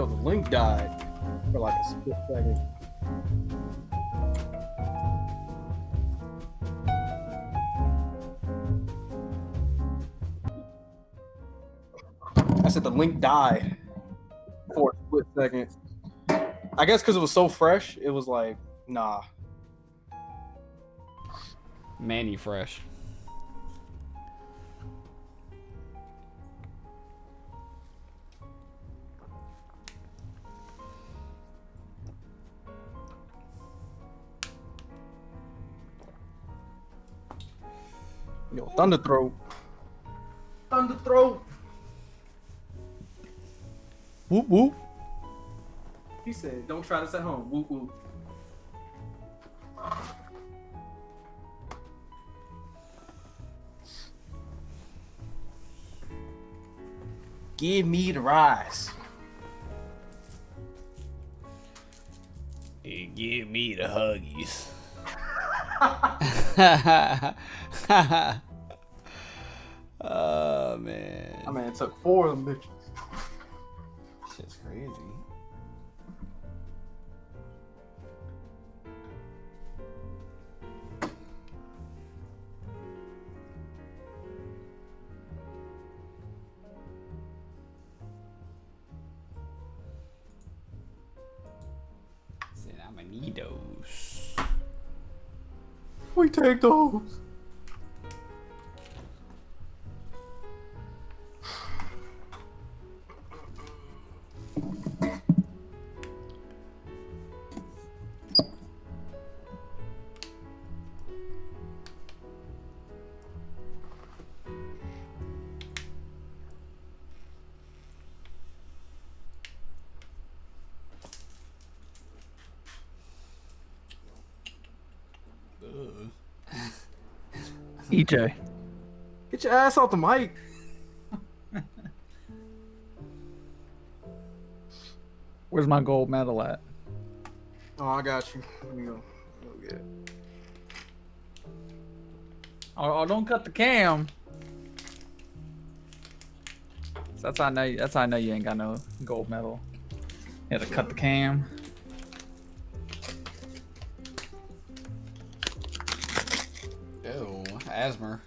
Yo, the link died for like a split second. I said the link died for a split second. I guess because it was so fresh, it was like, nah. Manny Fresh. Yo, Thunderthroat. Thunderthroat. Whoop whoop. He said, don't try this at home. Whoop whoop. Give me the rise. You give me the huggies. Oh man. I mean, it took 4 of them bitches. Shit's crazy. Said I'ma need those. We take those. EJ. Get your ass off the mic. Where's my gold medal at? Oh, I got you. Let me go get it. Oh, don't cut the cam. So that's how I know you ain't got no gold medal. You had to cut the cam. Ew, asthma.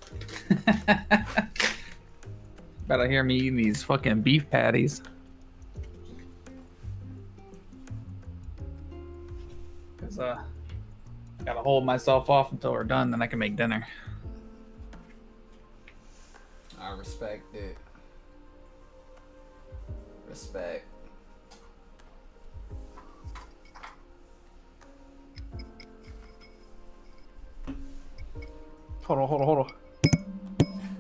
Better hear me eating these fucking beef patties. Cause gotta hold myself off until we're done, then I can make dinner. I respect it. Respect. Hold on.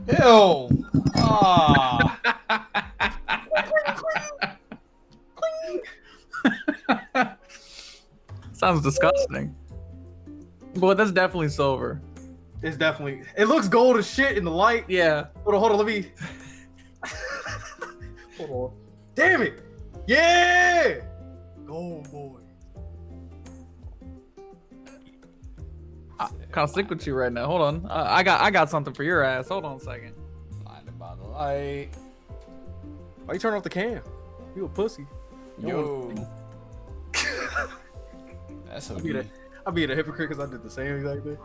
Ew. Ah. Sounds disgusting. Boy, that's definitely silver. It's definitely. It looks gold as shit in the light. Yeah. Hold on. Let me. Hold on. Damn it. Yeah. Gold boy. I can't stick with you right now. Hold on. I got something for your ass. Hold on a second. Blinded by the light. Why you turn off the cam? You a pussy. Yo. That's so good. I'm being a hypocrite because I did the same exact thing.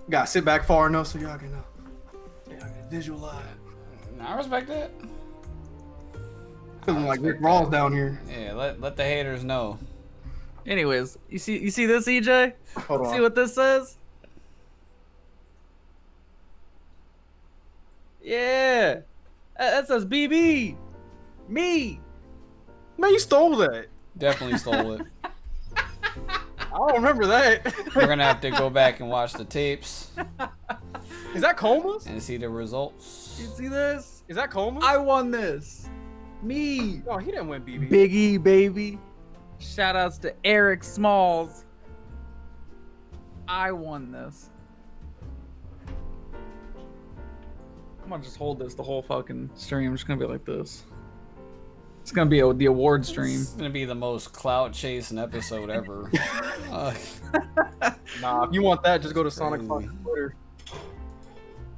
Gotta sit back far enough so y'all can visualize. I respect it. Feeling like Rick Ross down here. Yeah, let the haters know. Anyways, you see this, EJ? Hold on. See what this says? Yeah. That says BB. Me. Man, you stole that. Definitely stole it. I don't remember that. We're gonna have to go back and watch the tapes Is that Comas? and see the results. You see this? Is that Comas? I won this. Me. No, he didn't win BB. Biggie, baby. Shout outs to Eric Smalls. I won this. I'm gonna just hold this the whole fucking stream. It's gonna be like this. It's gonna be the award stream. It's gonna be the most clout chasing episode ever. Nah, if you want that, just go to Sonic Crazy. fucking Twitter.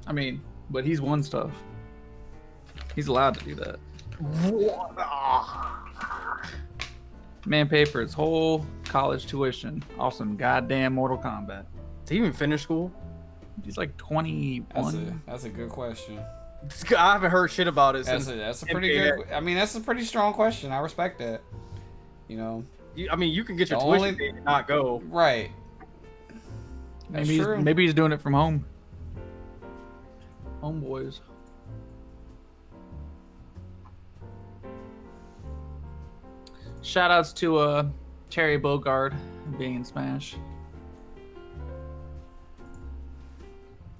I mean, but he's won stuff. He's allowed to do that. Man paid for his whole college tuition off some goddamn Mortal Kombat. Did he even finish school? He's like 21. That's a good question. I haven't heard shit about it That's since. a pretty good. I mean, that's a pretty strong question. I respect that. You know, I mean, you can get your The tuition only- paid and not go. right? That's true. Maybe he's doing it from home. Homeboys. Shoutouts to Terry Bogard being in Smash.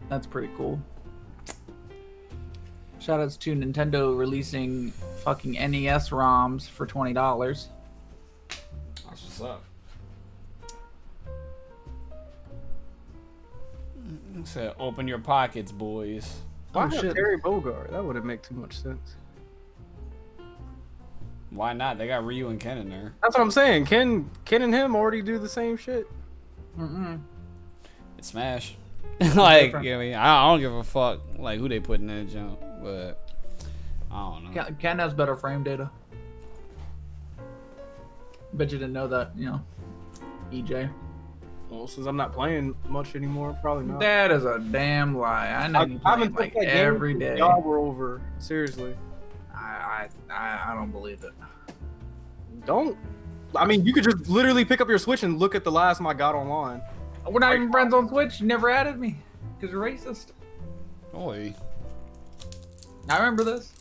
That's pretty cool. Shoutouts to Nintendo releasing fucking NES ROMs for $20. That's what's up. Said, open your pockets, boys. Why Oh, have shit. Terry Bogard? That wouldn't make too much sense. Why not? They got Ryu and Ken in there. That's what I'm saying. Ken and him already do the same shit. Mm-mm. It's Smash. Like, different. you know what I mean? I don't give a fuck like who they put in that jump, but I don't know. Ken has better frame data. Bet you didn't know that, you know. EJ. Well, since I'm not playing much anymore, probably not. That is a damn lie. I know you play haven't like played that every game day. since y'all were over. Seriously. I don't believe it. Don't. I mean, you could just literally pick up your Switch and look at the last time I got online. We're not even friends on Switch. You never added me because you're racist. Oi. I remember this.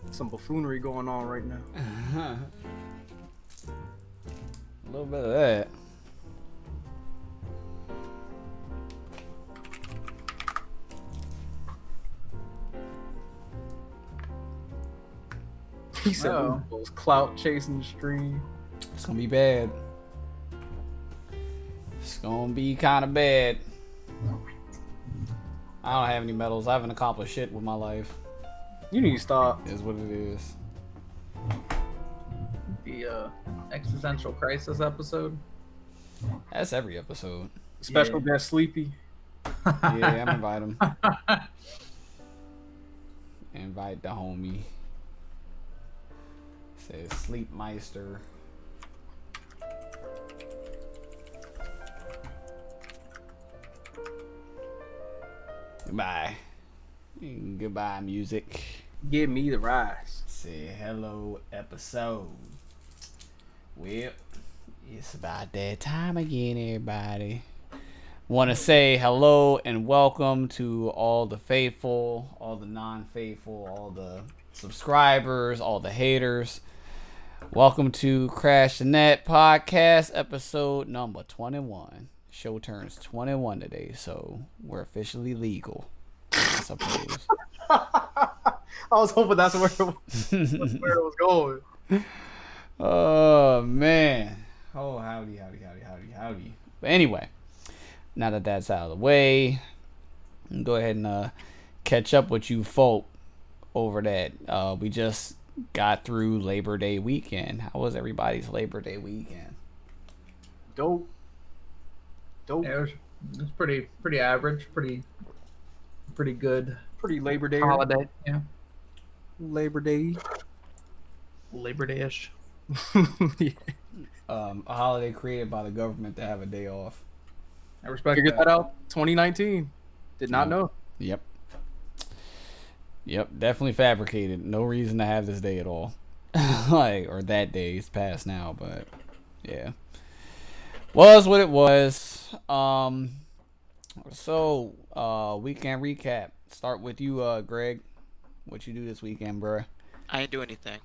Some buffoonery going on right now. A little bit of that. He said Oh. those clout chasing the stream. It's gonna be bad. It's gonna be kind of bad. I don't have any medals. I haven't accomplished shit with my life. You need to stop. Is what it is. The existential crisis episode. That's every episode. Special guest Sleepy. Yeah, I'm invite him. Invite the homie. Says Sleepmeister. Goodbye. Goodbye, music. Give me the rice. Say hello, episode. Well, it's about that time again, everybody. Want to say hello and welcome to all the faithful, all the non-faithful, all the subscribers, all the haters. Welcome to Crash the Net podcast, episode number 21. Show turns 21 today, so we're officially legal, I suppose. I was hoping that's where it was going. Oh, man. Oh, howdy. But anyway, now that that's out of the way, go ahead and catch up with you folk over that. We just got through Labor Day weekend. How was everybody's Labor Day weekend? Dope. Yeah, it was pretty average, pretty good Pretty Labor Day. holiday. Yeah, Labor Day. Labor Day-ish. Yeah. A holiday created by the government to have a day off. I respect Figured that out. 2019. Did not Yeah. know. Yep, definitely fabricated. No reason to have this day at all. Or that day. It's past now, but yeah. Was what it was. So, weekend recap. Start with you, Greg. What you do this weekend, bruh? I didn't do anything.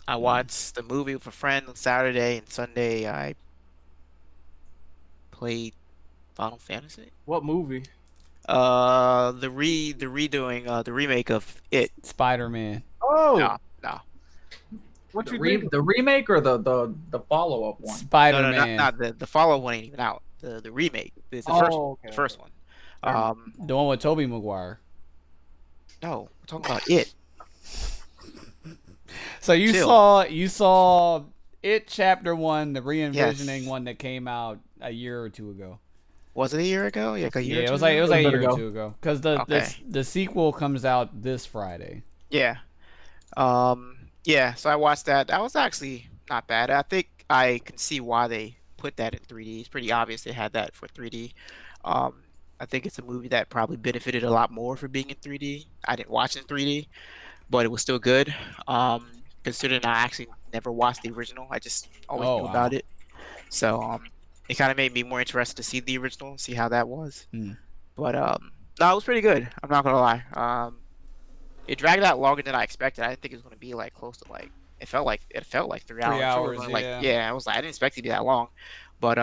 I watched the movie with a friend on Saturday, and Sunday I played Final Fantasy. What movie? The redoing, the remake of It. Spider-Man. Oh, No. what The, you re- think? the remake or the follow-up one? No, Spider-Man. not the follow one ain't even out. The remake. It's the Okay. first one. The one with Tobey Maguire. No, we're talking about It. So you Chill. saw It Chapter 1, the re-envisioning Yes. one that came out a year or two ago. Was it a year ago? Yeah, like a year. Yeah, or it was two like ago? a bit year ago. or two ago. Because Okay. the sequel comes out this Friday. Yeah. Yeah, so I watched that. That was actually not bad. I think I can see why they put that in 3D. It's pretty obvious they had that for 3D. Um, I think it's a movie that probably benefited a lot more for being in 3D. I didn't watch it in 3D, but it was still good. Considering I actually never watched the original, I just always Oh knew about wow. it. So it kind of made me more interested to see the original, see how that was. Hmm. But no, it was pretty good. I'm not gonna lie. It dragged out longer than I expected. I didn't think it was gonna be like close to like it felt like 3 hours. 3 hours. Like Yeah. yeah, I was like I didn't expect it to be that long, but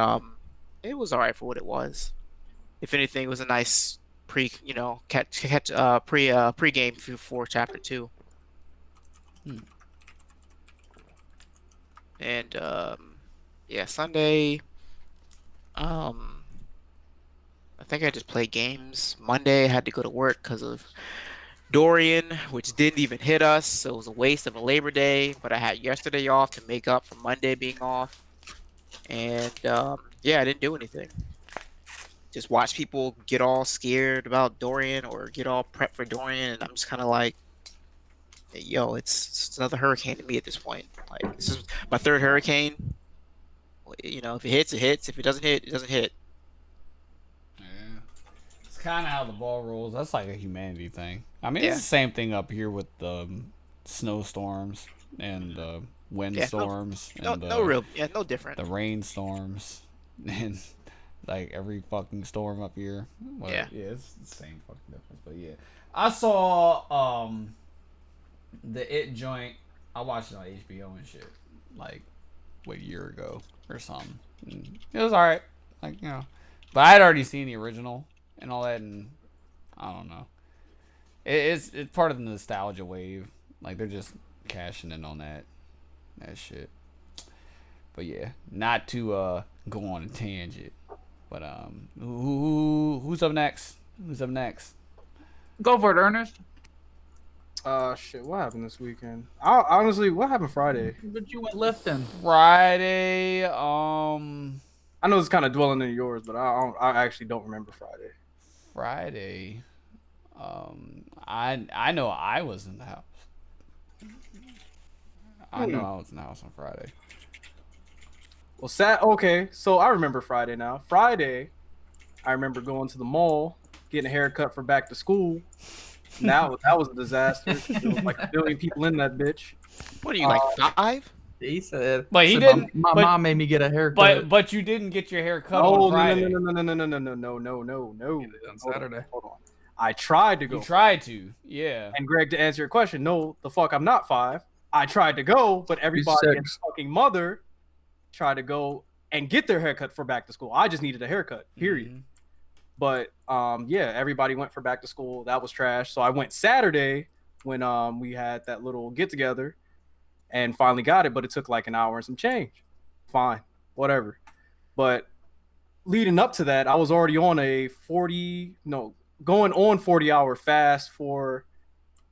it was alright for what it was. If anything, it was a nice pre game for chapter 2. Hmm. And yeah, Sunday I think I just played games. Monday I had to go to work because of Dorian, which didn't even hit us, so it was a waste of a Labor Day. But I had yesterday off to make up for Monday being off, and yeah, I didn't do anything. Just watch people get all scared about Dorian or get all prepped for Dorian, and I'm just kind of like, yo, it's another hurricane to me at this point. Like this is my third hurricane. If it hits, it hits. If it doesn't hit, it doesn't hit. Yeah. It's kind of how the ball rolls. That's like a humanity thing. I mean, Yeah. it's the same thing up here with the snowstorms and the windstorms No, and no different. the rainstorms and like every fucking storm up here. Well, Yeah. it's the same fucking difference. But yeah, I saw the It joint. I watched it on HBO and shit like a year ago or something. And it was alright, like but I had already seen the original and all that, and I don't know. It's part of the nostalgia wave. Like they're just cashing in on that shit. But yeah, not to go on a tangent. But who's up next? Who's up next? Go for it, Ernest. Shit, what happened this weekend? Honestly, what happened Friday? But you went lifting. Friday. I know it's kind of dwelling in yours, but I actually don't remember Friday. Friday. I know I was in the house. I know I was in the house on Friday. Well, okay, so I remember Friday now. Friday, I remember going to the mall, getting a haircut for back to school. That was a disaster. There was like a billion people in that bitch. What are you like 5? He said. But he said, didn't- My but- mom made me get a haircut. But you didn't get your hair cut Oh on Friday. no. On Saturday. Hold on. I tried to go. You tried to, yeah. And Greg, to answer your question, no, the fuck, I'm not 5. I tried to go, but everybody and 6. fucking mother tried to go and get their haircut for back to school. I just needed a haircut, period. Mhm. But yeah, everybody went for back to school. That was trash. So I went Saturday when we had that little get together and finally got it, but it took like an hour and some change. Fine, whatever. But leading up to that, I was already on a going on 40-hour fast for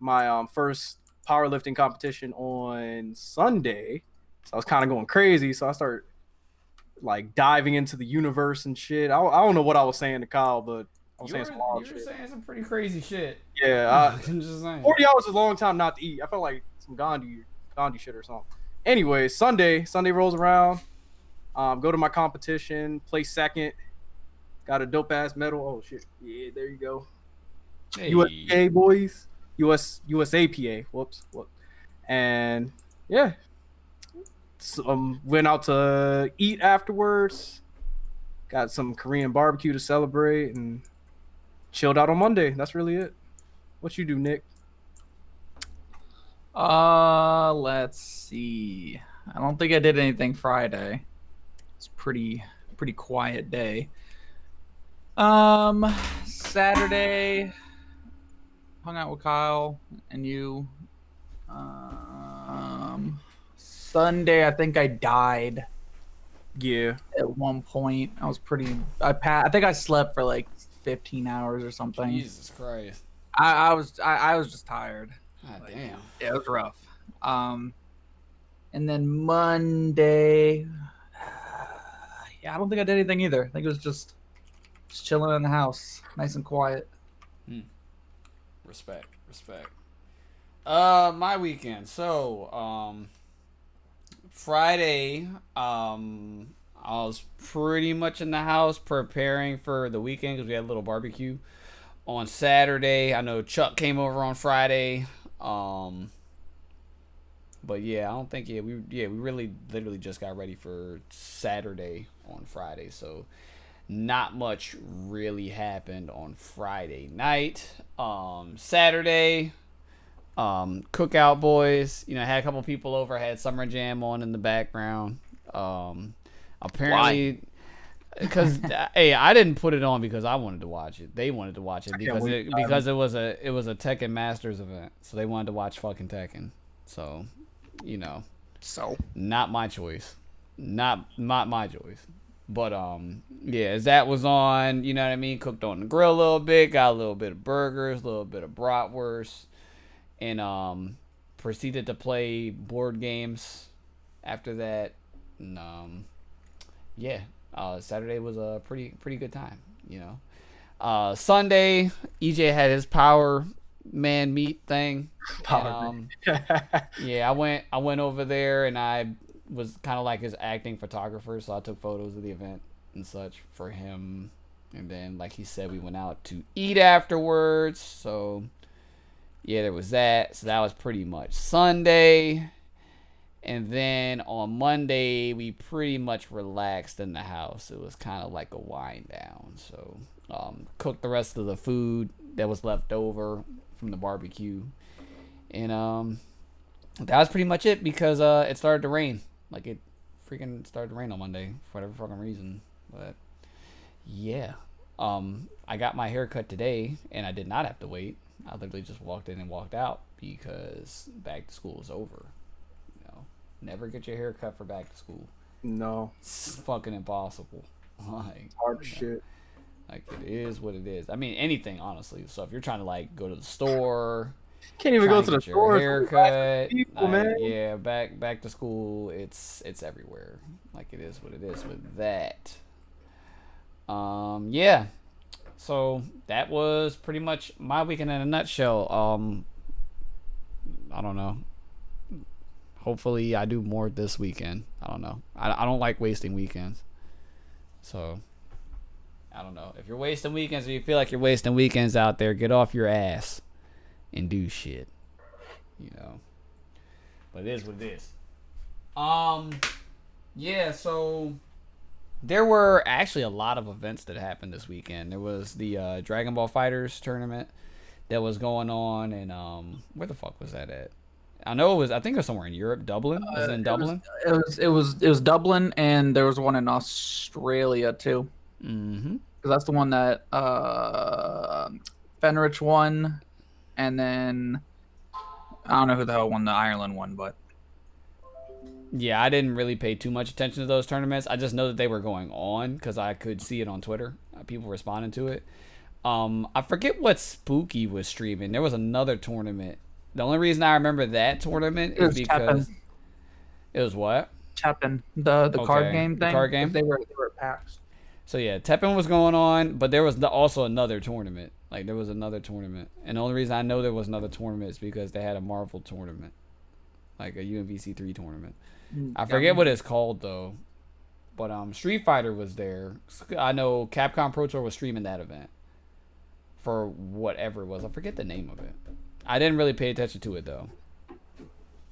my first powerlifting competition on Sunday. So I was kind of going crazy. So I started like diving into the universe and shit. I don't know what I was saying to Kyle, but I was saying some wild You were shit. saying some pretty crazy shit. Yeah, I'm just saying. 40 hours is a long time not to eat. I felt like some Gandhi shit or something. Anyway, Sunday rolls around. Go to my competition, place second. Got a dope ass medal. Oh shit. Yeah, there you go. Hey. USPA boys. USAPA. Whoops. And yeah. So, went out to eat afterwards. Got some Korean barbecue to celebrate and chilled out on Monday. That's really it. What you do, Nick? Let's see. I don't think I did anything Friday. It's pretty quiet day. Saturday, hung out with Kyle and you. Sunday, I think I died Yeah. at one point. I was I think I slept for like 15 hours or something. Jesus Christ. I was just tired. God damn. Yeah, it was rough. And then Monday, yeah, I don't think I did anything either. I think it was just chilling in the house, nice and quiet. Respect. My weekend. So, Friday, I was pretty much in the house preparing for the weekend because we had a little barbecue. On Saturday, I know Chuck came over on Friday. But yeah, I don't think we really literally just got ready for Saturday on Friday. So not much really happened on Friday night. Saturday, cookout boys. You know, had a couple people over. Had Summer Jam on in the background. Apparently, because hey, I didn't put it on because I wanted to watch it. They wanted to watch it because it was a Tekken Masters event, so they wanted to watch fucking Tekken. So, you know, So not my choice, not my choice. But yeah, as that was on, you know what I mean. Cooked on the grill a little bit, got a little bit of burgers, a little bit of bratwurst, and proceeded to play board games after that. And yeah, Saturday was a pretty good time, you know. Sunday, EJ had his Power Man meet thing. And, yeah, I went over there and I was kind of like his acting photographer, so I took photos of the event and such for him. And then, like he said, we went out to eat afterwards. So yeah, there was that. So that was pretty much Sunday. And then on Monday, we pretty much relaxed in the house. It was kind of like a wind down. So, cooked the rest of the food that was left over from the barbecue. And that was pretty much it because it started to rain. Like, it freaking started to rain on Monday for whatever fucking reason. But, yeah. I got my hair cut today, and I did not have to wait. I literally just walked in and walked out because back to school is over. Never get your hair cut for back to school. No. It's fucking impossible. Like, hard shit. Like, it is what it is. I mean, anything, honestly. So if you're trying to, like, go to the store, can't even go to the store. Haircut, people, man. Yeah, back to school. It's everywhere. Like, it is what it is with that. Yeah. So that was pretty much my weekend in a nutshell. I don't know. Hopefully I do more this weekend. I don't know. I don't like wasting weekends. So, I don't know. If you're wasting weekends or you feel like you're wasting weekends out there, get off your ass and do shit. You know. But it is what it is. Yeah, so there were actually a lot of events that happened this weekend. There was the Dragon Ball Fighters tournament that was going on, and where the fuck was that at? I know it was. I think it was somewhere in Europe. Dublin. Was it in Dublin? It was Dublin, and there was one in Australia too. Mm-hmm. Because that's the one that Fenrich won, and then I don't know who the hell won the Ireland one, but yeah, I didn't really pay too much attention to those tournaments. I just know that they were going on because I could see it on Twitter. People responding to it. I forget what Spooky was streaming. There was another tournament. The only reason I remember that tournament is because it was what? Teppen, the card game thing. The card game. They were packs. So yeah, Teppen was going on, but there was also another tournament. Like there was another tournament, and the only reason I know there was another tournament is because they had a Marvel tournament, like a UMVC3 tournament. I forget what it's called though, but Street Fighter was there. I know Capcom Pro Tour was streaming that event for whatever it was. I forget the name of it. I didn't really pay attention to it though.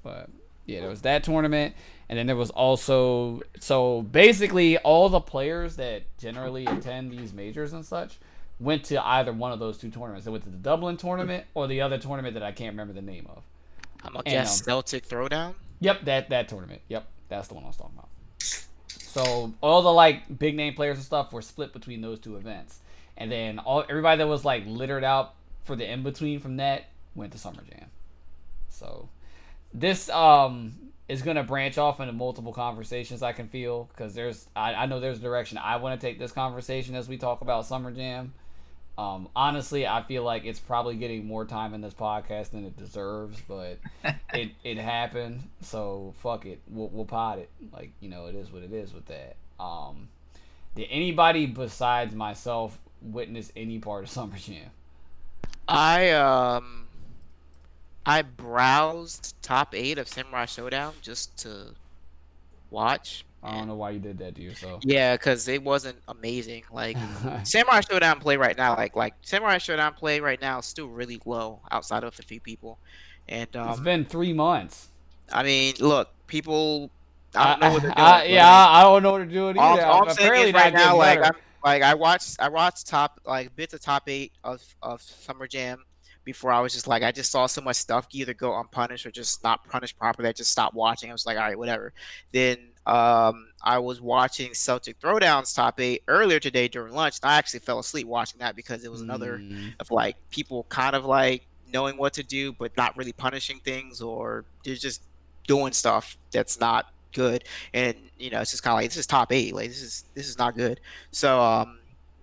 But yeah, there was that tournament, and then there was also, so basically all the players that generally attend these majors and such went to either one of those two tournaments. They went to the Dublin tournament or the other tournament that I can't remember the name of. I'm gonna guess Celtic Throwdown. Yep, that tournament. Yep, that's the one I was talking about. So all the like big name players and stuff were split between those two events, and then everybody that was like littered out for the in between from that went to Summer Jam. So this is gonna branch off into multiple conversations. I can feel because I know there's a direction I want to take this conversation as we talk about Summer Jam. Honestly, I feel like it's probably getting more time in this podcast than it deserves, but it happened, so fuck it. We'll pod it. Like, you know, it is what it is with that. Did anybody besides myself witness any part of Summer Jam? I I browsed top 8 of Samurai Showdown just to watch. I don't know why you did that to yourself. Yeah, because it wasn't amazing. Like Samurai Showdown play right now, like Samurai Showdown play right now is still really low outside of a few people. And It's been 3 months. I mean, look, people, I don't know what they're doing. I don't know what they're doing All, either. all I'm saying Apparently is right not now, getting like better. I watched top like bits of top 8 of Summer Jam before I was just like I just saw so much stuff either go unpunished or just not punished properly. I just stopped watching. I was like, all right, whatever. Then I was watching Celtic Throwdown's top 8 earlier today during lunch, and I actually fell asleep watching that because it was another of like people kind of like knowing what to do but not really punishing things, or they're just doing stuff that's not good. And it's just kind of like this is top 8, like this is not good. So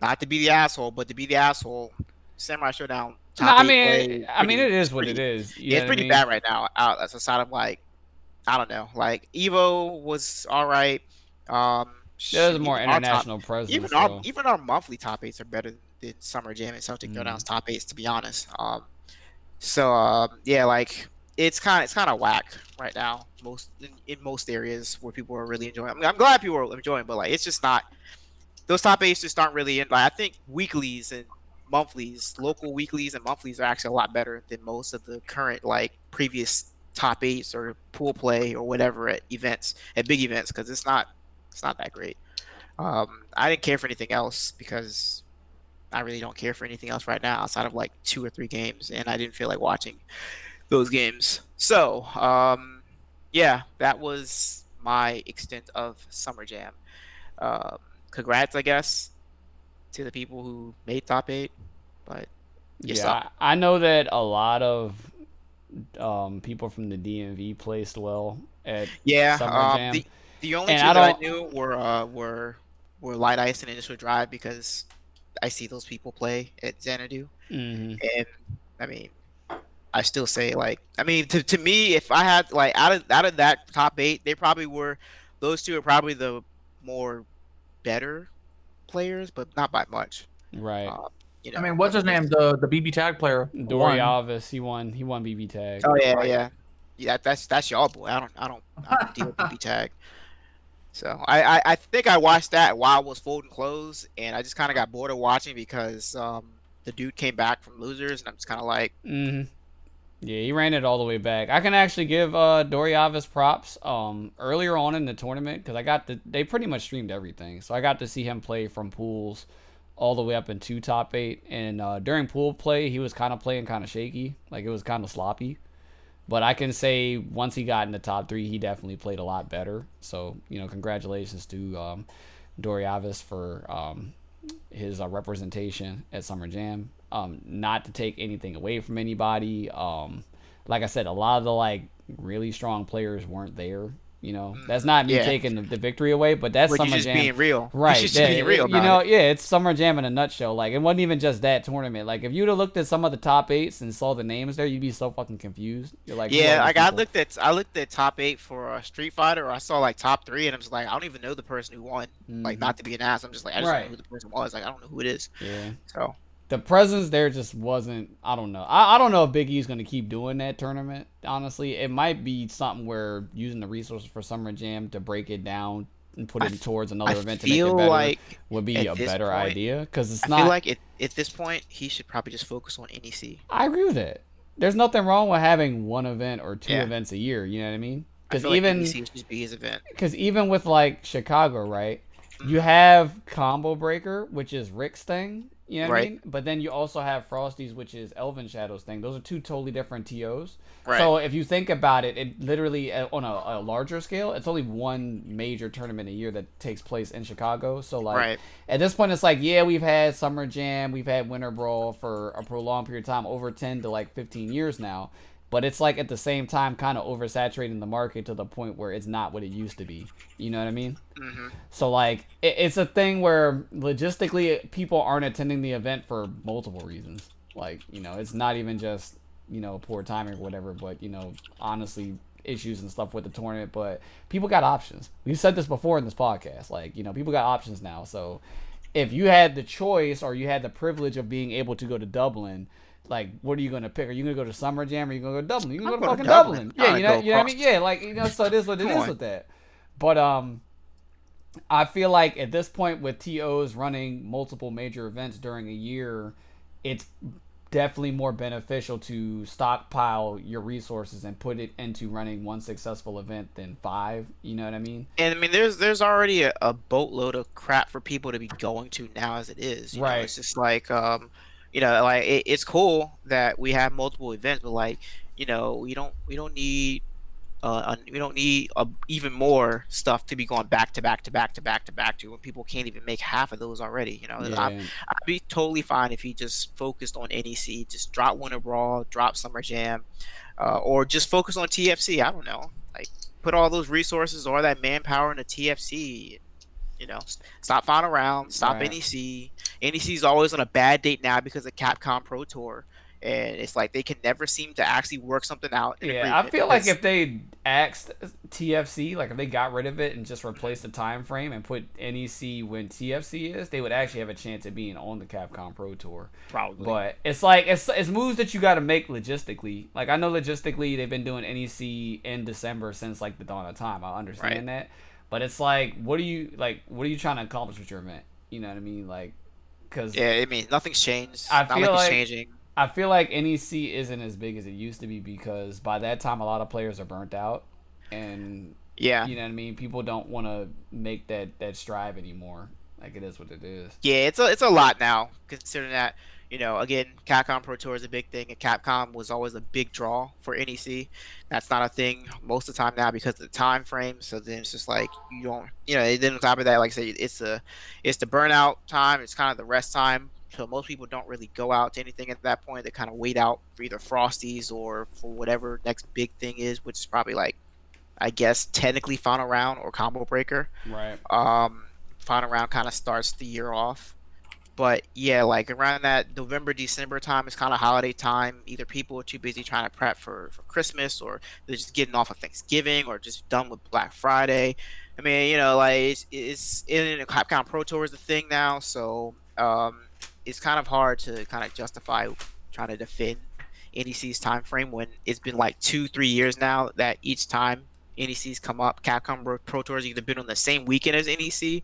not to be the asshole, but to be the asshole, Samurai Showdown No, top I 8 mean, play I mean, it is what pretty, it is. You yeah, know it's what I pretty mean? bad right now. As a side of like, I don't know, like Evo was all right. There's Shoot, more even our top, international presence. even our So. even our monthly top 8s are better than Summer Jam and Celtic Throwdown's top 8s, to be honest. So yeah, like it's kind of whack right now. In most areas where people are really enjoying. I mean, I'm glad people are enjoying, but like it's just not. Those top 8s just aren't really in. Like I think weeklies and monthlies, local weeklies and monthlies are actually a lot better than most of the current like previous top 8s or pool play or whatever at big events, because it's not that great. I didn't care for anything else because I really don't care for anything else right now outside of like 2 or 3 games, and I didn't feel like watching those games. So yeah, that was my extent of Summer Jam. Um, Congrats, I guess, to the people who made top 8, but you suck. I know that a lot of people from the DMV placed well at Yeah, Summer Jam. the only And two I that I don't. knew were Light Ice and Initial Drive because I see those people play at Xanadu, Mhm. and I mean, I still say like, I mean, to me, if I had like out of that top 8, those two are probably the more better players, but not by much. Right. I mean, what's his name? The BB tag player. Dory won. Alvis, he won BB tag. Oh yeah. That's y'all boy. I don't deal with BB tag. So I think I watched that while I was folding clothes, and I just kind of got bored of watching because the dude came back from losers, and I'm just kind of like, Yeah, he ran it all the way back. I can actually give Dory Alvis props. Earlier on in the tournament, because they pretty much streamed everything, so I got to see him play from pools all the way up into top 8. And during pool play, he was kind of playing kind of shaky, like it was kind of sloppy. But I can say once he got in the top 3, he definitely played a lot better. So congratulations to Dory Alvis for his representation at Summer Jam. Not to take anything away from anybody. Like I said, a lot of the like really strong players weren't there. That's not me taking the victory away, but that's Summer just Jam. Being real, Right? Just being real. It's Summer Jam in a nutshell. Like it wasn't even just that tournament. Like if you'd have looked at some of the top 8s and saw the names there, you'd be so fucking confused. You're like, yeah, like I looked at top 8 for Street Fighter. I saw like top 3, and I'm just like, I don't even know the person who won. Like not to be an ass, I'm just like, I just don't know who the person was. Like I don't know who it is. Yeah. So the presence there just wasn't. I don't know. I don't know if Big E's going to keep doing that tournament. Honestly, it might be something where using the resources for Summer Jam to break it down and put it towards another event to make it better would be a better idea. Because it's not. I feel like at this point he should probably just focus on NEC. I agree with that. There's nothing wrong with having one event or 2 events a year. You know what I mean? Because even NEC should be his event. Because even with like Chicago, right? You have Combo Breaker, which is Rick's thing. You know what I mean? But then you also have Frosty's, which is Elven Shadow's thing. Those are 2 totally different TOs. Right. So if you think about it, it literally, on a larger scale, it's only one major tournament a year that takes place in Chicago. So like at this point, it's like, yeah, we've had Summer Jam, we've had Winter Brawl for a prolonged period of time, over 10 to like 15 years now. But it's like at the same time kind of oversaturating the market to the point where it's not what it used to be. You know what I mean? Mm-hmm. So like it's a thing where logistically people aren't attending the event for multiple reasons. Like, it's not even just, poor timing or whatever, but, honestly issues and stuff with the tournament. But people got options. We've said this before in this podcast. Like, people got options now. So if you had the choice or you had the privilege of being able to go to Dublin, like, what are you gonna pick? Are you gonna go to Summer Jam or are you gonna go to Dublin? You can go to fucking Dublin. Yeah, you know what I mean? Yeah, like, so it is what it is with that. But I feel like at this point with TOs running multiple major events during a year, it's definitely more beneficial to stockpile your resources and put it into running one successful event than 5. You know what I mean? And I mean, there's already a boatload of crap for people to be going to now as it is. You know, it's just like, like it's cool that we have multiple events, but like, we don't need even more stuff to be going back to back to back to back to back to when people can't even make half of those already. I'd be totally fine if he just focused on NEC, just drop Winter Brawl, drop Summer Jam, or just focus on TFC. I don't know, like put all those resources or that manpower into TFC. Stop fouling around, stop NEC. NEC is always on a bad date now because of Capcom Pro Tour. And it's like they can never seem to actually work something out. I feel like if they axed TFC, like if they got rid of it and just replaced the time frame and put NEC when TFC is, they would actually have a chance at being on the Capcom Pro Tour. Probably. But it's like it's moves that you got to make logistically. Like I know logistically they've been doing NEC in December since like the dawn of time. I understand that, but it's like what are you trying to accomplish with your event? You know what I mean? Like, because I mean nothing's changed. Nothing's changing. I feel like NEC isn't as big as it used to be because by that time a lot of players are burnt out, and you know what I mean. People don't want to make that strive anymore. Like it is what it is. Yeah, it's a lot now considering that again Capcom Pro Tour is a big thing, and Capcom was always a big draw for NEC. That's not a thing most of the time now because of the time frame. So then it's just like you don't then on top of that, like I say, it's the burnout time. It's kind of the rest time. So most people don't really go out to anything at that point. They kind of wait out for either Frosties or for whatever next big thing is, which is probably like, I guess, technically Final Round or Combo Breaker. Right. Final Round kind of starts the year off. But yeah, like around that November, December time is kind of holiday time. Either people are too busy trying to prep for Christmas, or they're just getting off of Thanksgiving, or just done with Black Friday. I mean, like it's in Capcom Pro Tour is the thing now, so it's kind of hard to kind of justify trying to defend NEC's time frame when it's been like 2-3 years now that each time NEC's come up, Capcom Pro Tour has either been on the same weekend as NEC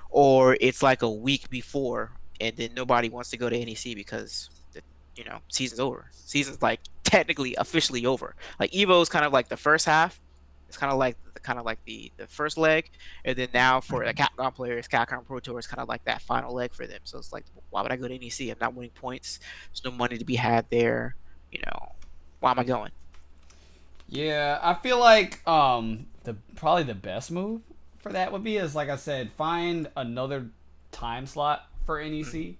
or it's like a week before, and then nobody wants to go to NEC because season's over. Season's like technically officially over. Like Evo is kind of like the first half. It's kind of like the first leg, and then now for the Capcom players, Capcom Pro Tour is kind of like that final leg for them. So it's like, why would I go to NEC? I'm not winning points. There's no money to be had there. Why am I going? Yeah, I feel like probably the best move for that would be is like I said, find another time slot for NEC,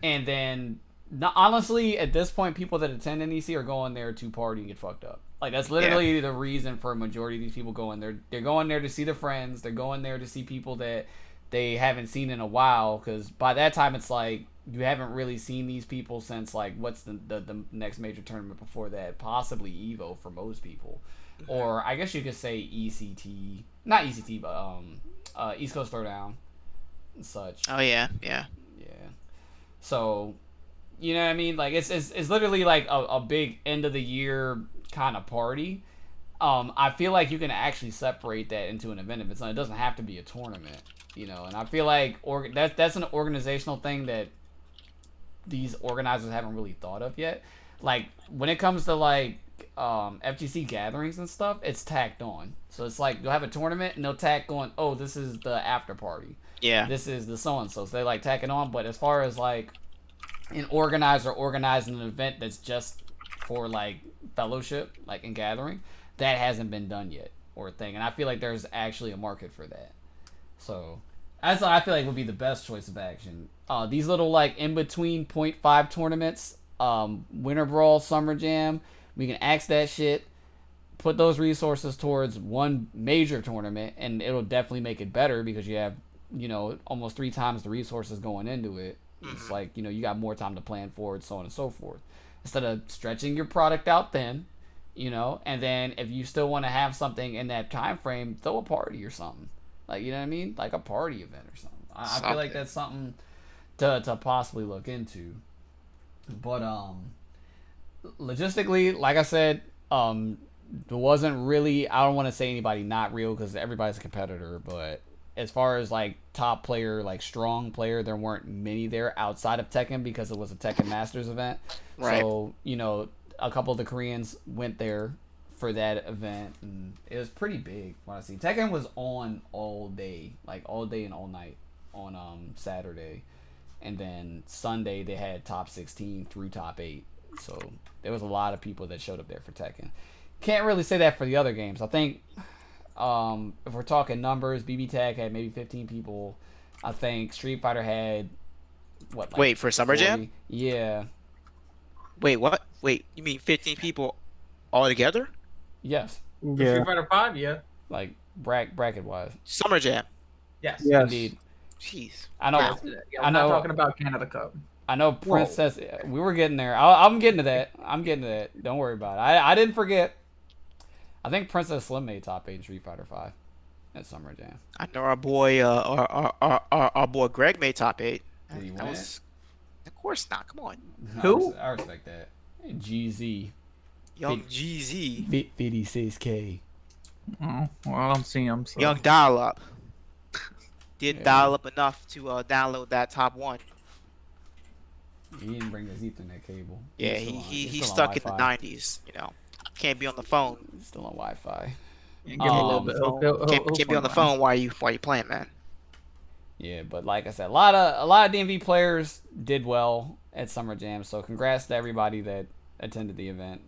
and then honestly at this point, people that attend NEC are going there to party and get fucked up. Like that's literally the reason for a majority of these people going there. They're going there to see their friends. They're going there to see people that they haven't seen in a while. Because by that time, it's like you haven't really seen these people since like what's the next major tournament before that? Possibly Evo for most people, or I guess you could say ECT, not ECT, but East Coast Throwdown and such. Oh yeah. So, you know what I mean? Like it's literally like a big end of the year kind of party. I feel like you can actually separate that into an event if it's not. It doesn't have to be a tournament, and I feel like that's an organizational thing that these organizers haven't really thought of yet. Like when it comes to like FGC gatherings and stuff, it's tacked on. So it's like you'll have a tournament and they'll tack on, oh, this is the after party. Yeah. This is the so and so. So they like tack it on. But as far as like an organizer organizing an event that's just for like fellowship, like in gathering, that hasn't been done yet or a thing, and I feel like there's actually a market for that. So that's what I feel like would be the best choice of action. These little like in between 0.5 tournaments, Winter Brawl, Summer Jam, we can axe that shit, put those resources towards one major tournament, and it'll definitely make it better because you have almost 3 times the resources going into it. It's like you got more time to plan for it, so on and so forth. Instead of stretching your product out thin, and then if you still want to have something in that time frame, throw a party or something. Like, you know what I mean? Like a party event or something. I feel like that's something to possibly look into. But logistically, like I said, there wasn't really. I don't want to say anybody not real because everybody's a competitor. But as far as like top player, like strong player, there weren't many there outside of Tekken because it was a Tekken Masters event. Right. So a couple of the Koreans went there for that event, and it was pretty big. When I see Tekken was on all day, like all day and all night on Saturday, and then Sunday they had top 16 through top 8. So there was a lot of people that showed up there for Tekken. Can't really say that for the other games. I think if we're talking numbers, BB Tag had maybe 15 people. I think Street Fighter had what? Like Wait, for Summer 40? Jam? Yeah. Wait, what? Wait, you mean 15 people all together? Yes. For Street Fighter 5, yeah. Like bracket wise. Summer Jam. Yes. Yes. Indeed. Jeez. I know. Wow. Yeah, I I'm know. not talking about Canada Cup. I know Princess. We were getting there. I'm getting to that. I'm getting to that. Don't worry about it. I didn't forget. I think Princess Slim made top 8 in Street Fighter 5 at Summer Jam. I know our boy, our boy Greg made top 8. Did he That win was, of course not. Come on, Who? I respect that. GZ. young GZ, 56K. Oh, well, I don't see him. So. young dial up. Didn't Yeah. dial up enough to download that top 1. He didn't bring his Ethernet cable. Yeah, he's stuck in the 90s. You know, can't be on the phone. He's still on Wi-Fi. Yeah, give me a little bit. Can't be on the phone while you playing, man. Yeah, but like I said, a lot of DMV players did well at Summer Jam. So congrats to everybody that attended the event.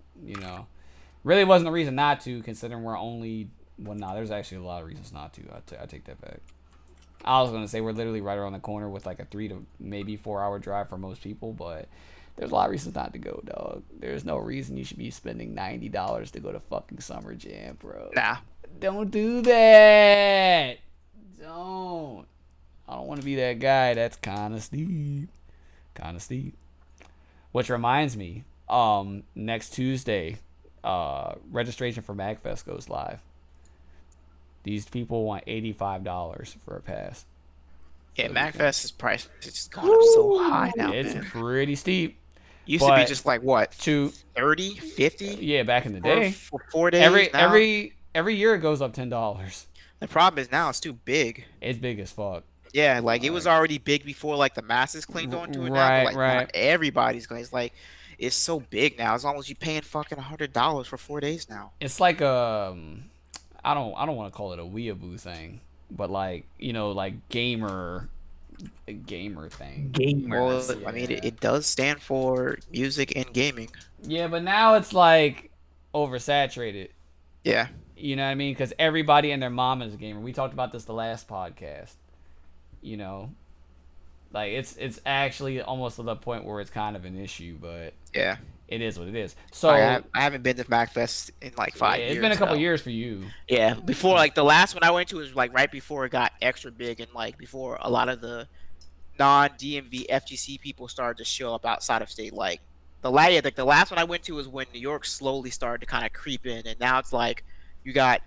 Really wasn't a reason not to, considering we're only. Well, no, there's actually a lot of reasons not to. I take that back. I was gonna say we're literally right around the corner with like a 3 to maybe 4 hour drive for most people, but there's a lot of reasons not to go, dog. There's no reason you should be spending $90 to go to fucking Summer Jam, bro. Nah. Don't do that. Don't. I don't want to be that guy. That's kind of steep. Which reminds me, next Tuesday, registration for MagFest goes live. These people want $85 for a pass. Yeah, So MagFest's price is just gone up so high now, it's man. pretty steep. Used to be but just like what, To 30, 50 yeah, back in the day, for 4 days. Now, every year it goes up $10. the problem is now it's too big. It's big as fuck. Yeah, like it was already big before like the masses clinged onto it. Now, Right, but, like, right. now everybody's going. It's like it's so big now. As long as you're paying fucking $100 for 4 days now. It's like I don't want to call it a weeaboo thing, but like like gamer thing. Gamers. Well, I mean, yeah. it does stand for music and gaming. Yeah, but now it's like oversaturated. Yeah, You know what I mean? Because everybody and their mom is a gamer. We talked about this the last podcast. Like it's actually almost to the point where it's kind of an issue, but yeah. it is what it is. So I haven't been to MagFest in like 5 yeah, years. it's been a couple now. years for you. Yeah, before like the last one I went to was like right before it got extra big and like before a lot of the non-DMV FGC people started to show up outside of state. Like the last one I went to was when New York slowly started to kind of creep in, and now it's like you got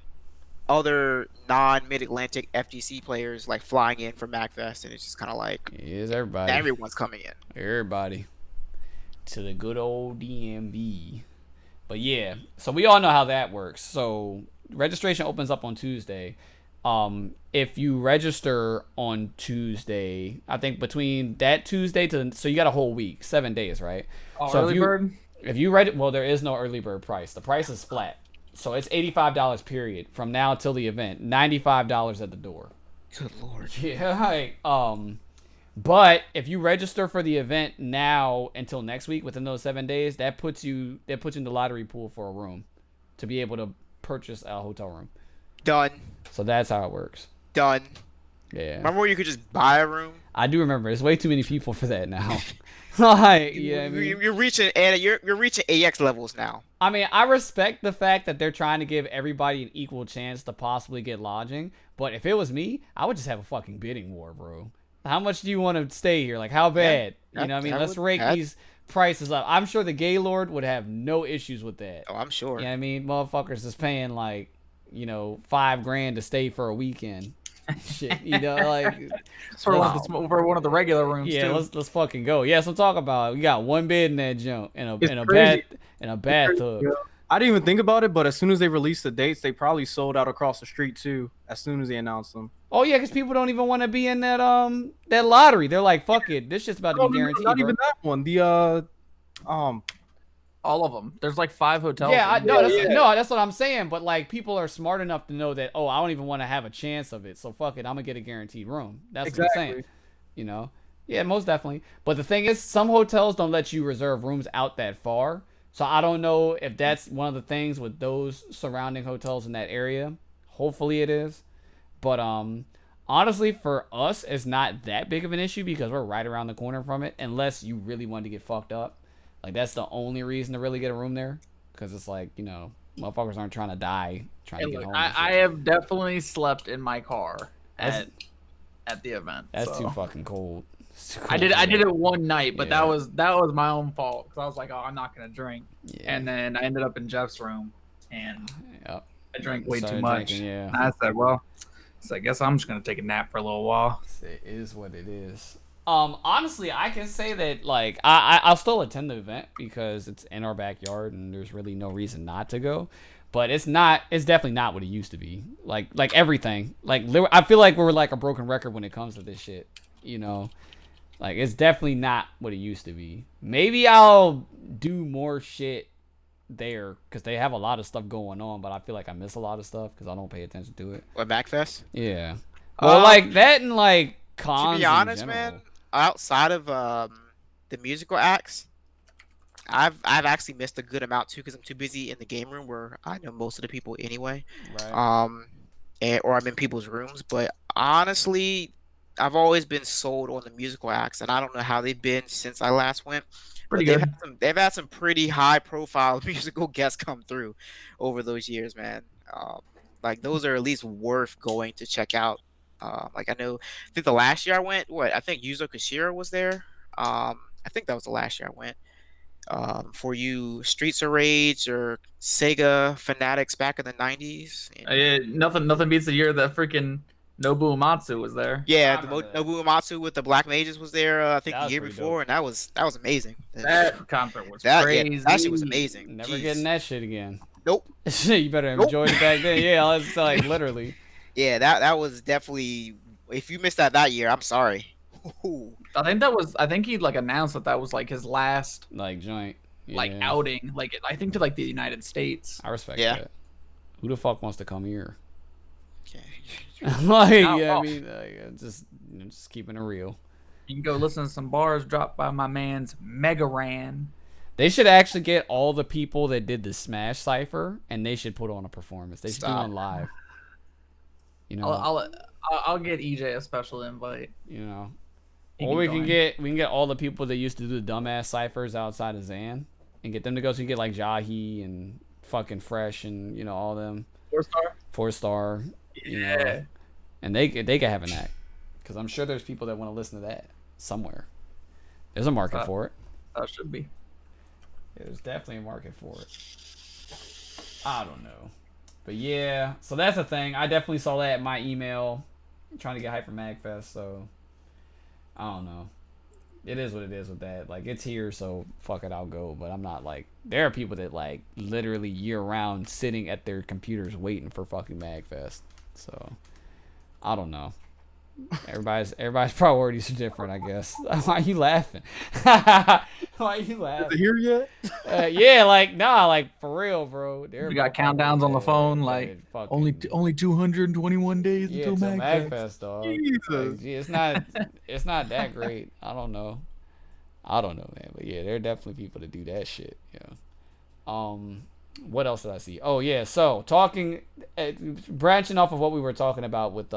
other non-Mid-Atlantic FGC players like flying in for MagFest, and it's just kind of like Is everybody? everyone's coming in. Everybody to the good old DMV. But yeah, so we all know how that works. So registration opens up on Tuesday. If you register on Tuesday, I think between that Tuesday so you got a whole week, 7 days, right? So Early bird? If you well, there is no early bird price. The price is flat. So it's $85 period from now till the event. $95 at the door. Good lord. Yeah, like, but if you register for the event now until next week within those 7 days, that puts you in the lottery pool for a room to be able to purchase a hotel room. Done. So that's how it works. Done. Yeah. Remember where you could just buy a room? I do remember. There's way too many people for that now. Like, yeah, I mean, You're reaching and you're reaching AX levels now. I mean, I respect the fact that they're trying to give everybody an equal chance to possibly get lodging, but if it was me, I would just have a fucking bidding war, bro. How much do you want to stay here? Like, how bad? You know what I mean? Let's rake these prices up. I'm sure the Gaylord would have no issues with that. Oh, I'm sure. You know what I mean? Motherfuckers is paying like, $5,000 to stay for a weekend. shit. You know, like For one of the regular rooms yeah, too. let's fucking go. Yeah, so talk about it. We got one bed in that junk and It's a crazy. bathtub. I didn't even think about it, but as soon as they released the dates, they probably sold out across the street too. As soon as they announced them. Oh yeah, because people don't even want to be in that lottery. They're like, fuck it, this shit's about to be guaranteed, Not bro. even that one. The All of them. There's like 5 hotels. Yeah, in no, there. that's what I'm saying. But like, people are smart enough to know that. Oh, I don't even want to have a chance of it. So fuck it, I'm gonna get a guaranteed room. That's what I'm exactly. saying. You know, yeah, most definitely. But the thing is, some hotels don't let you reserve rooms out that far. So I don't know if that's one of the things with those surrounding hotels in that area. Hopefully it is. But honestly, for us, it's not that big of an issue because we're right around the corner from it. Unless you really wanted to get fucked up, like that's the only reason to really get a room there. Because it's like, you know, motherfuckers aren't trying to die trying to And get look, home. and shit. I have definitely slept in my car That's- at the event. That's so. too fucking cold. It's too I cold did for it one night, but Yeah. that was my own fault because I was like, oh, I'm not gonna drink, Yeah. and then I ended up in Jeff's room and Yep. I drank way Started too much. drinking, yeah. And I said, well, so I guess I'm just gonna take a nap for a little while. It is what it is. Honestly, I can say that like I'll still attend the event because it's in our backyard and there's really no reason not to go. But it's definitely not what it used to be. Like everything. Like I feel like we're like a broken record when it comes to this shit. You know, like it's definitely not what it used to be. Maybe I'll do more shit there because they have a lot of stuff going on, but I feel like I miss a lot of stuff because I don't pay attention to it. What, MacFest? Yeah. Well, like that and like cons. To be in honest, general. man, outside of the musical acts, I've actually missed a good amount too because I'm too busy in the game room where I know most of the people anyway. Right. Or I'm in people's rooms. But honestly, I've always been sold on the musical acts, and I don't know how they've been since I last went. Pretty But good. they've had some pretty high profile musical guests come through over those years, man. Like those are at least worth going to check out. Like I think the last year I went, I think Yuzo Koshiro was there. I think that was the last year I went. For you Streets of Rage or Sega fanatics back in the 90s. Nothing beats the year that freaking Nobuo Uematsu was there. Yeah, I the remember that. Nobuo Uematsu with the Black Mages was there. I think That the was year pretty before, and that was amazing. That concert was that crazy. that shit was amazing. Never Jeez. getting that shit again. Nope. You better Nope. enjoy it back then. Yeah, it's like literally. Yeah, that was definitely. If you missed that year, I'm sorry. Ooh. I think he like announced that was like his last Like joint. like Yeah. outing. Like I think to like the United States. I respect Yeah. that. Who the fuck wants to come here? Okay. Like, Not yeah, I off. mean, just keeping it real. You can go listen to some bars dropped by my man's Megaran. They should actually get all the people that did the Smash Cipher, and they should put on a performance. They should do Stop. one live. You know, I'll get EJ a special invite. you know. He Or we join. can get all the people that used to do the dumbass ciphers outside of Zan and get them to go. So you get like Jahi and fucking Fresh and you know all them 4-star. 4-star. You know, and they could have an act because I'm sure there's people that want to listen to that somewhere. There's a market for it. That should be. Yeah, there's definitely a market for it. I don't know. But yeah, so that's the thing. I definitely saw that in my email. I'm trying to get hype for MagFest, so I don't know. It is what it is with that. Like, it's here, so fuck it, I'll go. But I'm not like, there are people that like literally year round sitting at their computers waiting for fucking MagFest. So I don't know. Everybody's priorities are different, I guess. Why are you laughing? Why are you Is laughing? it here yet? Yeah, like nah, like for real, bro. We got countdowns on the phone, like, Only 221 days yeah, until till MagFest. MagFest, dog. Jesus. Like, gee, it's not that great. I don't know, man. But yeah, there are definitely people that do that shit. Yeah. What else did I see? Oh yeah, so branching off of what we were talking about with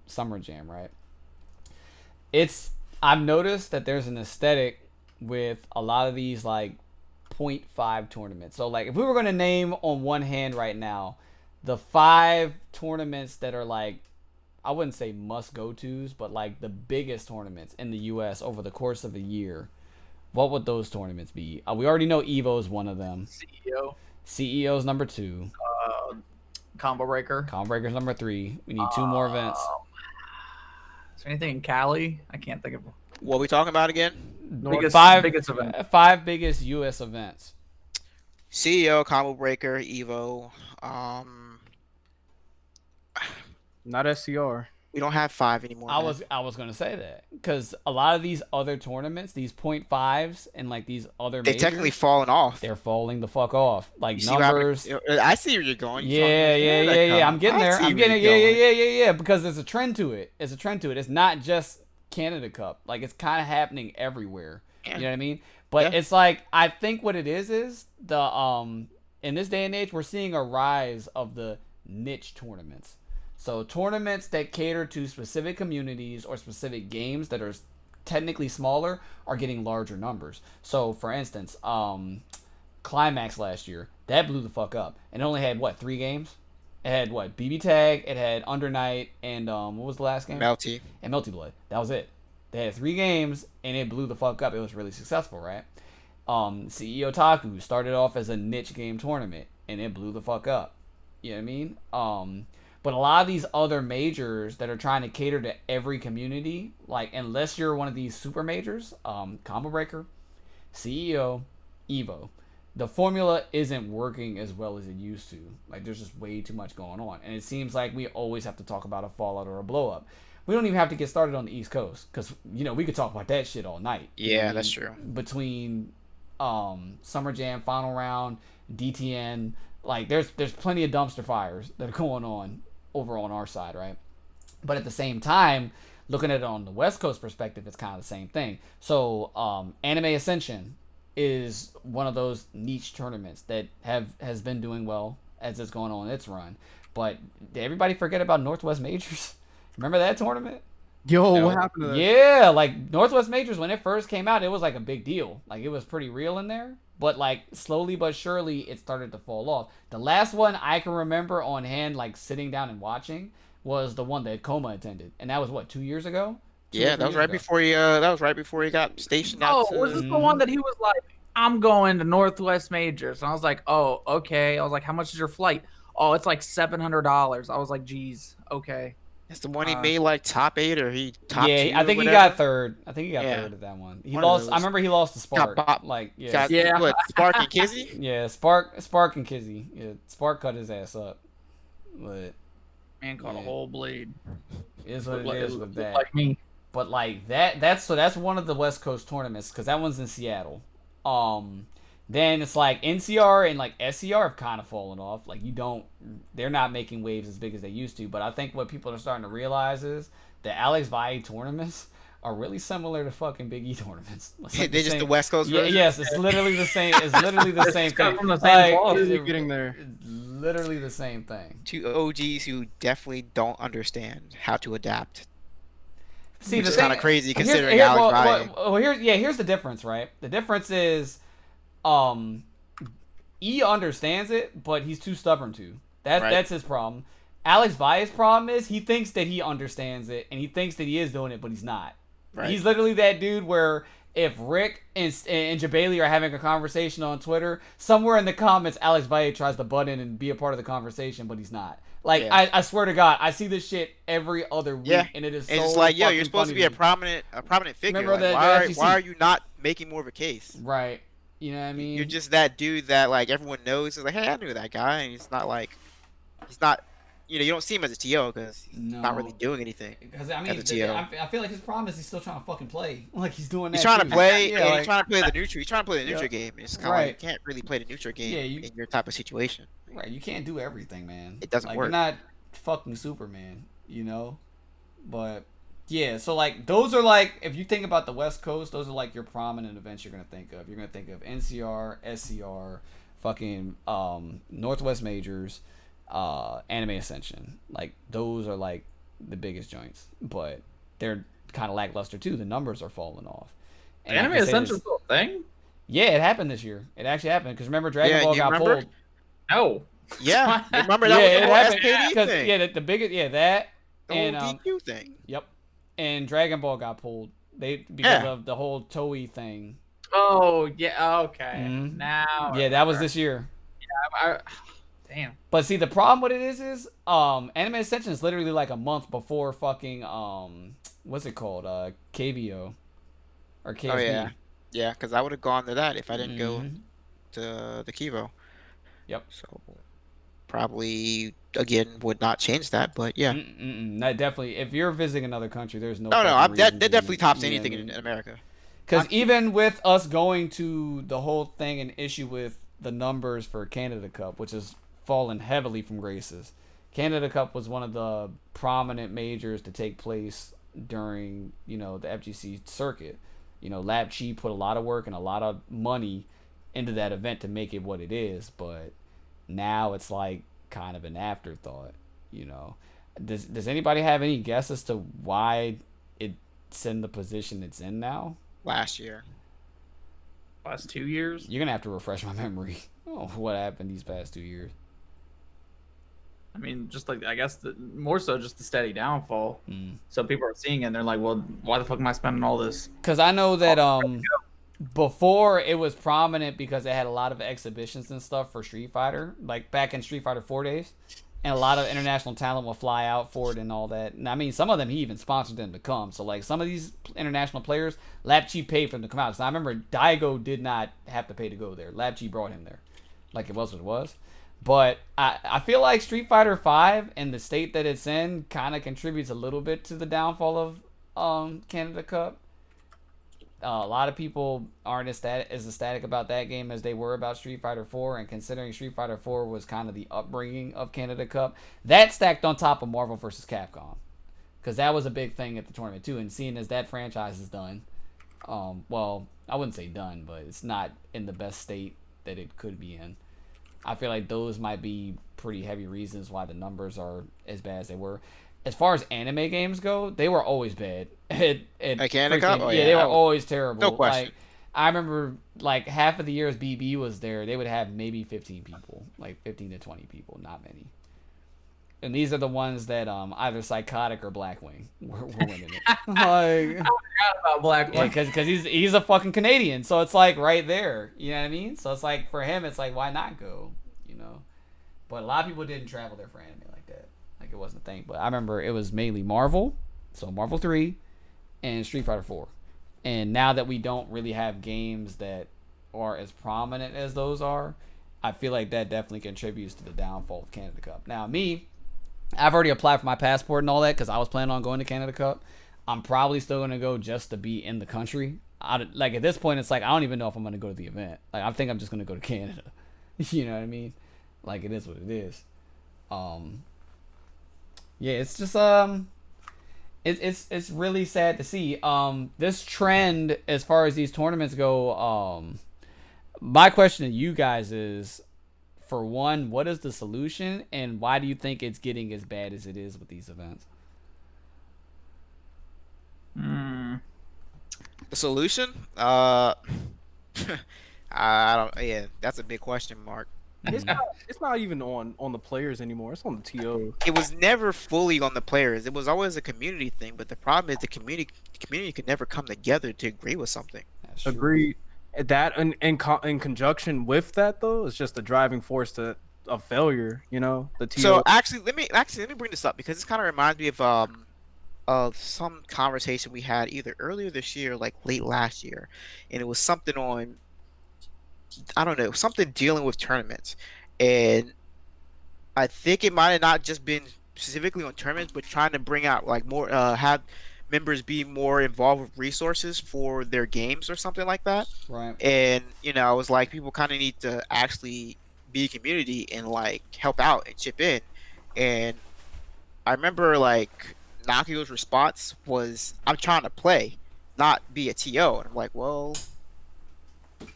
Summer Jam, right? I've noticed that there's an aesthetic with a lot of these like 0.5 tournaments. So like if we were going to name on one hand right now the 5 tournaments that are like, I wouldn't say must go tos, but like the biggest tournaments in the US over the course of a year, what would those tournaments be? We already know Evo is one of them. CEO's number 2. Combo Breaker. Combo Breaker's number 3. We need 2 more events. Is there anything in Cali? I can't think of What are we talking about again? biggest event. Five biggest U.S. events. CEO, Combo Breaker, Evo. Not SCR. We don't have 5 anymore. I man. was gonna say that because a lot of these other tournaments, these .5s and like these other They've majors, technically fallen off. they're falling the fuck off. Like You see what happened- numbers. I see where you're going. Yeah. I'm getting there. I'm getting it. yeah. Because there's a trend to it. It's not just Canada Cup. Like it's kind of happening everywhere. Yeah. You know what I mean? But Yeah. it's like I think what it is the in this day and age we're seeing a rise of the niche tournaments. So tournaments that cater to specific communities or specific games that are technically smaller are getting larger numbers. So for instance, Climax last year, that blew the fuck up. And it only had what, 3 games? It had what, BB Tag, it had Under Night, and what was the last game? Melty. And Melty Blood. That was it. They had 3 games and it blew the fuck up. It was really successful, right? CEO Otaku started off as a niche game tournament and it blew the fuck up. You know what I mean? But a lot of these other majors that are trying to cater to every community, like unless you're one of these super majors, Combo Breaker, CEO, Evo, the formula isn't working as well as it used to. Like there's just way too much going on. And it seems like we always have to talk about a fallout or a blow up. We don't even have to get started on the East Coast because, you know, we could talk about that shit all night. You know what I That's mean? true. Between Summer Jam, Final Round, DTN, like there's plenty of dumpster fires that are going on over on our side, right? But at the same time, looking at it on the West Coast perspective, it's kind of the same thing. So Anime Ascension is one of those niche tournaments that has been doing well as it's going on its run. But did everybody forget about Northwest Majors? Remember that tournament? Yo, No. what happened to that? Yeah, like Northwest Majors, when it first came out, it was like a big deal. Like it was pretty real in there. But like slowly but surely, it started to fall off. The last one I can remember on hand, like sitting down and watching, was the one that Coma attended, and that was what, 2 years ago. Yeah, that was right before he. That was right before he got stationed out. Oh, was this the one that he was like, I'm going to Northwest Majors? And I was like, oh, okay. I was like, how much is your flight? Oh, it's like $700. I was like, geez, okay. That's the one he made like top 8 or he top 2. Yeah, I think he whatever. got third. I think he got Yeah. third at that one. He One of lost. I those. remember he lost to Spark. bop. Like yeah, Got, Yeah. What, Spark and Kizzy? yeah, Spark and Kizzy. Yeah, Spark cut his ass up. But Man caught a Yeah. whole blade. it is what Looked it like- is it with looked that. like me. But like that's one of the West Coast tournaments because that one's in Seattle. Then it's like NCR and like SCR have kind of fallen off. Like they're not making waves as big as they used to. But I think what people are starting to realize is the Alex Valle tournaments are really similar to fucking Big E tournaments. It's like They're just same- the West Coast Yeah, version? yes, it's literally the same. It's literally the same cut thing. from the same cloth. Easy getting there. It's literally the same thing. 2 OGs who definitely don't understand how to adapt. See, Which the is thing- kinda crazy here's- considering here- Alex well, here's the difference, right? The difference is, E understands it, but he's too stubborn to. That's his problem. Alex Valle's problem is he thinks that he understands it, and he thinks that he is doing it, but he's not. Right. He's literally that dude where if Rick and Jabali are having a conversation on Twitter, somewhere in the comments, Alex Valle tries to butt in and be a part of the conversation, but he's not. Like, Yeah. I swear to God, I see this shit every other week, Yeah. and it is And so it's like, yo, fucking you're supposed to funny be a me. prominent figure. Remember Like, that why FGC? are you not making more of a case? Right. You know what I mean? You're just that dude that like everyone knows. Is like, hey, I knew that guy, and he's not. You don't see him as a TO because he's not really No. doing anything. Because I mean, as a TO. I feel like his problem is he's still trying to fucking play. Like he's doing that. He's trying to too. play. Yeah, and like- he's trying to play the neutral. He's trying to play the Yeah. neutral game. It's kind of Right. like you can't really play the neutral game Yeah, in your type of situation. Right, you can't do everything, man. It doesn't like, work. You're not fucking Superman, you know. But yeah, so like those are like if you think about the West Coast, those are like your prominent events you're gonna think of. You're gonna think of NCR, SCR, fucking Northwest Majors, Anime Ascension. Like those are like the biggest joints, but they're kind of lackluster too. The numbers are falling off. And I Anime can say Ascension this- still a thing? Yeah, it happened this year. It actually happened because remember Dragon Yeah, Ball you got remember? pulled. No. Yeah, remember Yeah, that it was the happened whole SKD because thing. yeah, the biggest that the and whole DQ thing. yep, and Dragon Ball got pulled. Because Yeah. of the whole Toei thing. Oh yeah. Okay. Mhm. Now. Yeah, that was this year. Damn. But see, the problem with it is Anime Ascension is literally like a month before fucking what's it called? KVO or KSB. Oh yeah, yeah. Because I would have gone to that if I didn't go Mhm. to the Kivo. Yep. So probably again would not change that, but yeah. That definitely. If you're visiting another country, there's no No, no, fucking that reason that to, definitely tops you know what I anything in mean? America. Because even with us going to the whole thing, an issue with the numbers for Canada Cup, which has fallen heavily from graces. Canada Cup was one of the prominent majors to take place during, the FGC circuit. Lab Chi put a lot of work and a lot of money into that event to make it what it is, but now it's like kind of an afterthought. You know, does anybody have any guess as to why it's in the position it's in now? Last year. Last 2 years. You're gonna have to refresh my memory. Oh, what happened these past 2 years? I mean, just like I guess more so just the steady downfall. Mm. So people are seeing it and they're like, well, why the fuck am I spending all this? Because I know that before it was prominent because it had a lot of exhibitions and stuff for Street Fighter, like back in Street Fighter 4 days, and a lot of international talent will fly out for it and all that. And I mean, some of them he even sponsored them to come. So like some of these international players, Lab Chi paid for them to come out. Because I remember Daigo did not have to pay to go there. Lab Chi brought him there, like it was what it was. But I feel like Street Fighter 5 and the state that it's in kind of contributes a little bit to the downfall of Canada Cup. A lot of people aren't as ecstatic about that game as they were about Street Fighter 4, and considering Street Fighter 4 was kind of the upbringing of Canada Cup, that stacked on top of Marvel vs. Capcom, because that was a big thing at the tournament too. And seeing as that franchise is done, well, I wouldn't say done, but it's not in the best state that it could be in. I feel like those might be pretty heavy reasons why the numbers are as bad as they were. As far as anime games go, they were always bad. At Canada Cup? Oh, yeah, they were always terrible. No question. Like, I remember like half of the years BB was there, they would have maybe 15 people, like 15 to 20 people, not many. And these are the ones that either Psychotic or Blackwing were winning it. Like, About Black yeah, because he's a fucking Canadian, so it's like right there. You know what I mean? So it's like for him, it's like why not go? But a lot of people didn't travel there for anime like that. Like it wasn't a thing. But I remember it was mainly Marvel, so Marvel 3, and Street Fighter 4. And now that we don't really have games that are as prominent as those are, I feel like that definitely contributes to the downfall of Canada Cup. Now me, I've already applied for my passport and all that because I was planning on going to Canada Cup. I'm probably still gonna go just to be in the country. Like at this point, it's like I don't even know if I'm gonna go to the event. Like I think I'm just gonna go to Canada. You know what I mean? Like it is what it is. Yeah, it's just it's really sad to see. This trend as far as these tournaments go. My question to you guys is, for one, what is the solution, and why do you think it's getting as bad as it is with these events? Hmm. The solution? I don't. Yeah, that's a big question mark. It's not even on the players anymore. It's on the TO. It was never fully on the players. It was always a community thing. But the problem is the community could never come together to agree with something. That's true. Agreed. That in conjunction with that though, is just the driving force of failure. The TO. So actually, let me bring this up because this kind of reminds me of some conversation we had either earlier this year, or like late last year, and it was something on, I don't know, something dealing with tournaments, and I think it might have not just been specifically on tournaments, but trying to bring out like more, have members be more involved with resources for their games or something like that. Right. And I was like, people kind of need to actually be a community and like help out and chip in. And I remember like Nakio's response was, "I'm trying to play, not be a TO." And I'm like, well,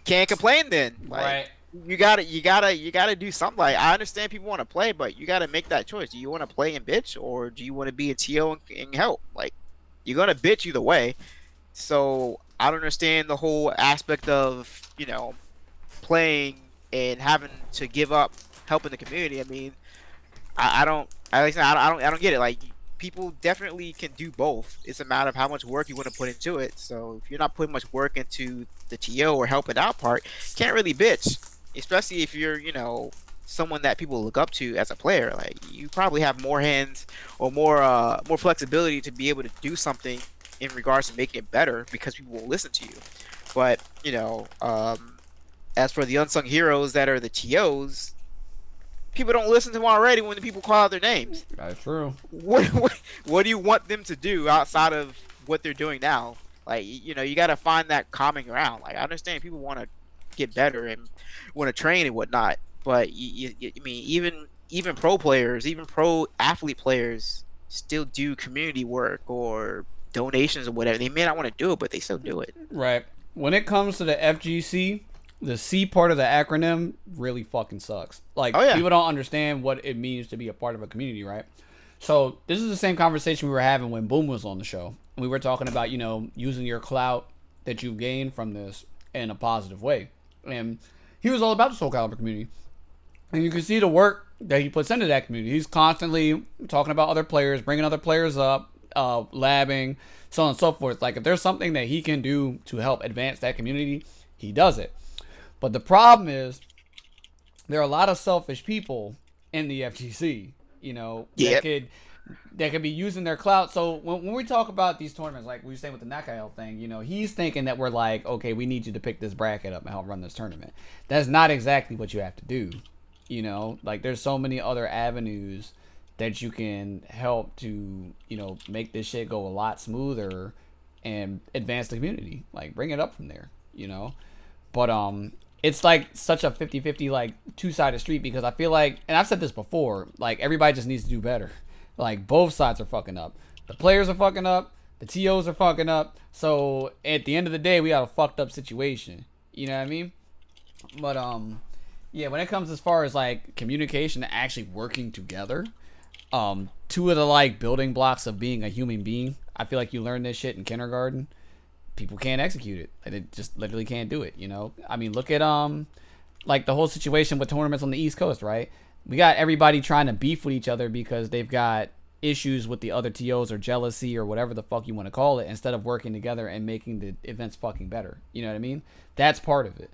can't complain then. Like, Right. you gotta do something. Like, I understand people want to play, but you gotta make that choice. Do you want to play and bitch, or do you want to be a TO and help? Like, you're gonna bitch either way. So I don't understand the whole aspect of playing and having to give up helping the community. I mean, I don't get it. Like, people definitely can do both. It's a matter of how much work you want to put into it. So if you're not putting much work into the TO or helping out part, you can't really bitch. Especially if you're, someone that people look up to as a player. Like, you probably have more hands or more flexibility to be able to do something in regards to making it better because people will listen to you. But as for the unsung heroes that are the TOs, people don't listen to them already when the people call out their names. That's true. What do you want them to do outside of what they're doing now? Like, you got to find that common ground. Like, I understand people want to get better and want to train and whatnot, but I mean, even pro players, even pro athlete players still do community work or donations or whatever. They may not want to do it, but they still do it. Right. When it comes to the FGC, the C part of the acronym really fucking sucks. Like, people don't understand what it means to be a part of a community, right? So this is the same conversation we were having when Boom was on the show. We were talking about, using your clout that you've gained from this in a positive way. And he was all about the Soul Calibur community. And you can see the work that he puts into that community. He's constantly talking about other players, bringing other players up, labbing, so on and so forth. Like, if there's something that he can do to help advance that community, he does it. But the problem is there are a lot of selfish people in the FGC, that could be using their clout. So when we talk about these tournaments, like we were saying with the Nakael thing, he's thinking that we're like, okay, we need you to pick this bracket up and help run this tournament. That's not exactly what you have to do. Like, there's so many other avenues that you can help to, make this shit go a lot smoother and advance the community. Like, bring it up from there, But it's like such a 50-50, like, two-sided street, because I feel like, and I've said this before, like, everybody just needs to do better. Like, both sides are fucking up. The players are fucking up. The TOs are fucking up. So at the end of the day, we got a fucked up situation. You know what I mean? But yeah, when it comes as far as like communication and actually working together, two of the like building blocks of being a human being, I feel like you learn this shit in kindergarten. People can't execute it. They just literally can't do it. I mean, look at like the whole situation with tournaments on the East Coast, right? We got everybody trying to beef with each other because they've got issues with the other TOs or jealousy or whatever the fuck you want to call it, instead of working together and making the events fucking better. You know what I mean? That's part of it.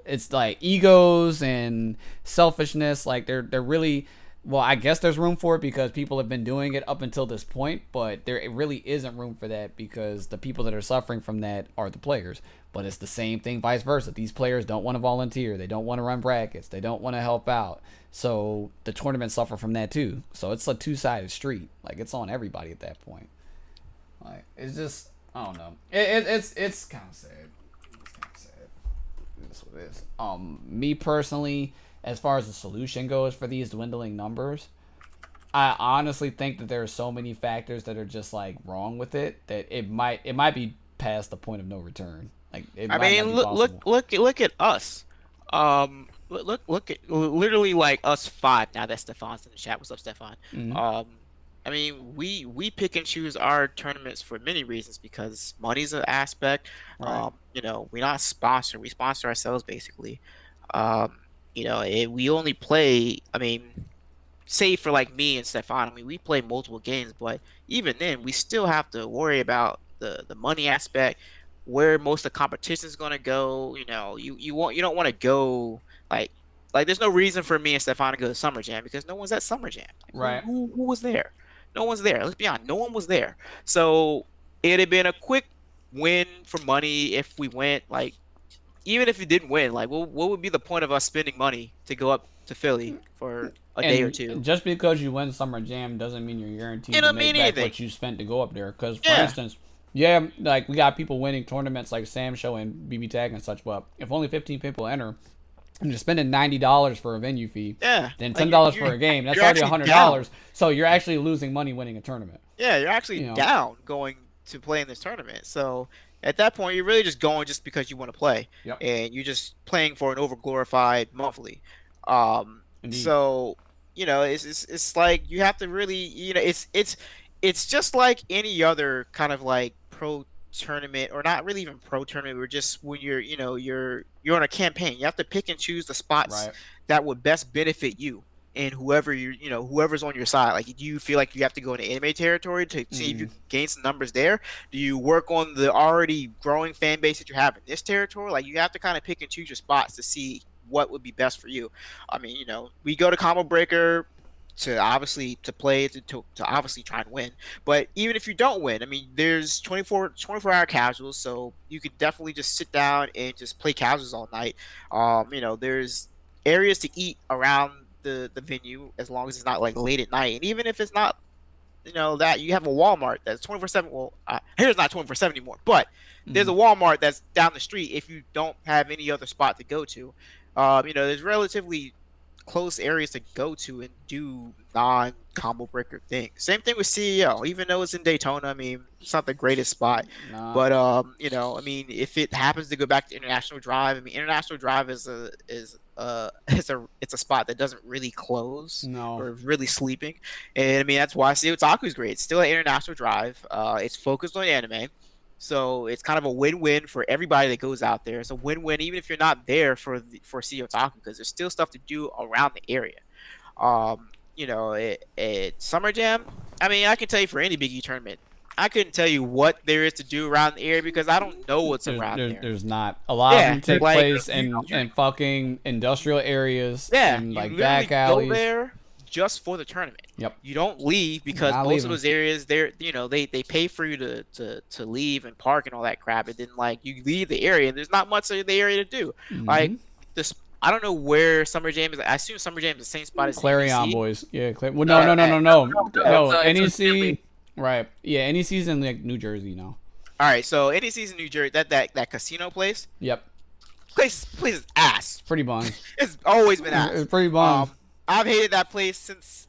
It's like egos and selfishness. Like, they're really, well, I guess there's room for it because people have been doing it up until this point, but there really isn't room for that because the people that are suffering from that are the players. But it's the same thing vice versa. These players don't want to volunteer. They don't want to run brackets. They don't want to help out. So the tournaments suffer from that too. So it's a two-sided street. Like, it's on everybody at that point. Like, it's just, I don't know. It's kind of sad. It's kind of sad. That's what it is. Me personally, as far as the solution goes for these dwindling numbers, I honestly think that there are so many factors that are just like wrong with it that it might be past the point of no return. Like, I mean, look at us. Look at literally like us five. Now that Stefan's in the chat. What's up, Stefan? Mm-hmm. I mean, we pick and choose our tournaments for many reasons because money's an aspect. Right. We're not sponsored. We sponsor ourselves basically. We only play. I mean, say for like me and Stefan. I mean, we play multiple games, but even then, we still have to worry about the money aspect, where most of the competition is gonna go. You don't want to go like there's no reason for me and Stefan to go to Summer Jam because no one's at Summer Jam. Right. Who was there? No one's there. Let's be honest. No one was there. So it'd have been a quick win for money if we went. Like, even if we didn't win, like, what would be the point of us spending money to go up to Philly for a day or two? Just because you win Summer Jam doesn't mean you're guaranteed to make back what you spent to go up there. Because, for instance, like, we got people winning tournaments like Sam Show and BB Tag and such, but if only 15 people enter, and you're spending $90 for a venue fee, then $10 for a game, that's already $100. Down. So you're actually losing money winning a tournament. Yeah, you're actually down going to play in this tournament. So at that point, you're really just going just because you want to play, and you're just playing for an overglorified monthly. So it's like you have to really, it's just like any other kind of like pro tournament, or not really even pro tournament. We're just when you're on a campaign, you have to pick and choose the spots that would best benefit you and whoever's on your side. Like, do you feel like you have to go into anime territory to see if you can gain some numbers there? Do you work on the already growing fan base that you have in this territory? Like, you have to kind of pick and choose your spots to see what would be best for you. I mean, we go to Combo Breaker to obviously to play to obviously try and win. But even if you don't win, I mean, there's 24-hour casuals, so you could definitely just sit down and just play casuals all night. You know, there's areas to eat around the venue as long as it's not like late at night, and even if it's not, you know, that you have a Walmart that's 24/7. Well, here's not 24/7 anymore, but there's a Walmart that's down the street if you don't have any other spot to go to. You know, there's relatively close areas to go to and do non-combo breaker things. Same thing with CEO, even though it's in Daytona. I mean, it's not the greatest spot, Nah. but you know, I mean, if it happens to go back to International Drive, I mean, International Drive is it's a spot that doesn't really close No. or really sleeping, and I mean that's why CEO Otaku is great. It's still at International Drive. It's focused on anime. So it's kind of a win-win for everybody that goes out there. It's a win-win even if you're not there for CEO Otaku, because there's still stuff to do around the area. You know, at Summer Jam, I mean, I can tell you for any Big E tournament, I couldn't tell you what there is to do around the area because I don't know what's around there. There's not a lot of Yeah, them take like, place in fucking industrial areas. Yeah, and you like literally back alleys. go there just for the tournament. Yep. You don't leave because Not most leaving. of those areas, they're, you know, they pay for you to leave and park and all that crap, and then like you leave the area and there's not much of the area to do. Like this, I don't know where Summer Jam is. I assume Summer Jam is the same spot as Clarion NEC. boys. Yeah, well, no. it's a NEC. Right. Yeah, NEC's in like New Jersey now. All right, so NEC's in New Jersey. That casino place. Yep. Place is ass. Pretty bummed. It's always been ass. It's pretty bummed. I've hated that place since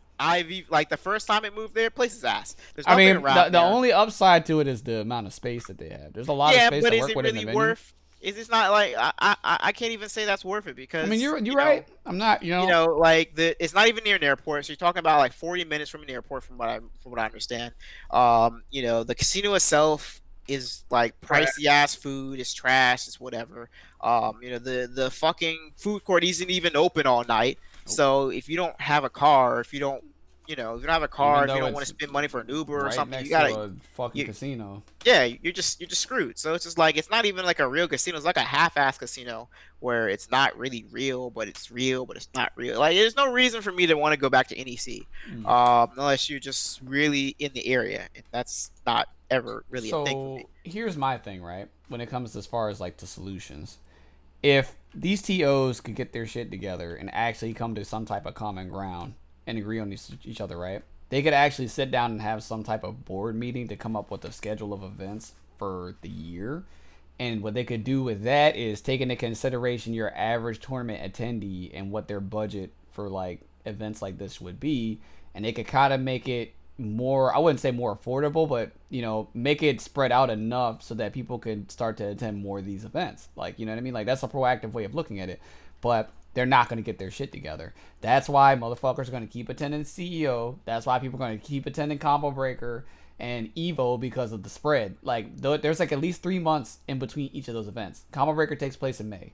like the first time it moved there. Place is ass. There's I nothing mean, around the there. only upside to it is the amount of space that they have. There's a lot of Yeah, space but to is work it with in the really venue. worth? Is it's not like I can't even say that's worth it because I mean, you're you right. know, I'm not. You know. You know, like it's not even near an airport. So you're talking about like 40 minutes from an airport, from what I understand. You know, the casino itself is like pricey ass food. It's trash. It's whatever. You know, the fucking food court isn't even open all night. So if you don't have a car, if you don't, you know, if you don't have a car, Even if you though don't want to it's spend money for an Uber or right something, next you gotta. to a fucking you- casino. Yeah, you're just screwed. So it's just like it's not even like a real casino. It's like a half-ass casino where it's not really real, but it's real, but it's not real. Like there's no reason for me to want to go back to NEC, unless you're just really in the area, and that's not ever really a thing for me. So here's my thing, right? When it comes as far as like the solutions, if these TOs could get their shit together and actually come to some type of common ground and agree on each other, right? They could actually sit down and have some type of board meeting to come up with a schedule of events for the year. And what they could do with that is take into consideration your average tournament attendee and what their budget for like events like this would be, and they could kind of make it more, I wouldn't say more affordable, but you know, make it spread out enough so that people could start to attend more of these events. Like, you know what I mean? Like that's a proactive way of looking at it. But they're not going to get their shit together. That's why motherfuckers are going to keep attending CEO. That's why people are going to keep attending Combo Breaker and Evo because of the spread. Like there's like at least 3 months in between each of those events. Combo Breaker takes place in May.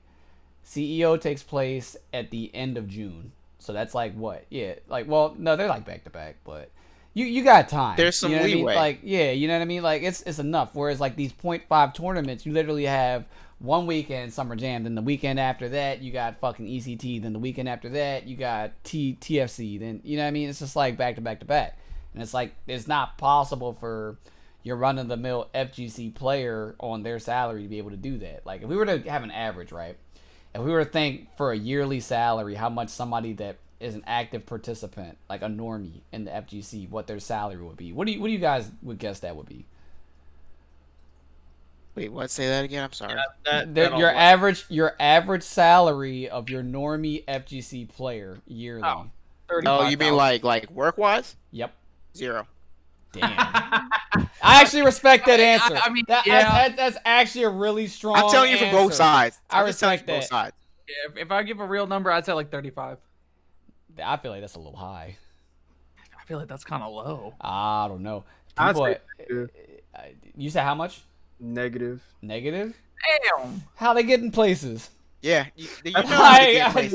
CEO takes place at the end of June. So that's like what? Yeah, like, well, no, they're like back to back, but you got time. There's some you know what I mean? leeway. Like, yeah, you know what I mean? Like it's enough. Whereas like these 0.5 tournaments, you literally have one weekend Summer Jam, then the weekend after that you got fucking ECT, then the weekend after that you got TFC, then you know what I mean? It's just like back to back to back. And it's like it's not possible for your run of the mill FGC player on their salary to be able to do that. Like if we were to have an average, right? If we were to think for a yearly salary how much somebody that is an active participant, like a normie in the FGC, what their salary would be. What do you guys would guess that would be? Wait, what? Say that again. I'm sorry. Your average salary of your normie FGC player yearly. Oh. Oh, you mean like work wise? Yep. 0. Damn. I actually respect that answer. I mean, that's actually a really strong. I'm telling you from both answer. sides. I I'm just telling you respect from both that. sides. If I give a real number, I'd say like 35. I feel like that's a little high. I feel like that's kind of low. I don't know. I'd People, say negative. You said how much? Negative. Negative? Damn. How they getting places? Yeah, you know I- how to get I- places.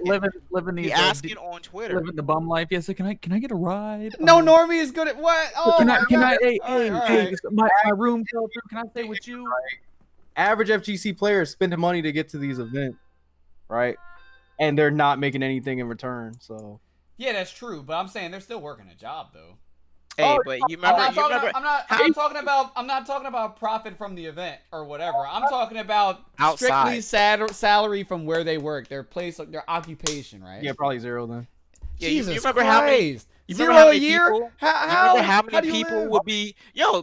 Living- Living Be these asking on Twitter. living the bum life. Yeah, so can I get a ride? No normie is good at what? Oh, Can my I God. hey All right, all hey right. my room fell through. Can I stay with you? Average FGC players spending money to get to these events, right? And they're not making anything in return. So Yeah, that's true, but I'm saying they're still working a job though. Hey, but you I'm remember? not You talking. remember I'm not talking about profit from the event or whatever. I'm talking about Outside. strictly salary from where they work, their place, their occupation, right? Yeah, probably 0 then. Yeah, Jesus you remember Christ. how many? You Zero remember how a many year? people? How, You remember how do many you people live? would be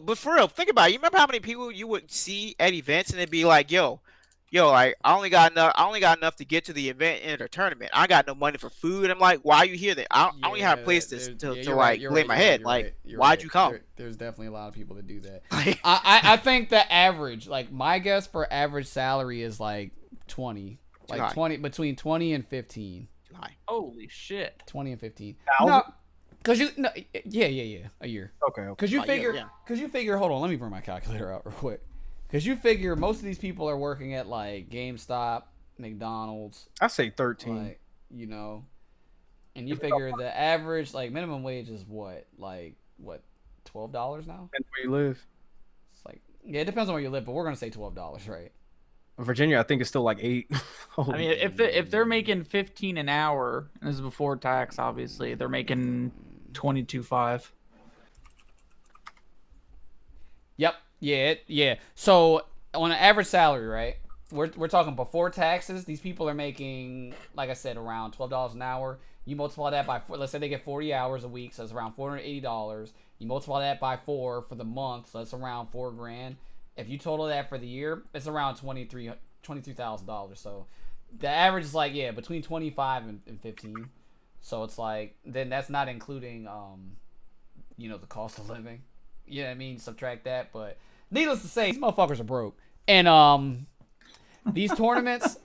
but for real, think about it. You remember how many people you would see at events and it'd be like, like I only got enough to get to the event and the tournament. I got no money for food. I'm like, why are you here then? I only have a place to you're like lay my head. Like, why'd you come? There's definitely a lot of people that do that. Like, I think the average, like my guess for average salary is like 20, high. like 20 between 20 and 15. too high. Holy shit. 20 and 15. Thousand? Cause yeah, a year. Okay. Cause you Oh, figure, yeah. cause you figure. Hold on, let me bring my calculator out real quick. Cause you figure most of these people are working at like GameStop, McDonald's, I say 13. like and you figure the average like minimum wage is what $12 now. Depends where you live. It's like it depends on where you live, but we're gonna say $12, right? Virginia, I think it's still like 8. I mean, if they're making 15 an hour, and this is before tax, obviously, they're making 22.5. Yep. Yeah. So on an average salary, right? We're talking before taxes. These people are making, like I said, around $12 an hour. You multiply that by 4. Let's say they get 40 hours a week, so it's around $480. You multiply that by 4 for the month, so that's around $4,000. If you total that for the year, it's around $23,000. So the average is like between 25 and 15. So it's like then that's not including the cost of living. You know what I mean? Subtract that, but needless to say, these motherfuckers are broke. And these tournaments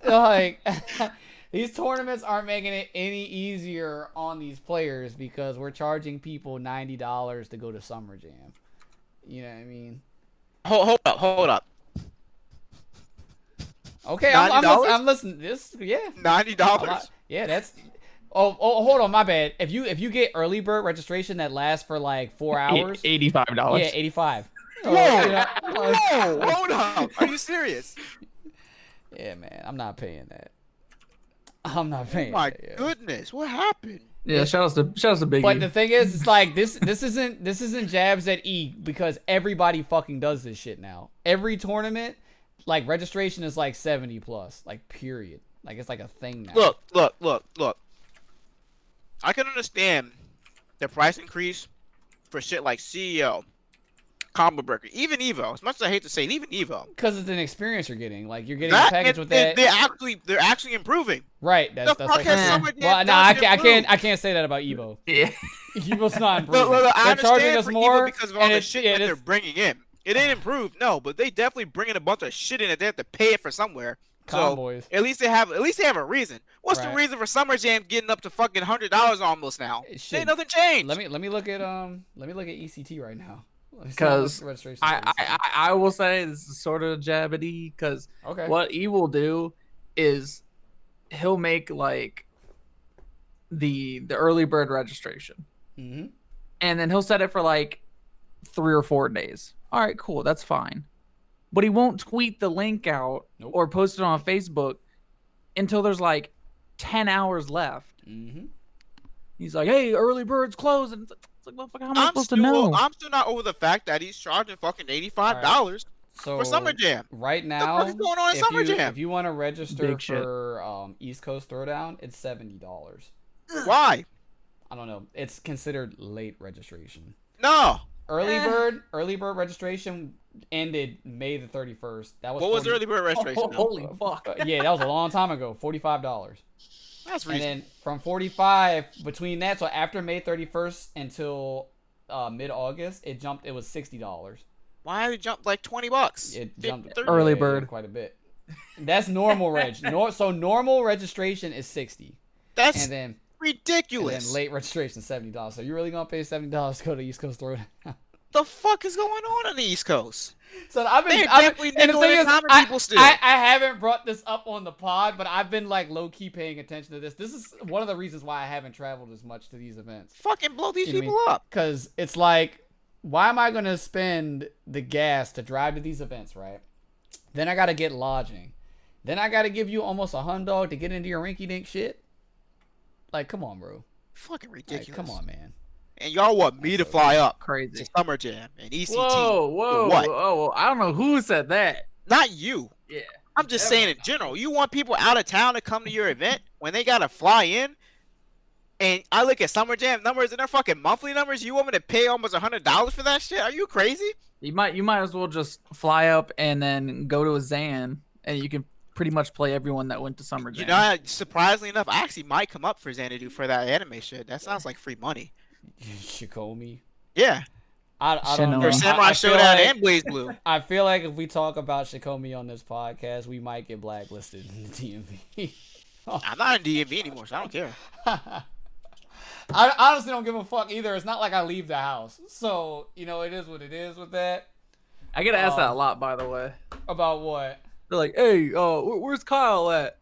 these tournaments aren't making it any easier on these players because we're charging people $90 to go to Summer Jam. You know what I mean? Hold up. Okay, $90? I'm listening. $90. Yeah, that's. Oh, hold on, my bad. If you get early bird registration that lasts for like 4 hours, $85. yeah, 85. Whoa, hold up. Are you serious? Yeah, man, I'm not paying that. I'm not paying. My that, yeah. goodness, what happened? Yeah, shout out to Biggie. But the thing is, it's like this isn't jabs at E because everybody fucking does this shit now. Every tournament, like registration is like 70 plus, like period. Like it's like a thing now. Look. I can understand the price increase for shit like CEO, Combo Breaker, even Evo. As much as I hate to say it, even Evo. Because it's an experience you're getting. Like you're getting a package with that. They're actually improving. Right. That's fuck like. has Summer Jam Well, no, done to improve? I can't say that about Evo. yeah. Evo's not improving. Look, I They're charging understand us for more Evo because of all the shit that it's- they're bringing in. It ain't improved, no, but they definitely bringing a bunch of shit in that they have to pay it for somewhere. Convoys. So at least they have a reason. What's the Right. reason for Summer Jam getting up to fucking $100 almost now? Shit. Ain't nothing changed. Let me look at ECT right now. Because registration. I will say this is sort of a jab at E because Okay. what E will do is he'll make like the early bird registration Mm-hmm. and then he'll set it for like 3 or 4 days. All right, cool, that's fine. But he won't tweet the link out Nope. or post it on Facebook until there's like 10 hours left. Mm-hmm. He's like, "Hey, early bird's closed," and it's like, "Motherfucker, how am I supposed to know?" I'm still not over the fact that he's charging fucking $85 So for Summer Jam. right What now, the fuck is going on in Summer Jam? if you want to register Big shit. for East Coast Throwdown, it's $70. Why? I don't know. It's considered late registration. No. Early bird registration ended May the 31st. That was What was 40 early bird registration? though? Holy fuck! Yeah, that was a long time ago. $45. That's And reasonable. then from 45 between that, so after May 31st until mid-August, it jumped. It was $60. Why did it jump like $20? It jumped 30. Early yeah, bird. quite a bit. That's normal reg. So normal registration is $60, That's and then ridiculous. late registration is $70. So you're really gonna pay $70 to go to East Coast Throwdown? The fuck is going on the East Coast? So They're definitely and the nickel thing and is, diming people still. I haven't brought this up on the pod, but I've been like low key paying attention to this. This is one of the reasons why I haven't traveled as much to these events. Fucking blow these You know what I people up. Because it's like, why am I going to spend the gas to drive to these events, right? Then I got to get lodging. Then I got to give you almost $100 to get into your rinky dink shit. Like, come on, bro. Fucking Like, ridiculous. come on, man. And y'all want me to fly up Crazy. to Summer Jam and ECT? Whoa, whoa, what? whoa! I don't know who said that. Not you. Yeah. I'm just saying in general. You want people out of town to come to your event when they gotta fly in? And I look at Summer Jam numbers and they're fucking monthly numbers. You want me to pay almost $100 for that shit? Are you crazy? You might as well just fly up and then go to a Zan, and you can pretty much play everyone that went to Summer Jam. You know, surprisingly enough, I actually might come up for Xanadu for that anime shit. That sounds like free money. Shikomi. Yeah. I don't know. Shinomi. Or Samurai I feel Showdown like- and Blaze Blue. I feel like if we talk about Shikomi on this podcast, we might get blacklisted in the DMV. I'm not in DMV anymore, so I don't care. I honestly don't give a fuck either. It's not like I leave the house. So, you know, it is what it is with that. I get asked that a lot, by the way. About what? They're like, "Hey, where's Kyle at?"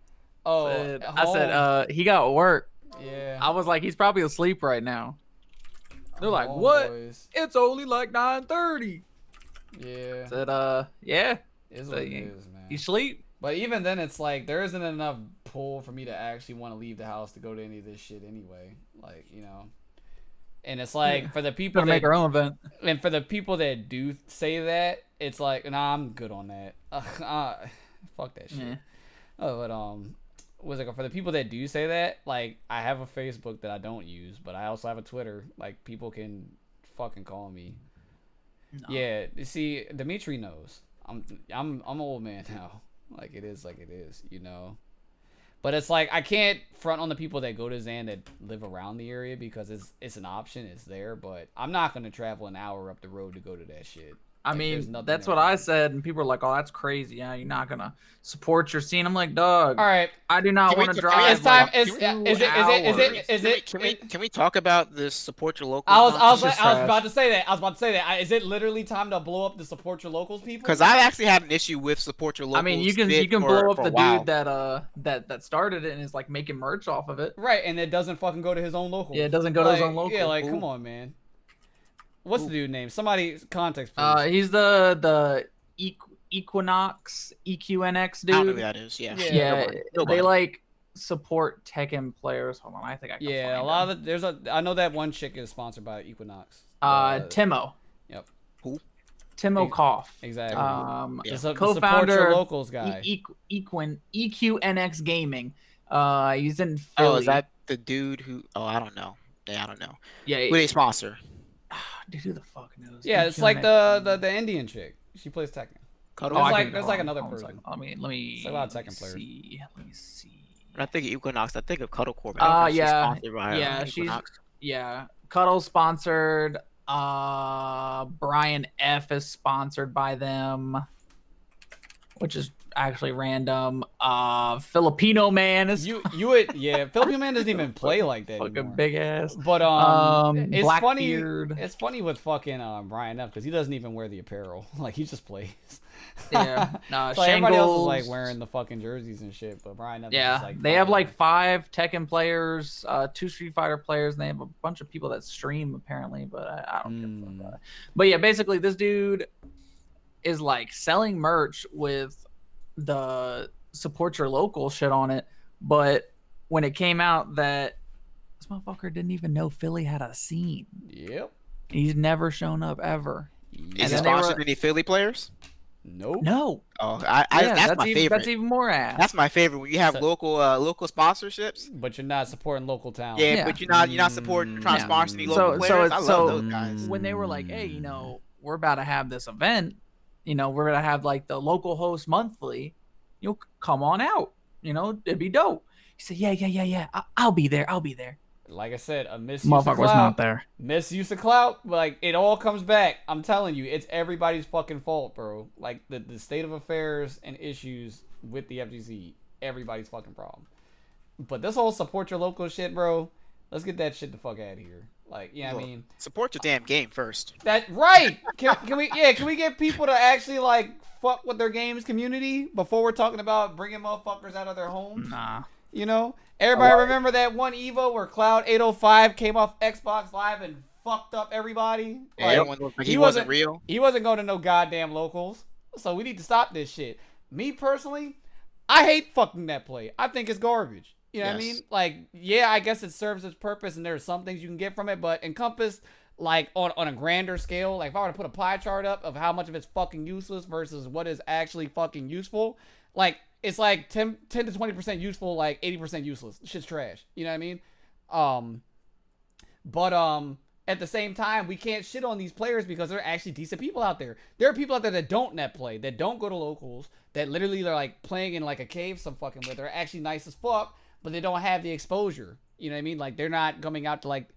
Oh, And at I said, home. he got work. Yeah. I was like, he's probably asleep right now. They're like, "What? Homeboys. It's only like 9:30." Yeah. I said, yeah, It's so what it you- is, man. you sleep. But even then, it's like there isn't enough pull for me to actually want to leave the house to go to any of this shit anyway. Like, you know. And it's like for the people Gotta that make our own event. and for the people that do say that, it's like, nah, I'm good on that. Fuck that shit. Yeah. Oh, but what's it called? For the people that do say that, like, I have a Facebook that I don't use, but I also have a Twitter. Like, people can fucking call me. No. Yeah, you see, Dimitri knows. I'm an old man now. Like it is, you know. But it's like I can't front on the people that go to Zan that live around the area because it's an option, it's there. But I'm not gonna travel an hour up the road to go to that shit. I Like, there's mean, nothing that's there what for I me. said, and people were like, "Oh, that's crazy. Yeah, you're not gonna support your scene." I'm like, "Dog, All right, I do not Can we- want to can we- drive." it's time. like, Is 2 it? hours. Can we talk about this support your local? I was just about trash. to say that. Is it literally time to blow up the support your locals people? Because I've actually had an issue with support your local. I mean, you can blow up the dude that started it and is like making merch off of it. Right, and it doesn't fucking go to his own local. Yeah, it doesn't go to his own local. Yeah, like Who? come on, man. What's the dude name? Somebody context, please. He's the Equinox EQNX I don't know who dude. that is. Yeah. Yeah. Yeah, Nobody. they like support Tekken players. Hold on, I think I can. Yeah, a find lot him. of I know that one chick is sponsored by Equinox. Timo. Yep. Who? Timo Koff. Exactly. Yeah. The support co-founder your of locals guy. EQNX Gaming. He's in Philly. Oh, is that the dude who? Oh, I don't know. Yeah, I don't know. Yeah, Who they sponsor? dude, who the fuck knows? Yeah, it's like EQNX. the Indian chick. She plays Tekken. Cuddle. There's I like- can- there's hold like on, another hold on a person. second. Let me. It's like a lot of Tekken players. See. Let me see. When I think of Equinox, I think of Cuddle Core. but I don't know if she's Yeah. sponsored by, Yeah, she's- Equinox. Yeah, Cuddle sponsored. Brian F is sponsored by them, which is actually random. Filipino man is You would Filipino man doesn't even play like that fucking anymore. big ass. But it's funny. Blackbeard. It's funny with fucking Brian F because he doesn't even wear the apparel. Like he just plays. Yeah, no, So everybody else is like Shangles. wearing the fucking jerseys and shit, but Brian F. is Yeah, just, like, they have fucking- like 5 Tekken players, 2 Street Fighter players, and they have a bunch of people that stream apparently, but I don't give a fuck about it. But yeah, basically this dude is like selling merch with the support your local shit on it, but when it came out that this motherfucker didn't even know Philly had a scene. Yep. He's never shown up ever. Is And he then they sponsored were- any Philly players? Nope. No. Oh, Yeah, that's my even, favorite. That's even more ass. That's my favorite when you have So- local sponsorships. But you're not supporting local talent. Yeah, Yeah. but you're not supporting trying to Yeah. sponsor any So- local so players. it's- I love so- those guys. when they were like, hey, we're about to have this event, we're gonna have like the local host monthly, come on out, it'd be dope. He said, yeah, I'll be there. Like I said, a misuse of Motherfucker was clout. not there. Misuse of clout, like it all comes back. I'm telling you, it's everybody's fucking fault, bro. Like the state of affairs and issues with the FGC, everybody's fucking problem. But this whole support your local shit, bro. Let's get that shit the fuck out of here. Like, yeah, I Look, mean support your damn game first. that right. Can we get people to actually like fuck with their games community before we're talking about bringing motherfuckers out of their homes? Nah. Everybody remember that one Evo where Cloud 805 came off Xbox Live and fucked up everybody? Yeah, Like, everyone looked like he he wasn't- wasn't real. he wasn't going to no goddamn locals. So we need to stop this shit. Me personally, I hate fucking that play. I think it's garbage. You know what I Yes. mean? Like, yeah, I guess it serves its purpose, and there are some things you can get from it, but encompassed like on a grander scale, like if I were to put a pie chart up of how much of it's fucking useless versus what is actually fucking useful, like it's like 10 to 20% useful, like 80% useless. Shit's trash. You know what I mean? But at the same time, we can't shit on these players because they're actually decent people out there. There are people out there that don't net play, that don't go to locals, that literally they're like playing in like a cave some fucking with. They're actually nice as fuck, but they don't have the exposure. You know what I mean? Like they're not coming out to like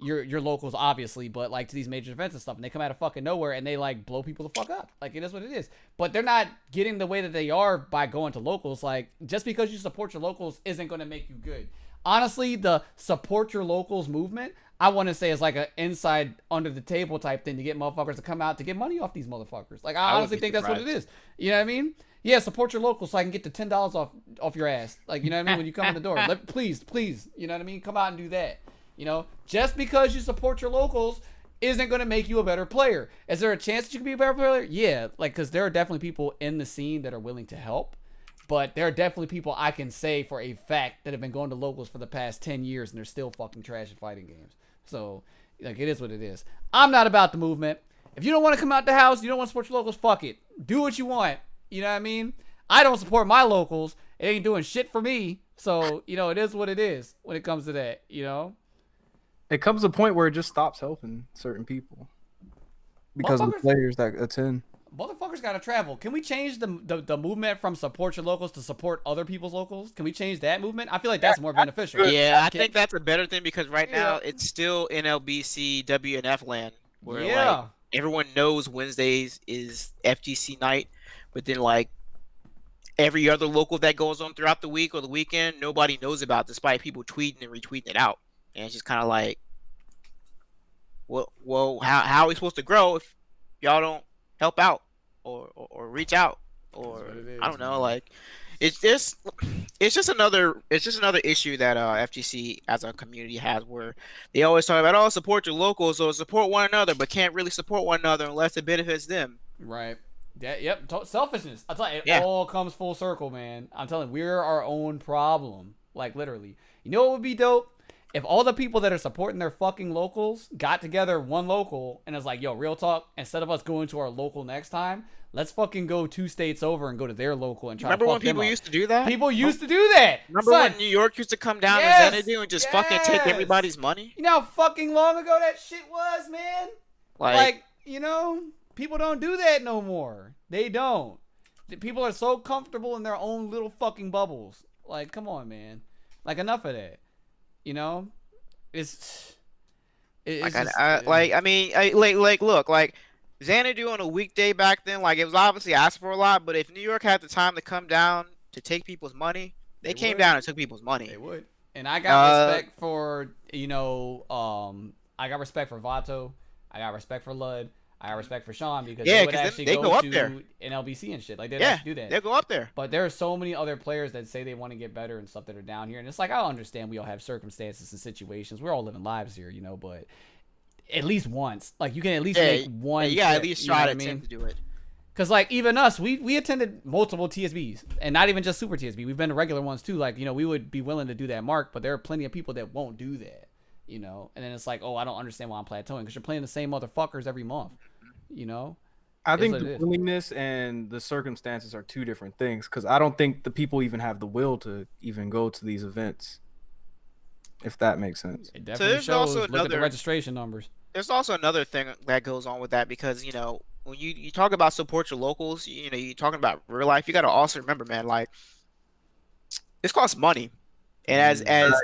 your locals obviously, but like to these major events and stuff, and they come out of fucking nowhere and they like blow people the fuck up. Like it is what it is. But they're not getting the way that they are by going to locals. Like just because you support your locals isn't going to make you good. Honestly, the support your locals movement, I want to say is like an inside under the table type thing to get motherfuckers to come out to get money off these motherfuckers. Like I honestly think that's what it is. You know what I mean? Yeah, support your locals so I can get the $10 off your ass. Like, you know what I mean? When you come in the door, please, you know what I mean? Come out and do that. You know, just because you support your locals isn't going to make you a better player. Is there a chance that you can be a better player? Yeah, like because there are definitely people in the scene that are willing to help. But there are definitely people I can say for a fact that have been going to locals for the past 10 years and they're still fucking trash at fighting games. So, like, it is what it is. I'm not about the movement. If you don't want to come out the house, you don't want to support your locals, fuck it. Do what you want. You know what I mean? I don't support my locals. It ain't doing shit for me. So, you know, it is what it is when it comes to that, you know? It comes to a point where it just stops helping certain people because of the players that attend. Motherfuckers gotta travel. Can we change the movement from support your locals to support other people's locals? Can we change that movement? I feel like that's more beneficial. Yeah, I think that's a better thing because right now it's still NLBC WNF land where like everyone knows Wednesdays is FGC night, but then like every other local that goes on throughout the week or the weekend, nobody knows about despite people tweeting and retweeting it out. And it's just kind of like, well, how are we supposed to grow if y'all don't help out or reach out or I don't know, man. Like it's just another issue that FGC as a community has where they always talk about support your locals or support one another, but can't really support one another unless it benefits them. Right. Yep. Selfishness. I tell you, it all comes full circle, man. I'm telling you, we're our own problem. Like literally. You know what would be dope? If all the people that are supporting their fucking locals got together one local and it's like, yo, real talk, instead of us going to our local next time, let's fucking go 2 states over and go to their local and try to fuck them up. Remember when people used to do that? People used to do that. Remember when New York used to come down to Xanadu and just fucking take everybody's money? You know how fucking long ago that shit was, man? Like, you know, people don't do that no more. They don't. People are so comfortable in their own little fucking bubbles. Like, come on, man. Like, enough of that. You know, it's like just, look, like Xanadu on a weekday back then, like it was obviously asking for a lot, but if New York had the time to come down to take people's money, they came down and took people's money. They would. And I got respect for, you know, I got respect for Vato. I got respect for Lud. I got respect for Sean because they would actually go up to there. NLBC and shit. Like, they'd actually do that. They'll go up there. But there are so many other players that say they want to get better and stuff that are down here. And it's like, I understand we all have circumstances and situations. We're all living lives here, you know, but at least once. Like, you can at least make one trip, at least try to do it. Because, like, even us, we attended multiple TSBs. And not even just Super TSB. We've been to regular ones, too. Like, you know, we would be willing to do that mark. But there are plenty of people that won't do that, you know. And then it's like, oh, I don't understand why I'm plateauing. Because you're playing the same motherfuckers every month. You know, I think the willingness and the circumstances are two different things because I don't think the people even have the will to even go to these events, if that makes sense. It definitely shows. Look at the registration numbers. There's also another thing that goes on with that because, you know, when you talk about support your locals, you know, you're talking about real life, you got to also remember, man, like this costs money. And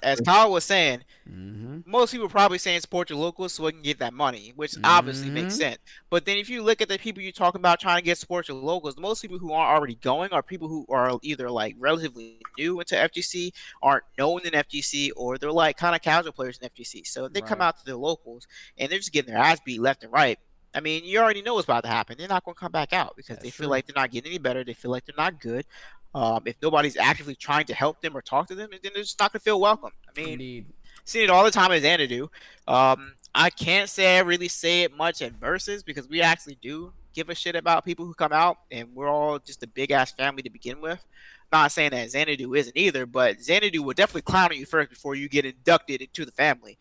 as Kyle was saying, most people are probably saying support your locals so we can get that money, which obviously makes sense. But then if you look at the people you're talking about trying to get support your locals, most people who aren't already going are people who are either like relatively new into FGC, aren't known in FGC, or they're like kind of casual players in FGC. So if they come out to their locals and they're just getting their ass beat left and right, I mean, you already know what's about to happen. They're not going to come back out because they feel like they're not getting any better. They feel like they're not good. If nobody's actively trying to help them or talk to them, then they're just not gonna feel welcome. I mean, seen it all the time as Xanadu. I can't say I really say it much at Versus because we actually do give a shit about people who come out, and we're all just a big ass family to begin with. not saying that Xanadu isn't either, but Xanadu will definitely clown you first before you get inducted into the family.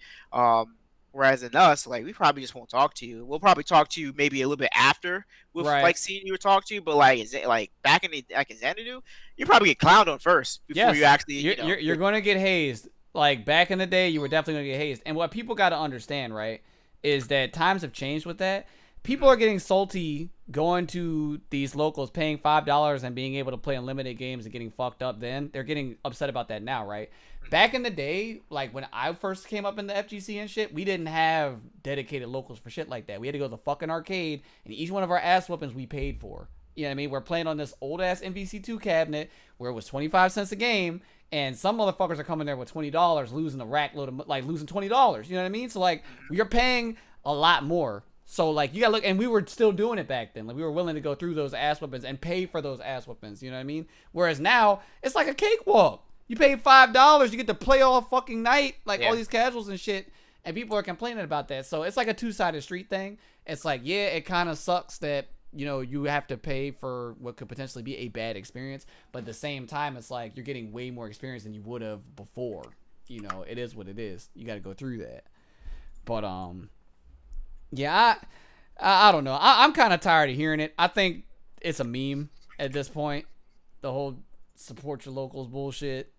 Whereas in us, like, we probably just won't talk to you. We'll probably talk to you maybe a little bit after we've Right. like seen you or talk to you. But like, like back in Xanadu, you probably get clowned on first before you actually. You're going to get hazed. Like back in the day, you were definitely going to get hazed. And what people got to understand, right, is that times have changed with that. People are getting salty going to these locals, paying $5 and being able to play unlimited games and getting fucked up. Then they're getting upset about that now, right? Back in the day, like when I first came up in the FGC and shit, we didn't have dedicated locals for shit like that. We had to go to the fucking arcade, and each one of our ass whoopings we paid for. You know what I mean? We're playing on this old ass MVC2 cabinet where it was 25 cents a game, and some motherfuckers are coming there with $20, losing a rack load of, like, losing $20. You know what I mean? So like, we are paying a lot more. So like, you gotta look, and we were still doing it back then. Like, we were willing to go through those ass whoopings and pay for those ass whoopings. You know what I mean? Whereas now it's like a cakewalk. You pay $5, you get to play all fucking night, like all these casuals and shit, and people are complaining about that. So it's like a two-sided street thing. It's like, yeah, it kind of sucks that, you know, you have to pay for what could potentially be a bad experience, but at the same time, it's like you're getting way more experience than you would have before. You know, it is what it is. You got to go through that. But yeah, I don't know. I'm kind of tired of hearing it. I think it's a meme at this point. The whole support your locals bullshit.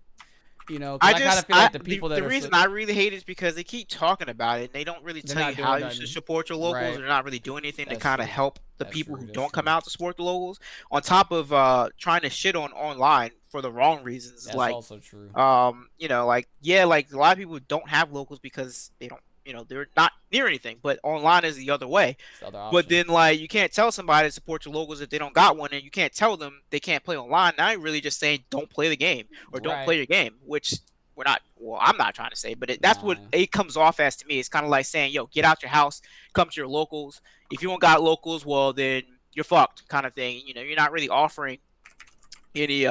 You know, I kind of feel like the people the reason I really hate it is because they keep talking about it and they don't really tell you how you should support your locals. Right. They're not really doing anything to kind of help the people who don't come out to support the locals. On top of trying to shit on online for the wrong reasons. That's like, also true. You know, like, yeah, like a lot of people don't have locals because they don't. You know, they're not near anything, but online is the other way. But then, like, you can't tell somebody to support your locals if they don't got one, and you can't tell them they can't play online. Now you're really just saying don't play the game or don't play your game, which we're not. Well, I'm not trying to say, but that's what it comes off as to me. It's kind of like saying, yo, get out your house, come to your locals. If you don't got locals, well, then you're fucked, kind of thing. You know, you're not really offering any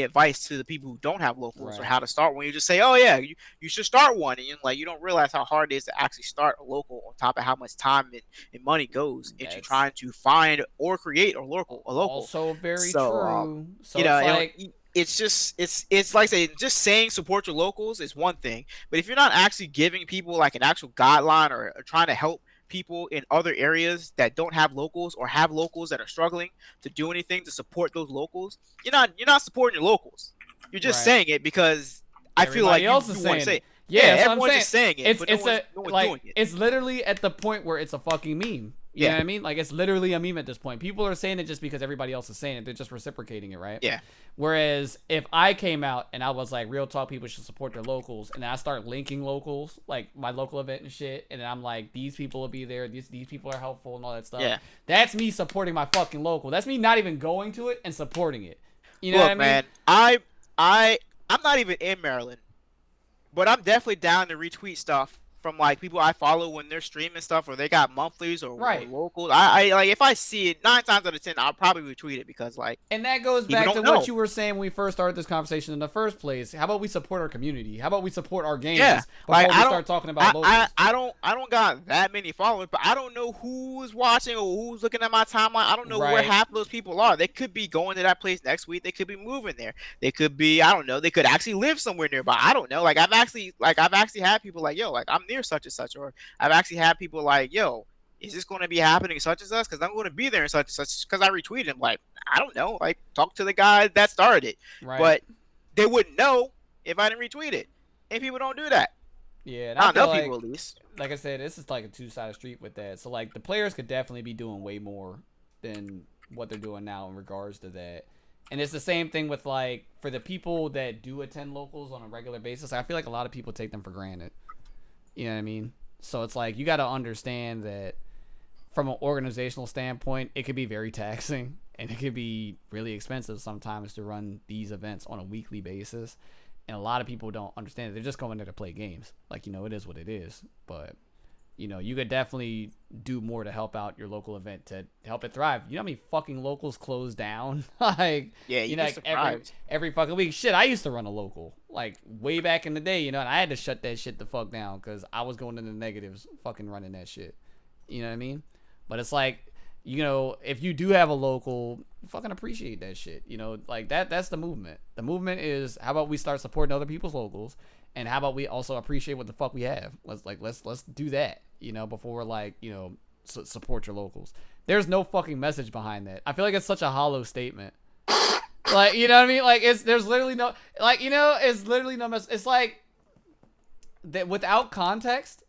advice to the people who don't have locals or how to start one. You just say, oh yeah, you should start one, and like, you don't realize how hard it is to actually start a local, on top of how much time and money goes into trying to find or create a local. Also very true. So you know, it's like, it's just it's like saying, just saying support your locals is one thing, but if you're not actually giving people like an actual guideline or trying to help people in other areas that don't have locals or have locals that are struggling to do anything to support those locals, you're not supporting your locals. You're just saying it because I feel like you want to say it. Yeah, everyone's just saying it. It's literally at the point where it's a fucking meme. You know what I mean? Like, it's literally a meme at this point. People are saying it just because everybody else is saying it. They're just reciprocating it, right? Yeah. Whereas if I came out and I was like, real talk, people should support their locals, and then I start linking locals, like my local event and shit, and then I'm like, these people will be there, these people are helpful and all that stuff. Yeah. That's me supporting my fucking local. That's me not even going to it and supporting it. You know what I mean? Man, I'm not even in Maryland, but I'm definitely down to retweet stuff from like people I follow when they're streaming stuff, or they got monthlies or locals. I like, if I see it 9 times out of 10, I'll probably retweet it because like. And that goes back to what you were saying when we first started this conversation in the first place. How about we support our community? How about we support our games? Yeah, like, before we start talking about locals? I don't got that many followers, but I don't know who's watching or who's looking at my timeline. I don't know where half of those people are. They could be going to that place next week. They could be moving there. They could be, I don't know. They could actually live somewhere nearby. I don't know. Like, I've actually had people like, yo, like, I'm near such and such, or I've actually had people like, yo, is this going to be happening such as us? Because I'm going to be there and such and such. Because I retweeted him. Like, I don't know. Like, talk to the guy that started it. Right. But they wouldn't know if I didn't retweet it. And people don't do that. Yeah, and I know people at least. Like I said, this is like a two-sided street with that. So like, the players could definitely be doing way more than what they're doing now in regards to that. And it's the same thing with like, for the people that do attend locals on a regular basis, I feel like a lot of people take them for granted. You know what I mean? So it's like, you got to understand that from an organizational standpoint, it could be very taxing, and it could be really expensive sometimes to run these events on a weekly basis. And a lot of people don't understand it. They're just going there to play games. Like, you know, it is what it is. But, you know, you could definitely do more to help out your local event, to help it thrive. You know how many fucking locals close down? Like, yeah, you know, like every fucking week. Shit, I used to run a local, like, way back in the day, you know, and I had to shut that shit the fuck down because I was going in the negatives fucking running that shit. You know what I mean? But it's like, you know, if you do have a local, fucking appreciate that shit. You know, like that's the movement. The movement is, how about we start supporting other people's locals, and how about we also appreciate what the fuck we have. Let's do that, you know, before we're like, you know, support your locals. There's no fucking message behind that. I feel like it's such a hollow statement. Like, you know what I mean? Like, there's literally no, like, you know, it's literally no message. It's like that without context,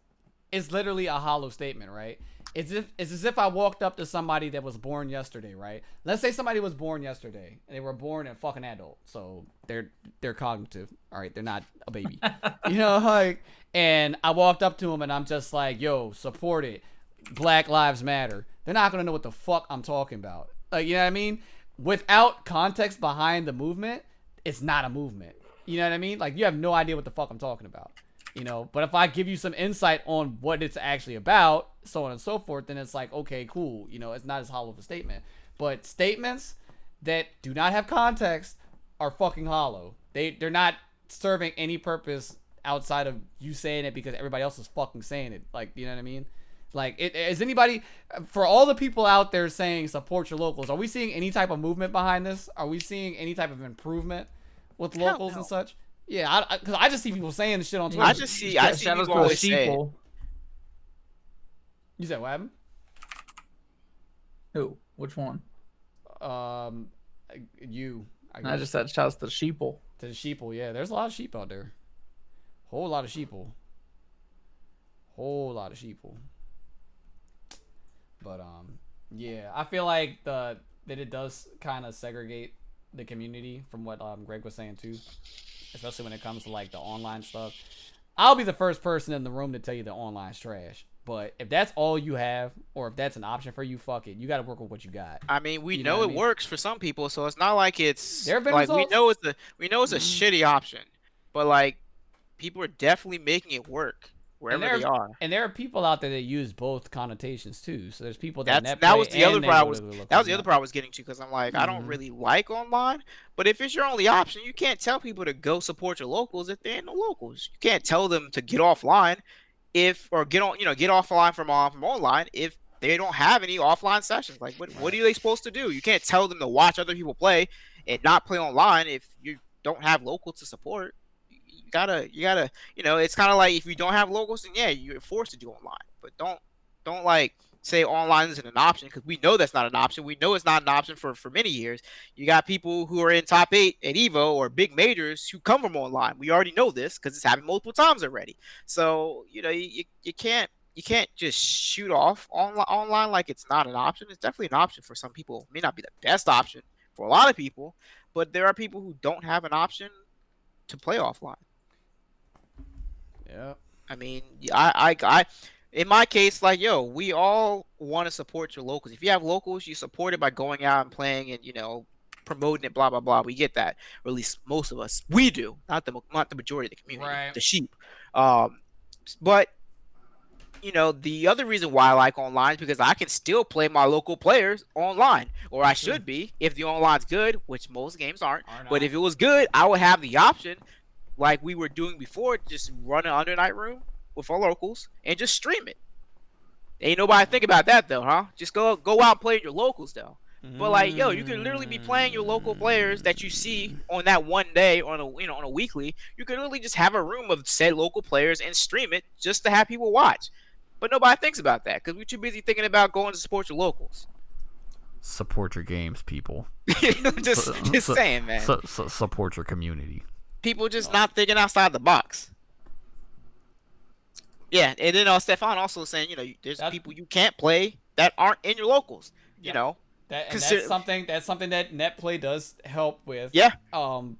it's literally a hollow statement, right? It's as if I walked up to somebody that was born yesterday, right? Let's say somebody was born yesterday and they were born a fucking adult, so they're cognitive, all right? They're not a baby, you know, like. And I walked up to them and I'm just like, yo, support it. Black Lives Matter. They're not gonna know what the fuck I'm talking about. Like, you know what I mean? Without context behind the movement, it's not a movement. You know what I mean? Like, you have no idea what the fuck I'm talking about. You know, but if I give you some insight on what it's actually about, so on and so forth, then it's like, okay, cool. You know, it's not as hollow of a statement. But statements that do not have context are fucking hollow. They're not serving any purpose outside of you saying it because everybody else is fucking saying it. Like, you know what I mean? Like, is anybody, for all the people out there saying support your locals, are we seeing any type of movement behind this? Are we seeing any type of improvement with locals and such? Yeah, because I just see people saying this shit on Twitter. I see people always say it. You said what happened? Who? Which one? You. I just said shouts to the sheeple. To the sheeple, yeah. There's a lot of sheep out there. Whole lot of sheeple. Whole lot of sheeple. But yeah, I feel like that it does kind of segregate the community from what Greg was saying too, especially when it comes to like the online stuff. I'll be the first person in the room to tell you the online's trash. But if that's all you have, or if that's an option for you, fuck it. You got to work with what you got. I mean, we know it works for some people, so it's not like it's there have been like results. we know it's a shitty option, but like people are definitely making it work wherever they are. And there are people out there that use both connotations too. So there's people that that was the other part I was getting to, because I'm like, I don't really like online, but if it's your only option, you can't tell people to go support your locals if they ain't no locals. You can't tell them to get offline get offline from online if they don't have any offline sessions. Like, what are they supposed to do? You can't tell them to watch other people play and not play online if you don't have locals to support. You gotta, you know, it's kind of like if you don't have locals, then yeah, you're forced to do online. But don't like say online isn't an option, because we know that's not an option. We know it's not an option for many years. You got people who are in top 8 at Evo or big majors who come from online. We already know this because it's happened multiple times already. So, you know, you can't just shoot off online like it's not an option. It's definitely an option for some people. It may not be the best option for a lot of people, but there are people who don't have an option to play offline. Yeah. I mean, I in my case, like, yo, we all want to support your locals. If you have locals, you support it by going out and playing and, you know, promoting it, blah, blah, blah. We get that. Or at least most of us. We do. Not the majority of the community. Right. The sheep. But, you know, the other reason why I like online is because I can still play my local players online. Or I should be, if the online's good, which most games aren't. But if it was good, I would have the option, like we were doing before, just run an Under Night room with our locals and just stream it. Ain't nobody think about that though, huh? Just go out and play your locals though. But like, yo, you can literally be playing your local players that you see on that one day on a weekly. You can literally just have a room of said local players and stream it just to have people watch. But nobody thinks about that because we're too busy thinking about going to support your locals. Support your games, people. just saying, man. Support your community. People just not thinking outside the box. Yeah, and then Stefan also saying, you know, there's people you can't play that aren't in your locals. You know, that's something that NetPlay does help with. Yeah.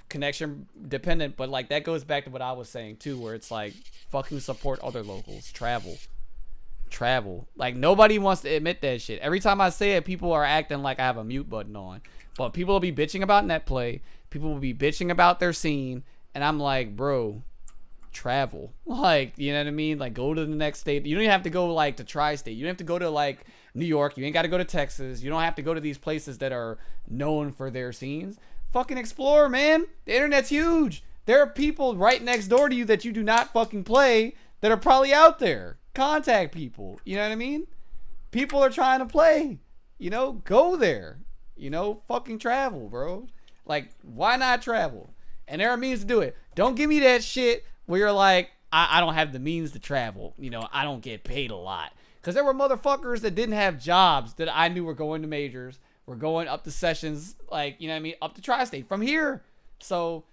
Connection dependent, but like that goes back to what I was saying too, where it's like fucking support other locals. Travel. Like nobody wants to admit that shit. Every time I say it, people are acting like I have a mute button on. But people will be bitching about NetPlay. People will be bitching about their scene, and I'm like, bro, travel. Like, you know what I mean? Like, go to the next state. You don't even have to go like to tri-state. You don't have to go to like New York. You ain't got to go to Texas. You don't have to go to these places that are known for their scenes. Fucking explore, man. The internet's huge. There are people right next door to you that you do not fucking play that are probably out there. Contact people. You know what I mean? People are trying to play. You know, go there. You know, fucking travel, bro. Like, why not travel? And there are means to do it. Don't give me that shit where you're like, I don't have the means to travel. You know, I don't get paid a lot. Because there were motherfuckers that didn't have jobs that I knew were going to majors, were going up to sessions, like, you know what I mean, up to Tri-State from here. So,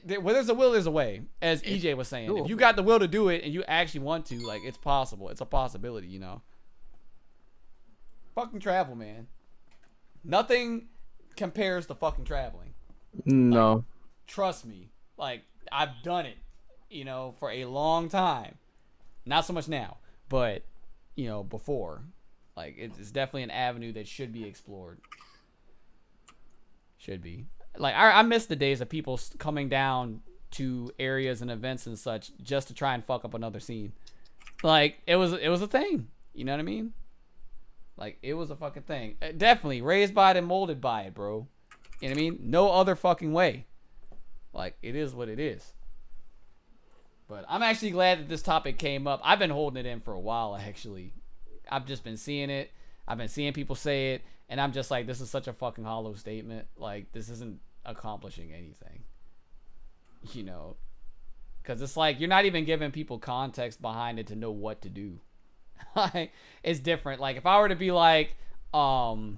where there's a will, there's a way, as EJ was saying. If you got the will to do it and you actually want to, like, it's possible. It's a possibility, you know. Fucking travel, man. Nothing compares to fucking traveling. No. Like, trust me. Like, I've done it, you know, for a long time. Not so much now, but, you know, before. Like, it's definitely an avenue that should be explored. Should be. Like, I miss the days of people coming down to areas and events and such just to try and fuck up another scene. Like, it was a thing. You know what I mean? Like, it was a fucking thing. Definitely raised by it and molded by it, bro. You know what I mean? No other fucking way. Like, it is what it is. But I'm actually glad that this topic came up. I've been holding it in for a while, actually. I've just been seeing it. I've been seeing people say it. And I'm just like, this is such a fucking hollow statement. Like, this isn't accomplishing anything. You know? Because it's like, you're not even giving people context behind it to know what to do. Like, it's different. Like, if I were to be like, go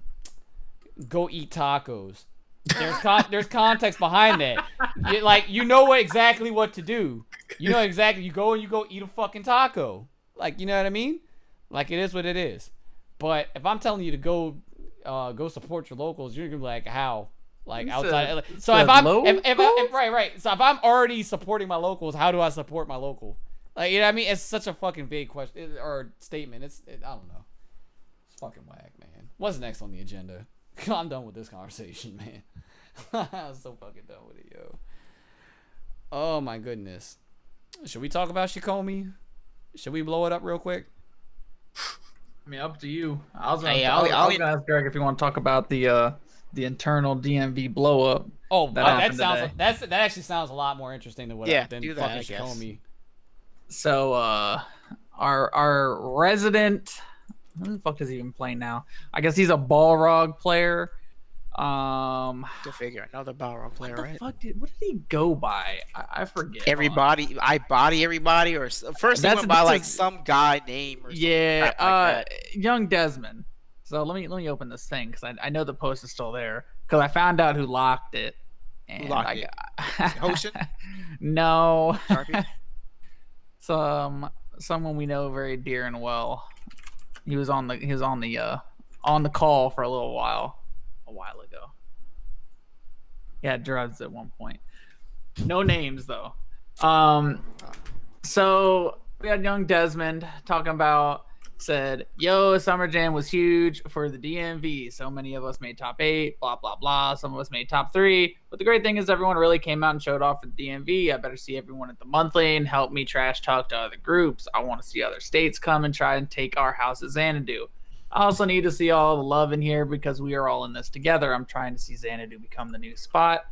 eat tacos. There's context behind that. You know exactly what to do. You know exactly. You go eat a fucking taco. Like, you know what I mean? Like, it is what it is. But if I'm telling you to go support your locals, you're gonna be like, how? Like, outside. So if right. So if I'm already supporting my locals, how do I support my local? Like, you know what I mean? It's such a fucking vague question or statement. I don't know. It's fucking whack, man. What's next on the agenda? I'm done with this conversation, man. I'm so fucking done with it, yo. Oh my goodness. Should we talk about Shikomi? Should we blow it up real quick? I mean, up to you. I'll I'll ask Greg if you want to talk about the internal DMV blow up. Oh, that sounds that actually sounds a lot more interesting than do that, fucking I guess. Shikomi. So our resident, who the fuck is he even playing now? I guess he's a Balrog player. To figure another Balrog player, right? What did he go by? I forget. Everybody, I body everybody, or first he went by like some guy name. Or yeah, like Young Desmond. So let me open this thing because I know the post is still there because I found out who locked it. And who locked it? Hoshin? No. Sharpie? Someone we know very dear and well. He was on the call for a while ago. Yeah, drugs at one point. No names though. So we had Young Desmond talking about, said, yo, Summer Jam was huge for the DMV. So many of us made top 8, blah, blah, blah. Some of us made top 3. But the great thing is everyone really came out and showed off for the DMV. I better see everyone at the monthly and help me trash talk to other groups. I want to see other states come and try and take our house at Xanadu. I also need to see all the love in here because we are all in this together. I'm trying to see Xanadu become the new spot.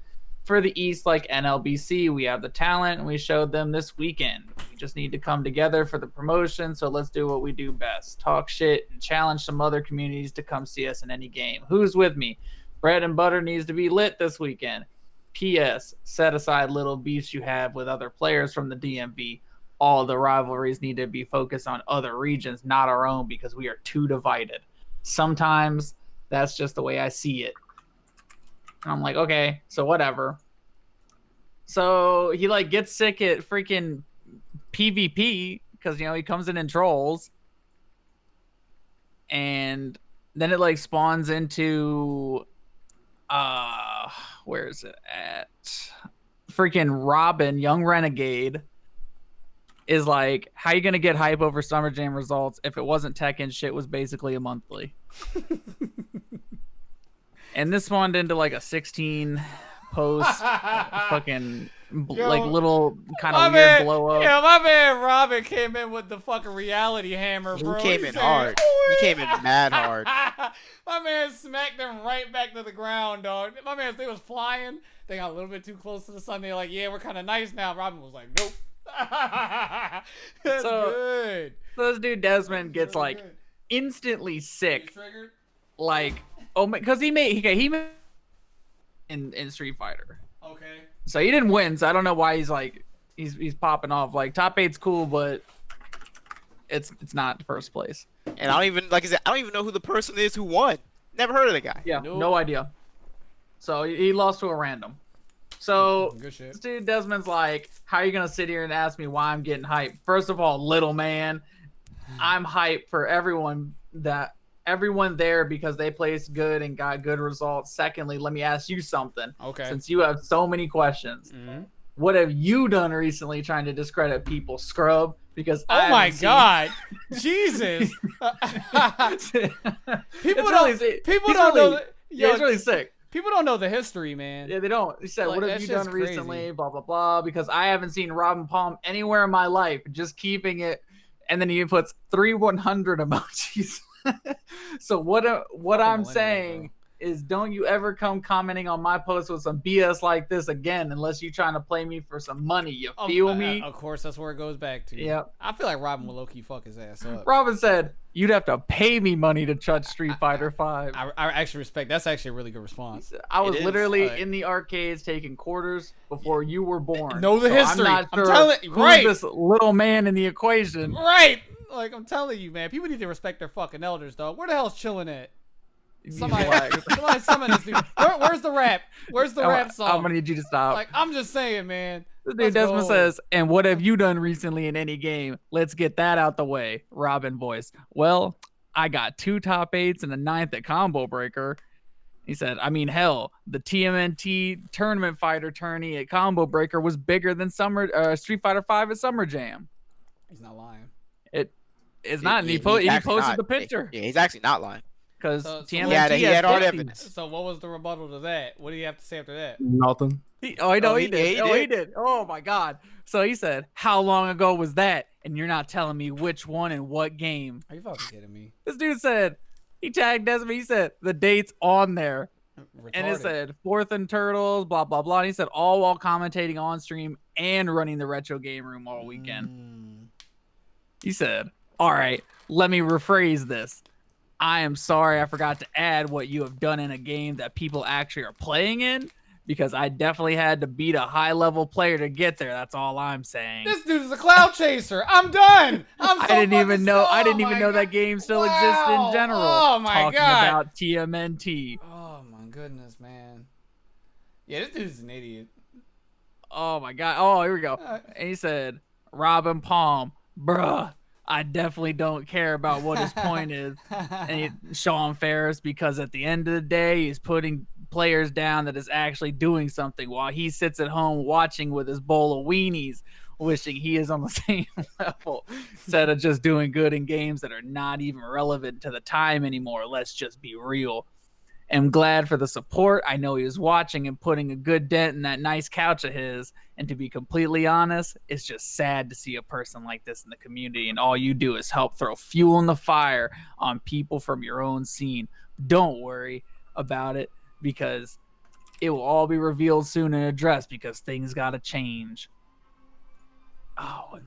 For the East, like NLBC, we have the talent, and we showed them this weekend. We just need to come together for the promotion, so let's do what we do best. Talk shit and challenge some other communities to come see us in any game. Who's with me? Bread and butter needs to be lit this weekend. P.S. Set aside little beefs you have with other players from the DMV. All the rivalries need to be focused on other regions, not our own, because we are too divided. Sometimes that's just the way I see it. And I'm like, okay, so whatever. So he like gets sick at freaking PvP because, you know, he comes in and trolls. And then it like spawns into, where is it at? Freaking Robin, Young Renegade, is like, how you going to get hype over Summer Jam results if it wasn't Tekken shit was basically a monthly? And this spawned into like a 16 post fucking like little kind of weird blow up. Yeah, my man Robin came in with the fucking reality hammer, bro. He came in hard. He came in mad hard. My man smacked them right back to the ground, dog. My man, they was flying. They got a little bit too close to the sun. They're like, yeah, we're kind of nice now. Robin was like, nope. That's good. So this dude Desmond gets like instantly sick. Triggered? like, oh, because he made in Street Fighter. Okay. So he didn't win. So I don't know why he's like he's popping off. Like top 8's cool, but it's not first place. And I don't even, like I said, I don't even know who the person is who won. Never heard of the guy. Yeah, Nope. no idea. So he lost to a random. So Good shit. this dude Desmond's like, how are you gonna sit here and ask me why I'm getting hyped? First of all, little man, I'm hyped for everyone there because they placed good and got good results. Secondly, let me ask you something. Okay. Since you have so many questions, Mhm. what have you done recently trying to discredit people, scrub? Because Oh my God, Jesus! people People don't. People don't know. Yeah, Yo, it's really sick. people don't know the history, man. Yeah, they don't. He said, Like, what that have you shit's done crazy. recently? Blah, blah, blah. Because I haven't seen Robin Palm anywhere in my life. Just keeping it. And then he puts 3 100 emojis. So what I'm millennial, saying is don't you ever come commenting on my posts with some BS like this again unless you're trying to play me for some money. You feel me? Of course, that's where it goes back to. Yep. I feel like Robin will low-key fuck his ass up. Robin said, you'd have to pay me money to touch Street Fighter 5. I actually respect. That's actually a really good response. I was It is. literally Alright. in the arcades taking quarters before you were born. Know the history. I'm not I'm sure telling- who's right. this little man in the equation. Right. Like I'm telling you, man. People need to respect their fucking elders, dog. Where the hell's chilling at? Somebody, somebody summon this dude. Where's the rap? Where's the rap song? I'm gonna need you to stop. Like I'm just saying, man. This dude let's Desmond go. says, and what have you done recently in any game? Let's get that out the way. Robin voice. Well, I got 2 top 8s and a 9th at Combo Breaker. He said, I mean, hell, the TMNT tournament fighter tourney at Combo Breaker was bigger than Street Fighter 5 at Summer Jam. He's not lying. It's not. And he He's actually posted not. the picture Yeah, he's actually not lying. because So- so TMNT he had all has the 50. evidence. So what was the rebuttal to that? What do you have to say after that? Nothing. I know Oh, he he- did. yeah, he Oh, he did. did. Oh my God. So he said, "How long ago was that?" And you're not telling me which one and what game. Are you fucking kidding me? This dude said he tagged Desmond. He said the date's on there, Retarded. and it said Fourth and Turtles, blah blah blah. And he said all while commentating on stream and running the retro game room all weekend. He said, "All right, let me rephrase this. I am sorry I forgot to add what you have done in a game that people actually are playing in, because I definitely had to beat a high-level player to get there. That's all I'm saying." This dude is a cloud chaser. I'm done. I'm so I didn't even fucking know. so- I didn't oh even my know God. that game still exists in Wow. general. Oh my Talking God. about TMNT. Oh my goodness, man. Yeah, this dude's an idiot. Oh my God. Oh, here we go. Uh, And he said, Robin Palm, bruh, I definitely don't care about what his point is. And Sean Ferris, because at the end of the day, he's putting players down that is actually doing something while he sits at home watching with his bowl of weenies, wishing he is on the same level instead of just doing good in games that are not even relevant to the time anymore. Let's just be real. I'm glad for the support. I know he was watching and putting a good dent in that nice couch of his. And to be completely honest, it's just sad to see a person like this in the community, and all you do is help throw fuel in the fire on people from your own scene. Don't worry about it, because it will all be revealed soon and addressed, because things got to change. Oh, no,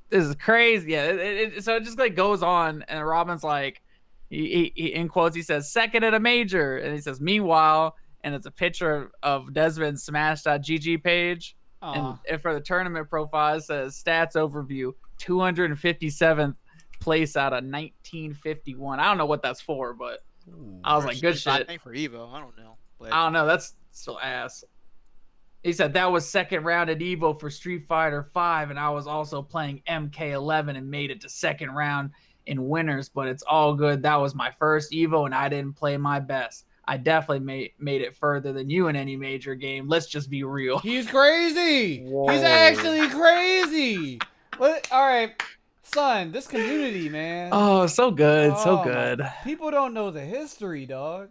this is crazy. Yeah, so it just like goes on, and Robin's like, he in quotes, he says, second at a major. And he says, meanwhile, and it's a picture of Desmond's Smash.gg page. aw. And for the tournament profile, it says stats overview, 257th place out of 1951. I don't know what that's for, but I was Or like, good Street Fighter, shit. I think for Evo. I don't know. But I don't know. That's still ass. He said that was second round at Evo for Street Fighter 5, and I was also playing MK11 and made it to second round in winners, but it's all good. That was my first Evo, and I didn't play my best. I definitely made it further than you in any major game. Let's just be real. He's crazy. Whoa. He's actually crazy. What? All right, son. This community, man. Oh, so good, so Oh, good. People don't know the history, dog.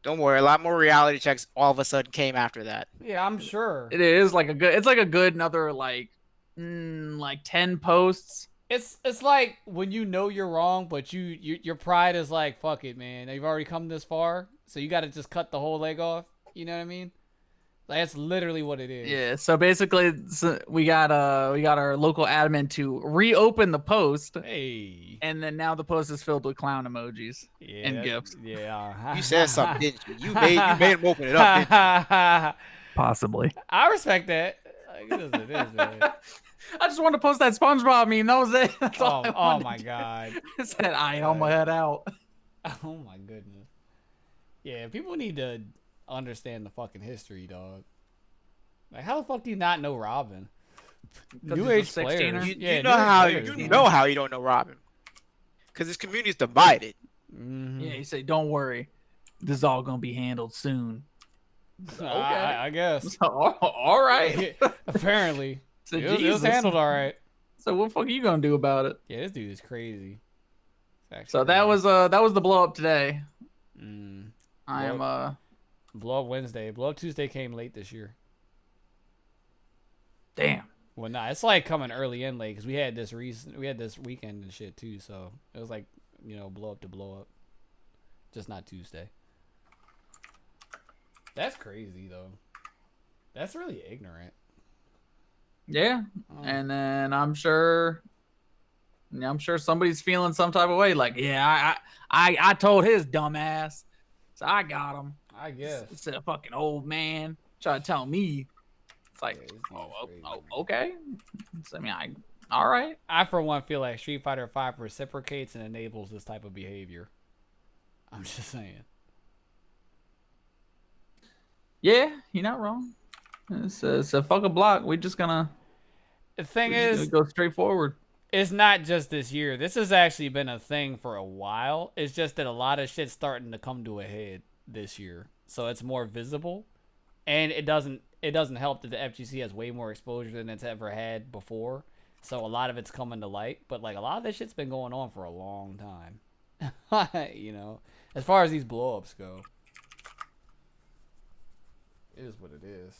don't worry, a lot more reality checks all of a sudden came after that. Yeah, I'm sure. It is like a good. It's like a good another like 10 posts. It's like when you know you're wrong, but your pride is like, fuck it, man. You've already come this far, so you got to just cut the whole leg off. You know what I mean? That's literally what it is. Yeah. So basically, we got our local admin to reopen the post, Hey. and then now the post is filled with clown emojis Yeah. and gifts. Yeah. You said something, didn't you? You made him open it up, didn't you? Possibly. I respect that. Like, it is what it is, man. I just wanted to post that SpongeBob meme. That was it. That's all I Oh wanted my to do. god. I said, I on my head out. Oh my goodness. Yeah, people need to understand the fucking history, dog. Like, how the fuck do you not know Robin? 'Cause New he's a age players. 16er? You Yeah, know new age how players, you man. know how you don't know Robin, because his community is divided. Mhm. Yeah, he said, don't worry. This is all going to be handled soon. Okay. I guess. So, all right. Apparently. So, It was Jesus. handled all right. So what the fuck are you going to do about it? Yeah, this dude is crazy. It's actually So that crazy. was the blow up today. I Blow am Blow Up Wednesday. Blow Up Tuesday came late this year. damn. Well, nah, it's like coming early and late because we had this weekend and shit too. So it was like, blow up to blow up, just not Tuesday. That's crazy though. That's really ignorant. Yeah. Oh. And then I'm sure somebody's feeling some type of way. Like, yeah, I told his dumb ass. So I got him. I guess. It's a fucking old man trying to tell me. It's like, Yeah, this dude is crazy. okay. So, all right. I for one feel like Street Fighter V reciprocates and enables this type of behavior. I'm just saying. Yeah, you're not wrong. It's a fuck a block. We're just gonna The thing is, go straight forward. it's not just this year. This has actually been a thing for a while. It's just that a lot of shit's starting to come to a head this year, so it's more visible, and it doesn't help that the FGC has way more exposure than it's ever had before. So a lot of it's coming to light, but like a lot of this shit's been going on for a long time. As far as these blow-ups go, it is what it is.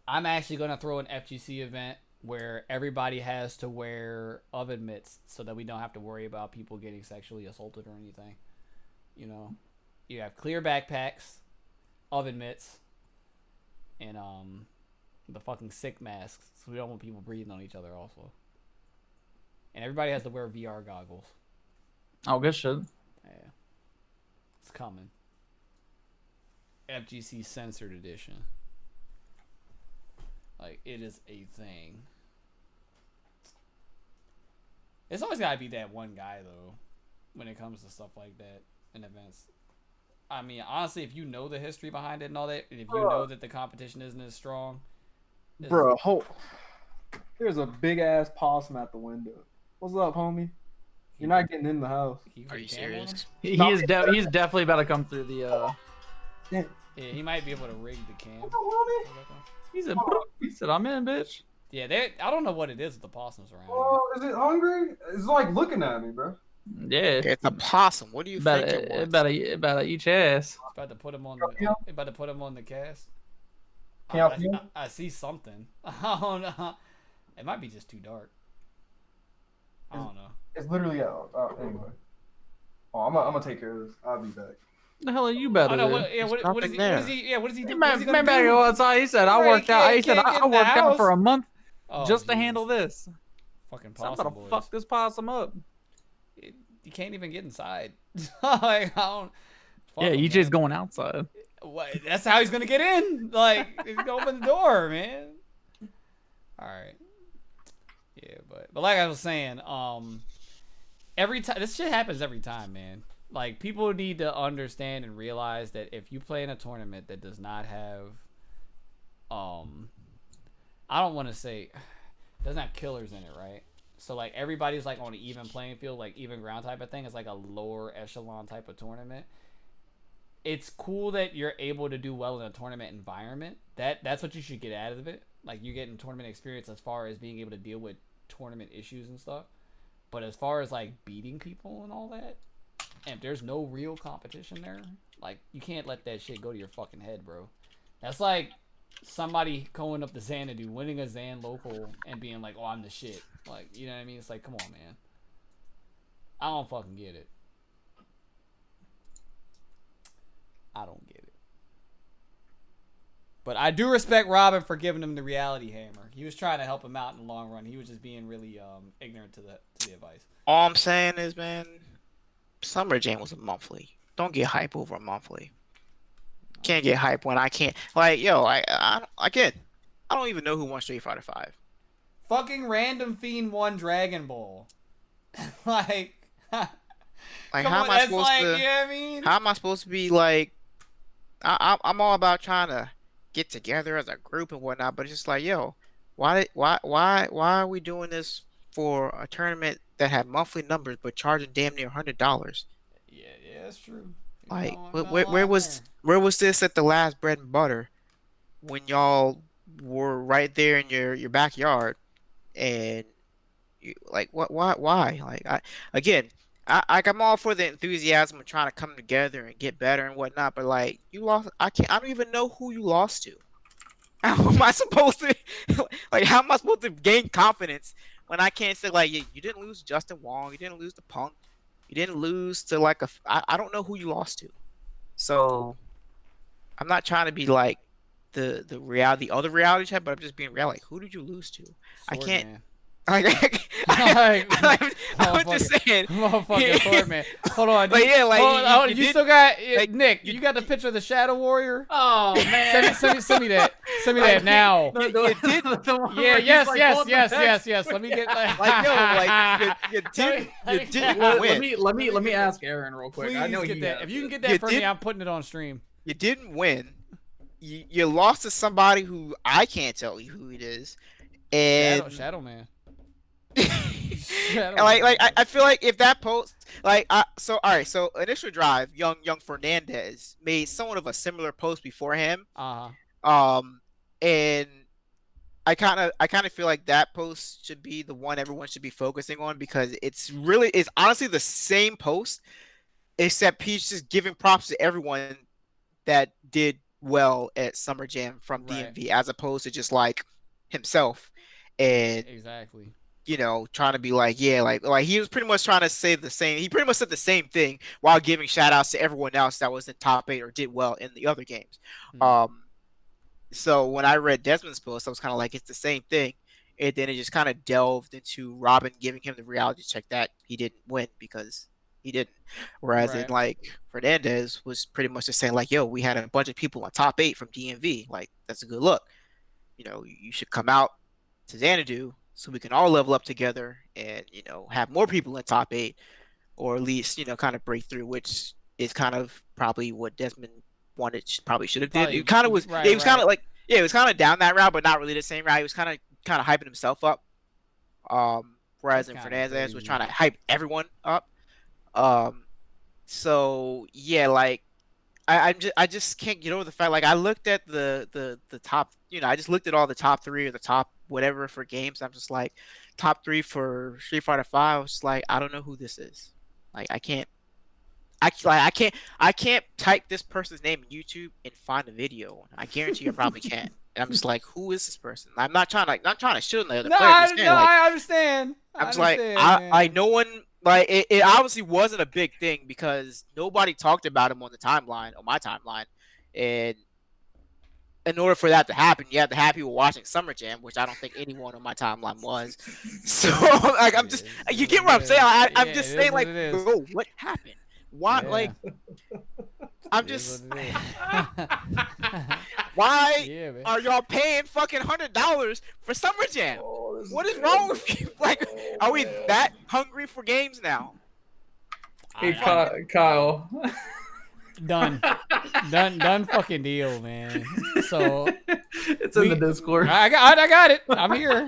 I'm actually gonna throw an FGC event where everybody has to wear oven mitts so that we don't have to worry about people getting sexually assaulted or anything. You have clear backpacks, oven mitts, and the fucking sick masks, so we don't want people breathing on each other also. And everybody has to wear VR goggles. Oh, good shit. Yeah. It's coming. FGC Censored Edition. Like, it is a thing. It's always gotta be that one guy, though, when it comes to stuff like that in events. I mean, honestly, if you know the history behind it and all that, and if you know that the competition isn't as strong, Bro, there's a big ass possum at the window. What's up, homie? You're not getting in the house. Are you serious? He's definitely about to come through the. Damn. Yeah, he might be able to rig the cam. What's up, homie? He said, "I'm in, bitch." Yeah, I don't know what it is with the possums around here. Oh, is it hungry? It's like looking at me, bro. Yeah. It's a possum. What do you think it was? About to eat your ass. It's about to put him on Yeah. the cast. Can I, y'all I see something. I don't know. It might be just too dark. I don't know. It's literally out. Anyway. Oh, I'm gonna take care of this. I'll be back. The hell are you better? Oh no! than? What is he? What is he? Yeah, what is he doing? Man, back go outside. He said, "I Right, worked out." He can't said, get "I in the worked out house." for a month Oh, just to Jesus. handle this." Fucking So I'm possum gonna boys. fuck this possum up. You can't even get inside. Like, I don't. Yeah, fuck him, EJ's man. going outside. What? That's how he's gonna get in. Like, he's gonna open the door, man. All right. Yeah, but like I was saying, every time this shit happens every time, man. Like, people need to understand and realize that if you play in a tournament that does not have, I don't want to say, doesn't have killers in it, right? So like everybody's like on an even playing field, like even ground type of thing. It's like a lower echelon type of tournament. It's cool that you're able to do well in a tournament environment. That's what you should get out of it. Like, you're getting tournament experience as far as being able to deal with tournament issues and stuff. But as far as like beating people and all that, and if there's no real competition there, like, you can't let that shit go to your fucking head, bro. That's like somebody going up to Xanadu, winning a Xan local, and being like, "Oh, I'm the shit." Like, you know what I mean? It's like, come on, man. I don't fucking get it. I don't get it. But I do respect Robin for giving him the reality hammer. He was trying to help him out in the long run. He was just being really ignorant to the advice. All I'm saying is, man, Summer Jam was a monthly. Don't get hype over a monthly. Can't get hype when I can't. Like, yo, I don't even know who won Street Fighter 5. Fucking Random Fiend won Dragon Ball. Like how am I supposed to? You know what I mean? How am I supposed to be like? I'm all about trying to get together as a group and whatnot, but it's just like, yo, why are we doing this for a tournament that had monthly numbers but charging damn near $100? Yeah, that's true. Like, where was this at the last Bread and Butter when y'all were right there in your backyard and you, like why like I'm all for the enthusiasm of trying to come together and get better and whatnot, but like you lost. I don't even know who you lost to. How am I supposed to how am I supposed to gain confidence when I can't say like you didn't lose to Justin Wong, you didn't lose to Punk, you didn't lose to like I don't know who you lost to. So I'm not trying to be like the other reality chat, but I'm just being real. Like, who did you lose to? I can't. Man. I'm just saying. Motherfucking Sword Man. Hold on. Like, yeah, like you still got like, Nick. You got the picture of the Shadow Warrior. Oh man. Send me that. Send me that now. You did. Yeah. Yes. Let me get that. Like, yo, like you didn't win. Let me ask Aaron real quick. Please I know get that. If you can get that You for me, did- I'm putting it on stream. You didn't win. You lost to somebody who I can't tell you who it is, and Shadow Man. and like I feel like if that post so Initial Drive, young Fernandez made somewhat of a similar post before him. And I kind of feel like that post should be the one everyone should be focusing on, because it's honestly the same post, except he's just giving props to everyone that did well at Summer Jam from DMV, as opposed to just like himself. And exactly, you know, trying to be like, yeah, like he was pretty much trying to say the same. He pretty much said the same thing while giving shout outs to everyone else that was in top 8 or did well in the other games. So when I read Desmond's post, I was kind of like, it's the same thing. And then it just kind of delved into Robin giving him the reality check that he didn't win because he didn't. Whereas in like Fernandez was pretty much just saying like, yo, we had a bunch of people on top 8 from DMV. Like, that's a good look. You know, you should come out to Xanadu so we can all level up together and, you know, have more people in top 8, or at least, you know, kind of break through, which is kind of probably what Desmond probably should have did. It kind of was, it was kind of like, yeah, it was kind of down that route, but not really the same route. He was kind of hyping himself up. Whereas in Fernandez was trying to hype everyone up. So yeah, like I just can't get over the fact, like I looked at the top, you know, I just looked at all the top 3 or the top whatever for games. I'm just like, top 3 for Street Fighter 5. I was just like, I don't know who this is. Like I can't type this person's name in YouTube and find a video. I guarantee you I probably can't. And I'm just like, who is this person? I'm not trying to shit on the other player. I understand. I'm just like, I no one, like it obviously wasn't a big thing because nobody talked about him on the timeline, on my timeline. And in order for that to happen, you have to have people watching Summer Jam, which I don't think anyone on my timeline was. So like, I'm just, you get what I'm saying? I'm just saying, like, bro, what happened? Why, like, I'm just, why are y'all paying fucking $100 for Summer Jam? What is wrong with you? Like, are we that hungry for games now? Hey, Kyle. Done fucking deal, man. So it's in the Discord. I got it. I'm here.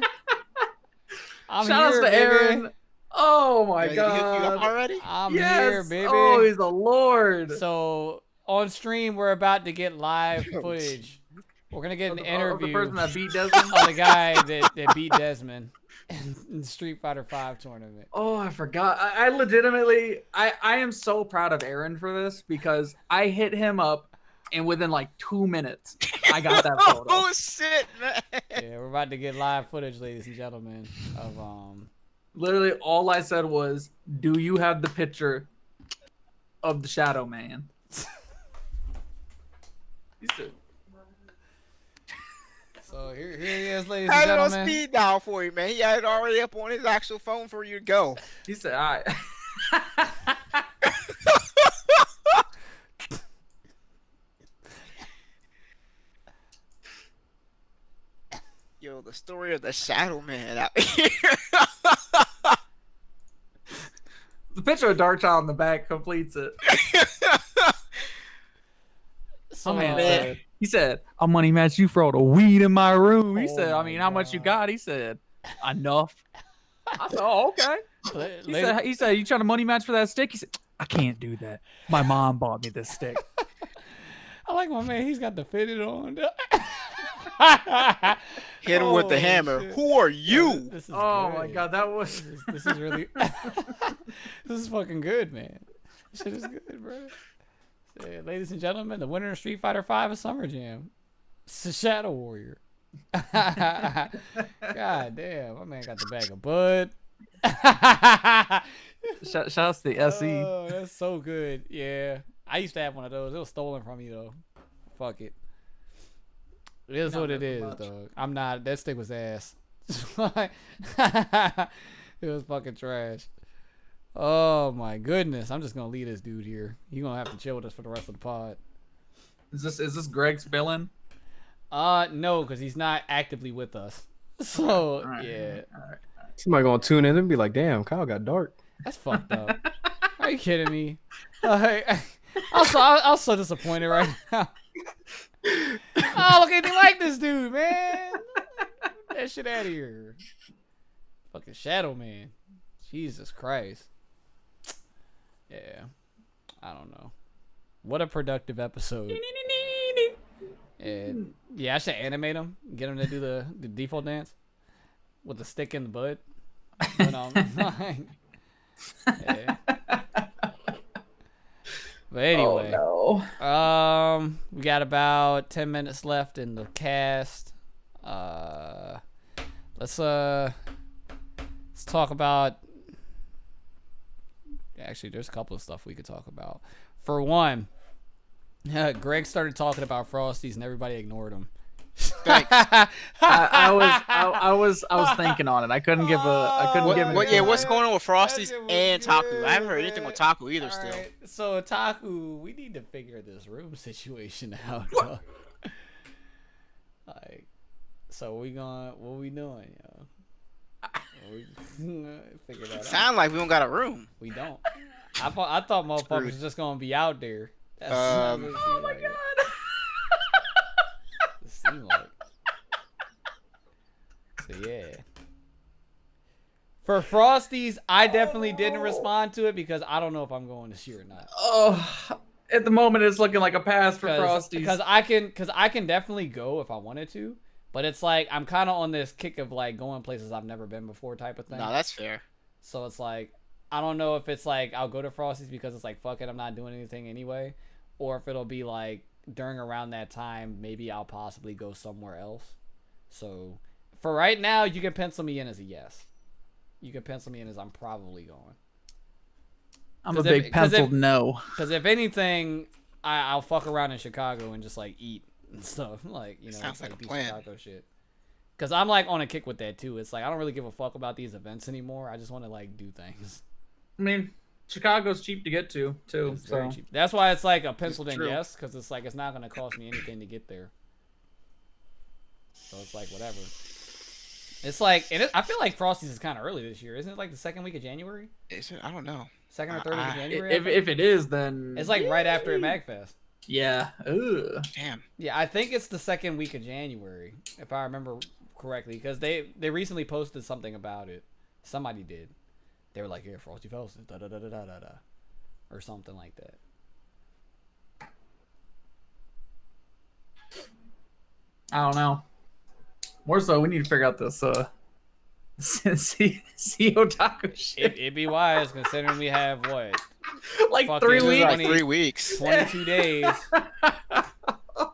Shout outs to Aaron. Oh my god. You up already? I'm here, baby. Oh, he's a lord. So on stream, we're about to get live footage. We're gonna get an interview of the person that beat Desmond. of the guy that beat Desmond in the Street Fighter 5 tournament. Oh, I forgot. I legitimately, I am so proud of Aaron for this, because I hit him up and within like 2 minutes, I got that photo. Oh shit, man. Yeah, we're about to get live footage, ladies and gentlemen, of Literally all I said was, do you have the picture of the Shadow Man? He said, So here he is, ladies and Had it on gentlemen. speed dial for you, man. He had it already up on his actual phone for you to go. He said, "All right." Yo, the story of the Shadow Man out here. The picture of Darkchild in the back completes it. So, My man man. said, he said, "I'll money match you for all the weed in my room." He Oh said, "I my mean, how much you God. got?" He said, "Enough." I said, "Oh, okay." la- He said, "You trying to money match for that stick?" He said, "I can't do that. My mom bought me this stick." I like my man. He's got the fitted on. Hit him with the Oh, hammer. shit. Who are Yo, you? This is Oh my good. god, that was. This is really. This is fucking good, man. This shit is good, bro. So, yeah, ladies and gentlemen, the winner of Street Fighter V of Summer Jam, it's the Shadow Warrior. God damn, my man got the bag of bud. Shout out to the SE. Oh, that's so good. Yeah, I used to have one of those. It was stolen from me though. Fuck it. It is Not what it that is, much. dog. I'm not. That stick was ass. It was fucking trash. Oh my goodness. I'm just gonna leave this dude here. You gonna have to chill with us for the rest of the pod. Is this Greg's villain? No, because he's not actively with us. So Alright, yeah, alright. Somebody gonna tune in and be like, "Damn, Kyle got dark." that's fucked up. Are you kidding me? I'm so disappointed right now. I don't look anything like this dude, man. Get that shit out of here. Fucking Shadow Man. Jesus Christ. Yeah. I don't know. What a productive episode. And yeah, I should animate him. Get him to do the default dance with the stick in the butt. But, yeah. But anyway, Oh, we got about 10 minutes left in the cast. Let's talk about. Actually, there's a couple of stuff we could talk about. For one, Greg started talking about Frosties and everybody ignored him. Thanks. I was thinking on it. I couldn't give it. What's going on with Frosties That shit was and Taku? good, I haven't heard anything man. with Taku either. Still, Alright, so Taku, we need to figure this room situation out. Dog. Like, so what we doing, yo? Figure that out. sound like we don't got a room. We don't. I thought motherfuckers Screwed. was just gonna be out there. That's Um, what it Oh seemed my like. god. It seemed like. So yeah. For Frosties, I definitely didn't respond to it because I don't know if I'm going this year or not. Oh, at the moment it's looking like a pass for Frosties. Because I can definitely go if I wanted to, but it's like I'm kind of on this kick of like going places I've never been before type of thing. No, that's fair. So it's like I don't know if it's like I'll go to Frosties because it's like fuck it, I'm not doing anything anyway, or if it'll be like during around that time maybe I'll possibly go somewhere else. So for right now, you can pencil me in as a yes. You can pencil me in as I'm probably going. I'm a 'cause if- big 'cause if- penciled no. Because if anything, I'll fuck around in Chicago and just like eat and stuff, like Sounds like a do plan. Chicago shit. Because I'm like on a kick with that too. It's like I don't really give a fuck about these events anymore. I just want to like do things. I mean, Chicago's cheap to get to too. It's very So cheap. That's why it's like a penciled in true. yes, because it's like it's not gonna cost me anything to get there. So it's like whatever. It's like I feel like Frosty's is kind of early this year, isn't it? Like the second week of January, Is it? I don't know. second or third week of January. I think? if it is, then It's like right after MagFest. yeah. Ugh. Damn. Yeah, I think it's the second week of January, if I remember correctly, because they recently posted something about it. Somebody did. They were like, "Yeah, Frosty Fells, da da da da da da," or something like that. I don't know. More so, we need to figure out this see otaku shit. It'd be wise considering we have what Like fucking 3 Dude, weeks. Like 20 3 weeks. 22 days.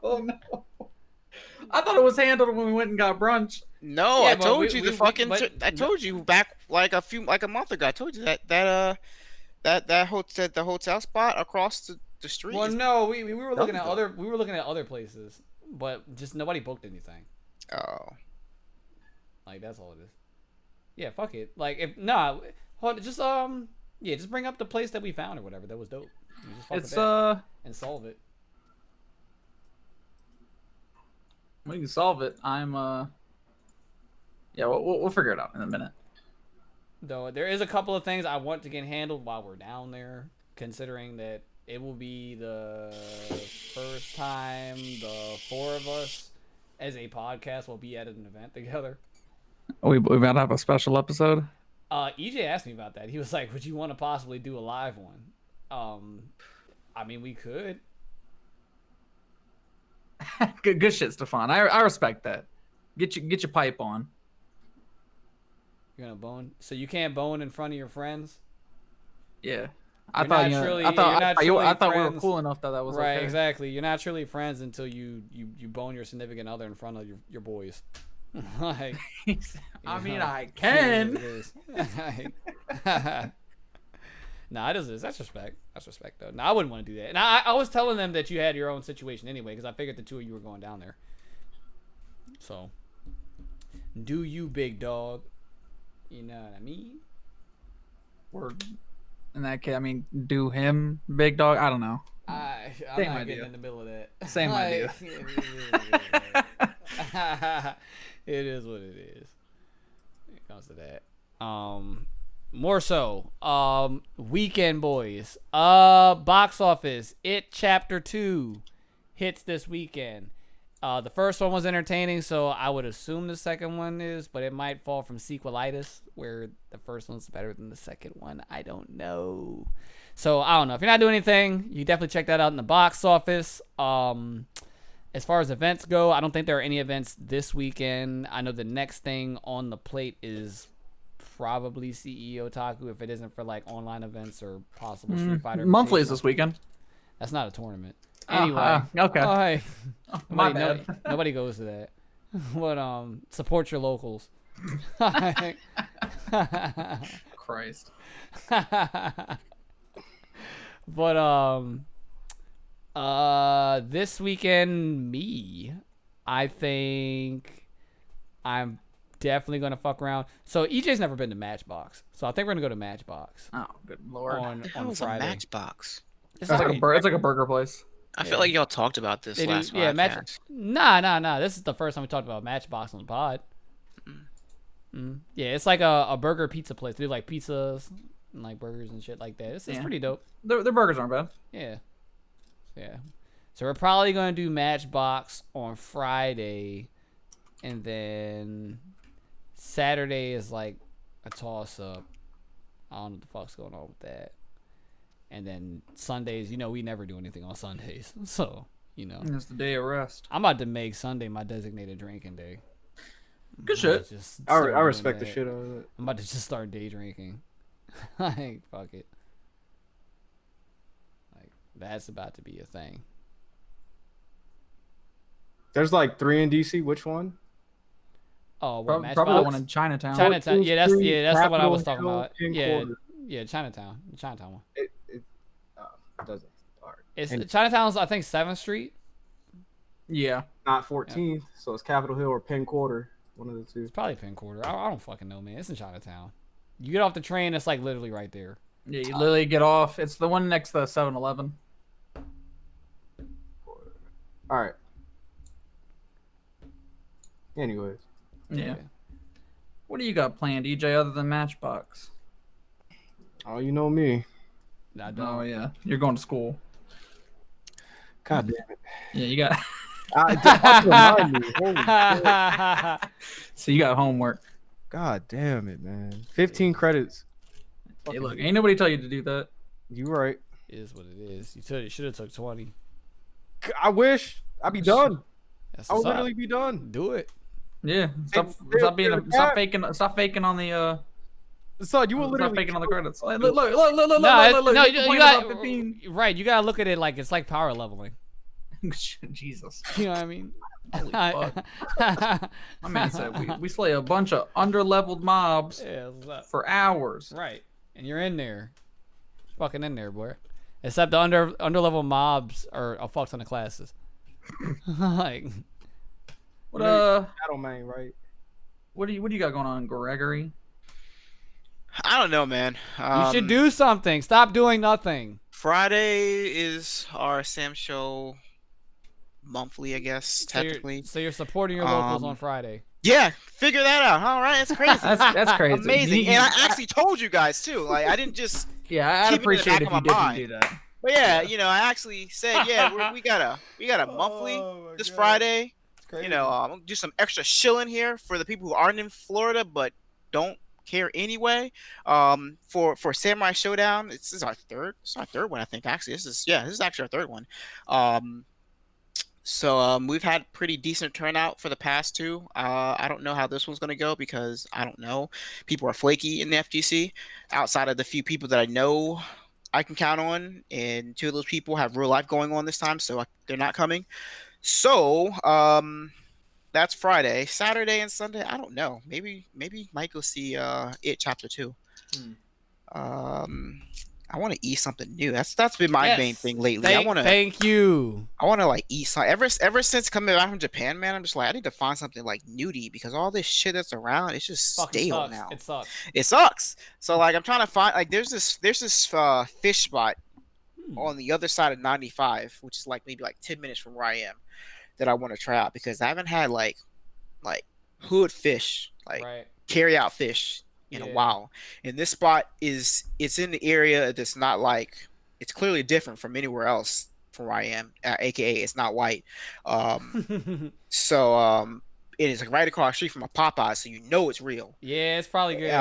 Oh no. I thought it was handled when we went and got brunch. No, Yeah, I but told you the fucking. but- I told you back like a month ago. I told you that hotel, the hotel spot across the street. Well, is- no, we were looking at Dumbo. other places, but just nobody booked anything. Oh. Like that's all it is. Yeah, fuck it. Like if hold just just bring up the place that we found or whatever. That was dope. You just fuck with It's that and solve it. we can solve it. Yeah, we'll figure it out in a minute. Though there is a couple of things I want to get handled while we're down there, considering that it will be the first time the 4 of us as a podcast will be at an event together. We about to have a special episode. EJ asked me about that. He was like, "Would you want to possibly do a live one?" I mean, we could. Good shit, Stefan. I respect that. Get your pipe on. You're gonna bone, so you can't bone in front of your friends. Yeah. I thought we were cool enough that was right. okay. Exactly. You're not truly friends until you bone your significant other in front of your boys. Like, I mean, I can. Nah, it is. That's respect. That's respect, though. No, I wouldn't want to do that. And I was telling them that you had your own situation anyway, because I figured the two of you were going down there. So, do you, big dog? You know what I mean? Word. In that case, I mean, do him, big dog. I don't know. I'm Same not idea. getting in the middle of that. Same idea. It is what it is. When it comes to that. More so. Weekend Boys. Box office. It Chapter 2 hits this weekend. The first one was entertaining, so I would assume the second one is, but it might fall from sequelitis, where the first one's better than the second one. I don't know. So, I don't know. If you're not doing anything, you definitely check that out in the box office. As far as events go, I don't think there are any events this weekend. I know the next thing on the plate is probably CEO Otaku, if it isn't for like online events or possible Street Fighter. Monthly is this weekend. That's not a tournament. Anyway, okay. Oh, hey. My bad. Nobody goes to that. But support your locals. Christ. But this weekend, I think I'm definitely gonna fuck around. So EJ's never been to Matchbox, so I think we're gonna go to Matchbox Oh, good lord. on It's a Friday. Matchbox. It's It's not- like a burger place. I feel like y'all talked about this They do- last yeah, podcast. Nah. This is the first time we talked about Matchbox on the pod. Yeah, it's like a burger pizza place. They do like pizzas and like burgers and shit like that. It's Yeah. pretty dope. Their burgers aren't bad. Yeah. So we're probably gonna do Matchbox on Friday, and then Saturday is like a toss up. I don't know what the fuck's going on with that. And then Sundays, we never do anything on Sundays, so It's the day of rest. I'm about to make Sunday my designated drinking day. Good I'm about shit. to just I start doing respect the that. shit out of it. I'm about to just start day drinking. Like, fuck it. Like, that's about to be a thing. There's like 3 in DC. Which one? Oh, what, Probably the one Matchbox? in Chinatown. Chinatown. Yeah, that's 14th that's the one I was Capitol talking Hill, about. Pin Yeah, Quarter. yeah, Chinatown. The Chinatown one. It doesn't. All right. It's And- Chinatown's, I think, 7th Street. Yeah. Not 14th, so it's Capitol Hill or Penn Quarter. One of the two. It's probably Penn Quarter. I don't fucking know, man. It's in Chinatown. You get off the train, it's like literally right there. Yeah, you literally get off. It's the one next to the 7-Eleven. All right. Anyways, Yeah. What do you got planned, EJ, other than Matchbox? oh, you know me. I don't. Oh yeah, you're going to school. God damn it. Yeah, you got. Don't remind me. Holy shit. So you got homework. God damn it, man. 15 credits. Hey, look, ain't nobody tell you to do that. You right. It is what it is. You should have took 20. I wish I'd be done. That's I would what's up. literally be done. Do it. Yeah. Stop they're stop faking on the Son, you will stop literally faking on the credits. Look, look. No, You you complain got about 15. right. You gotta look at it like it's like power leveling. Jesus. You know what I mean? Holy fuck. My man said we slay a bunch of underleveled mobs Yeah, what's up? for hours. Right. And you're in there. Fucking in there, boy. Except the underlevel mobs are a fuck ton of classes. Like, What Shadow Main, right? what do you got going on, Gregory? I don't know, man. You should do something. Stop doing nothing. Friday is our Sam show monthly, I guess, technically. So you're supporting your locals on Friday. Yeah, figure that out. All right, it's crazy. That's crazy. Amazing. And I actually told you guys too. Like, I didn't just. Yeah, I'd keep it in the appreciate back if of you my didn't mind. do that. But yeah, you know, I actually said, yeah, we got a monthly this Friday. You know, I'm gonna do some extra shilling here for the people who aren't in Florida but don't care anyway. For Samurai Showdown, this is our third one, I think. Actually, this is actually our third one. So we've had pretty decent turnout for the past two. I don't know how this one's gonna go because I don't know. People are flaky in the FGC. Outside of the few people that I know I can count on, and two of those people have real life going on this time, so they're not coming. So that's Friday. Saturday and Sunday, I don't know. Maybe might go see It Chapter 2. I want to eat something new. That's been my main thing lately. Thank you. I want to like eat something. Ever since coming back from Japan, man, I'm just like I need to find something like new to eat because all this shit that's around, it's just stale now. It sucks. It sucks. So like I'm trying to find like there's this fish spot on the other side of 95, which is like maybe like 10 minutes from where I am, that I want to try out because I haven't had like hood fish, like carry out fish in a while. And this spot it's in the area that's not like, it's clearly different from anywhere else from where I am, aka it's not white. So it is like right across the street from a Popeye, so you know it's real. Yeah, it's probably good.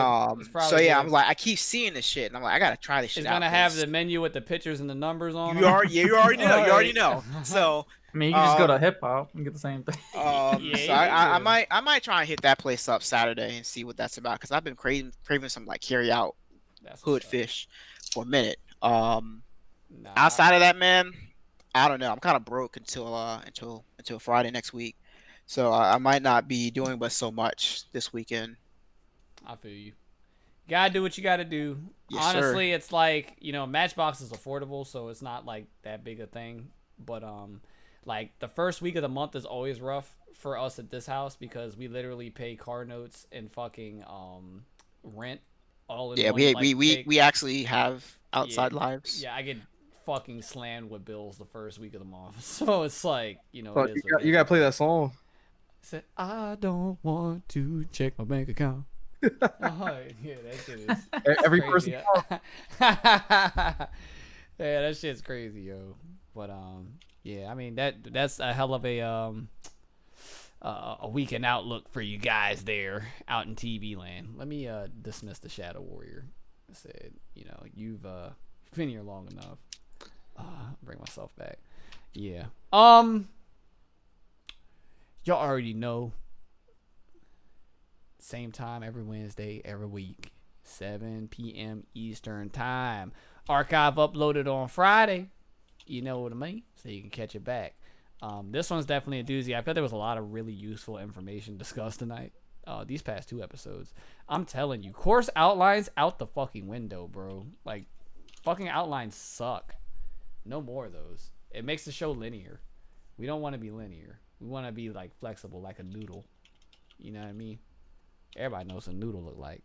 So yeah, I'm like, I keep seeing this shit, and I'm like, I gotta try this shit out. It's gonna have the menu with the pictures and the numbers on. You already know. So I mean, you can just go to Hip Hop and get the same thing. So I might try and hit that place up Saturday and see what that's about because I've been craving some like carry out hood fish for a minute. Outside of that, man, I don't know. I'm kind of broke until Friday next week, so I might not be doing but so much this weekend. I feel you. Gotta do what you gotta do. Yes, honestly, sir. It's like, you know, Matchbox is affordable, so it's not like that big a thing. But like the first week of the month is always rough for us at this house because we literally pay car notes and fucking rent all in Yeah, one. we actually have outside lives. Yeah, I get fucking slammed with bills the first week of the month, so it's like, you know, But you gotta play that song. I said, I don't want to check my bank account. Oh, yeah, that shit is Every crazy. person. Yeah, that shit's crazy, yo. But yeah, I mean that's a hell of a weekend outlook for you guys there out in TV land. Let me dismiss the Shadow Warrior. I said, you know, you've been here long enough. Bring myself back. Yeah. Y'all already know. Same time every Wednesday, every week, 7 p.m. Eastern time. Archive uploaded on Friday. You know what I mean? So you can catch it back. This one's definitely a doozy. I feel there was a lot of really useful information discussed tonight. These past two episodes. I'm telling you, course outlines out the fucking window, bro. Like, fucking outlines suck. No more of those. It makes the show linear. We don't want to be linear. We want to be, like, flexible, like a noodle. You know what I mean? Everybody knows what a noodle look like.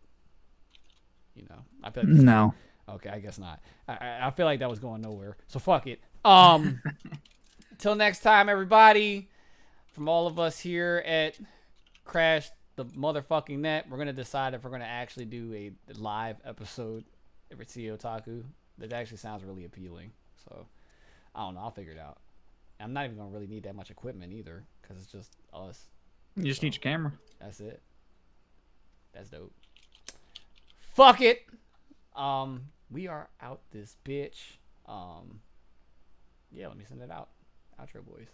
You know, I feel like no. Okay, I guess not. I feel like that was going nowhere. So fuck it. Till next time, everybody. From all of us here at Crash the Motherfucking Net, we're gonna decide if we're gonna actually do a live episode every Otaku. That actually sounds really appealing. So I don't know. I'll figure it out. I'm not even gonna really need that much equipment either, because it's just us. You just need your camera. That's it. That's dope. Fuck it. We are out this bitch. Yeah, let me send it out. Outro boys.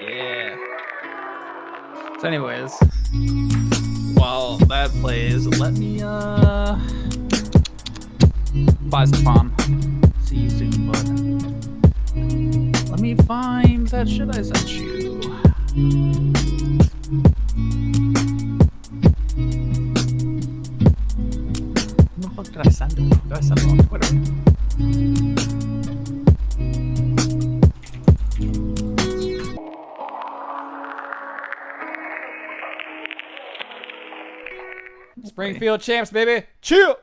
Yeah. So anyways, while that plays, let me bye Stefan. See you soon, bud. Let me find that shit I sent you. Where the fuck did I send it? Did I send it on Twitter? Springfield champs, baby. Chill.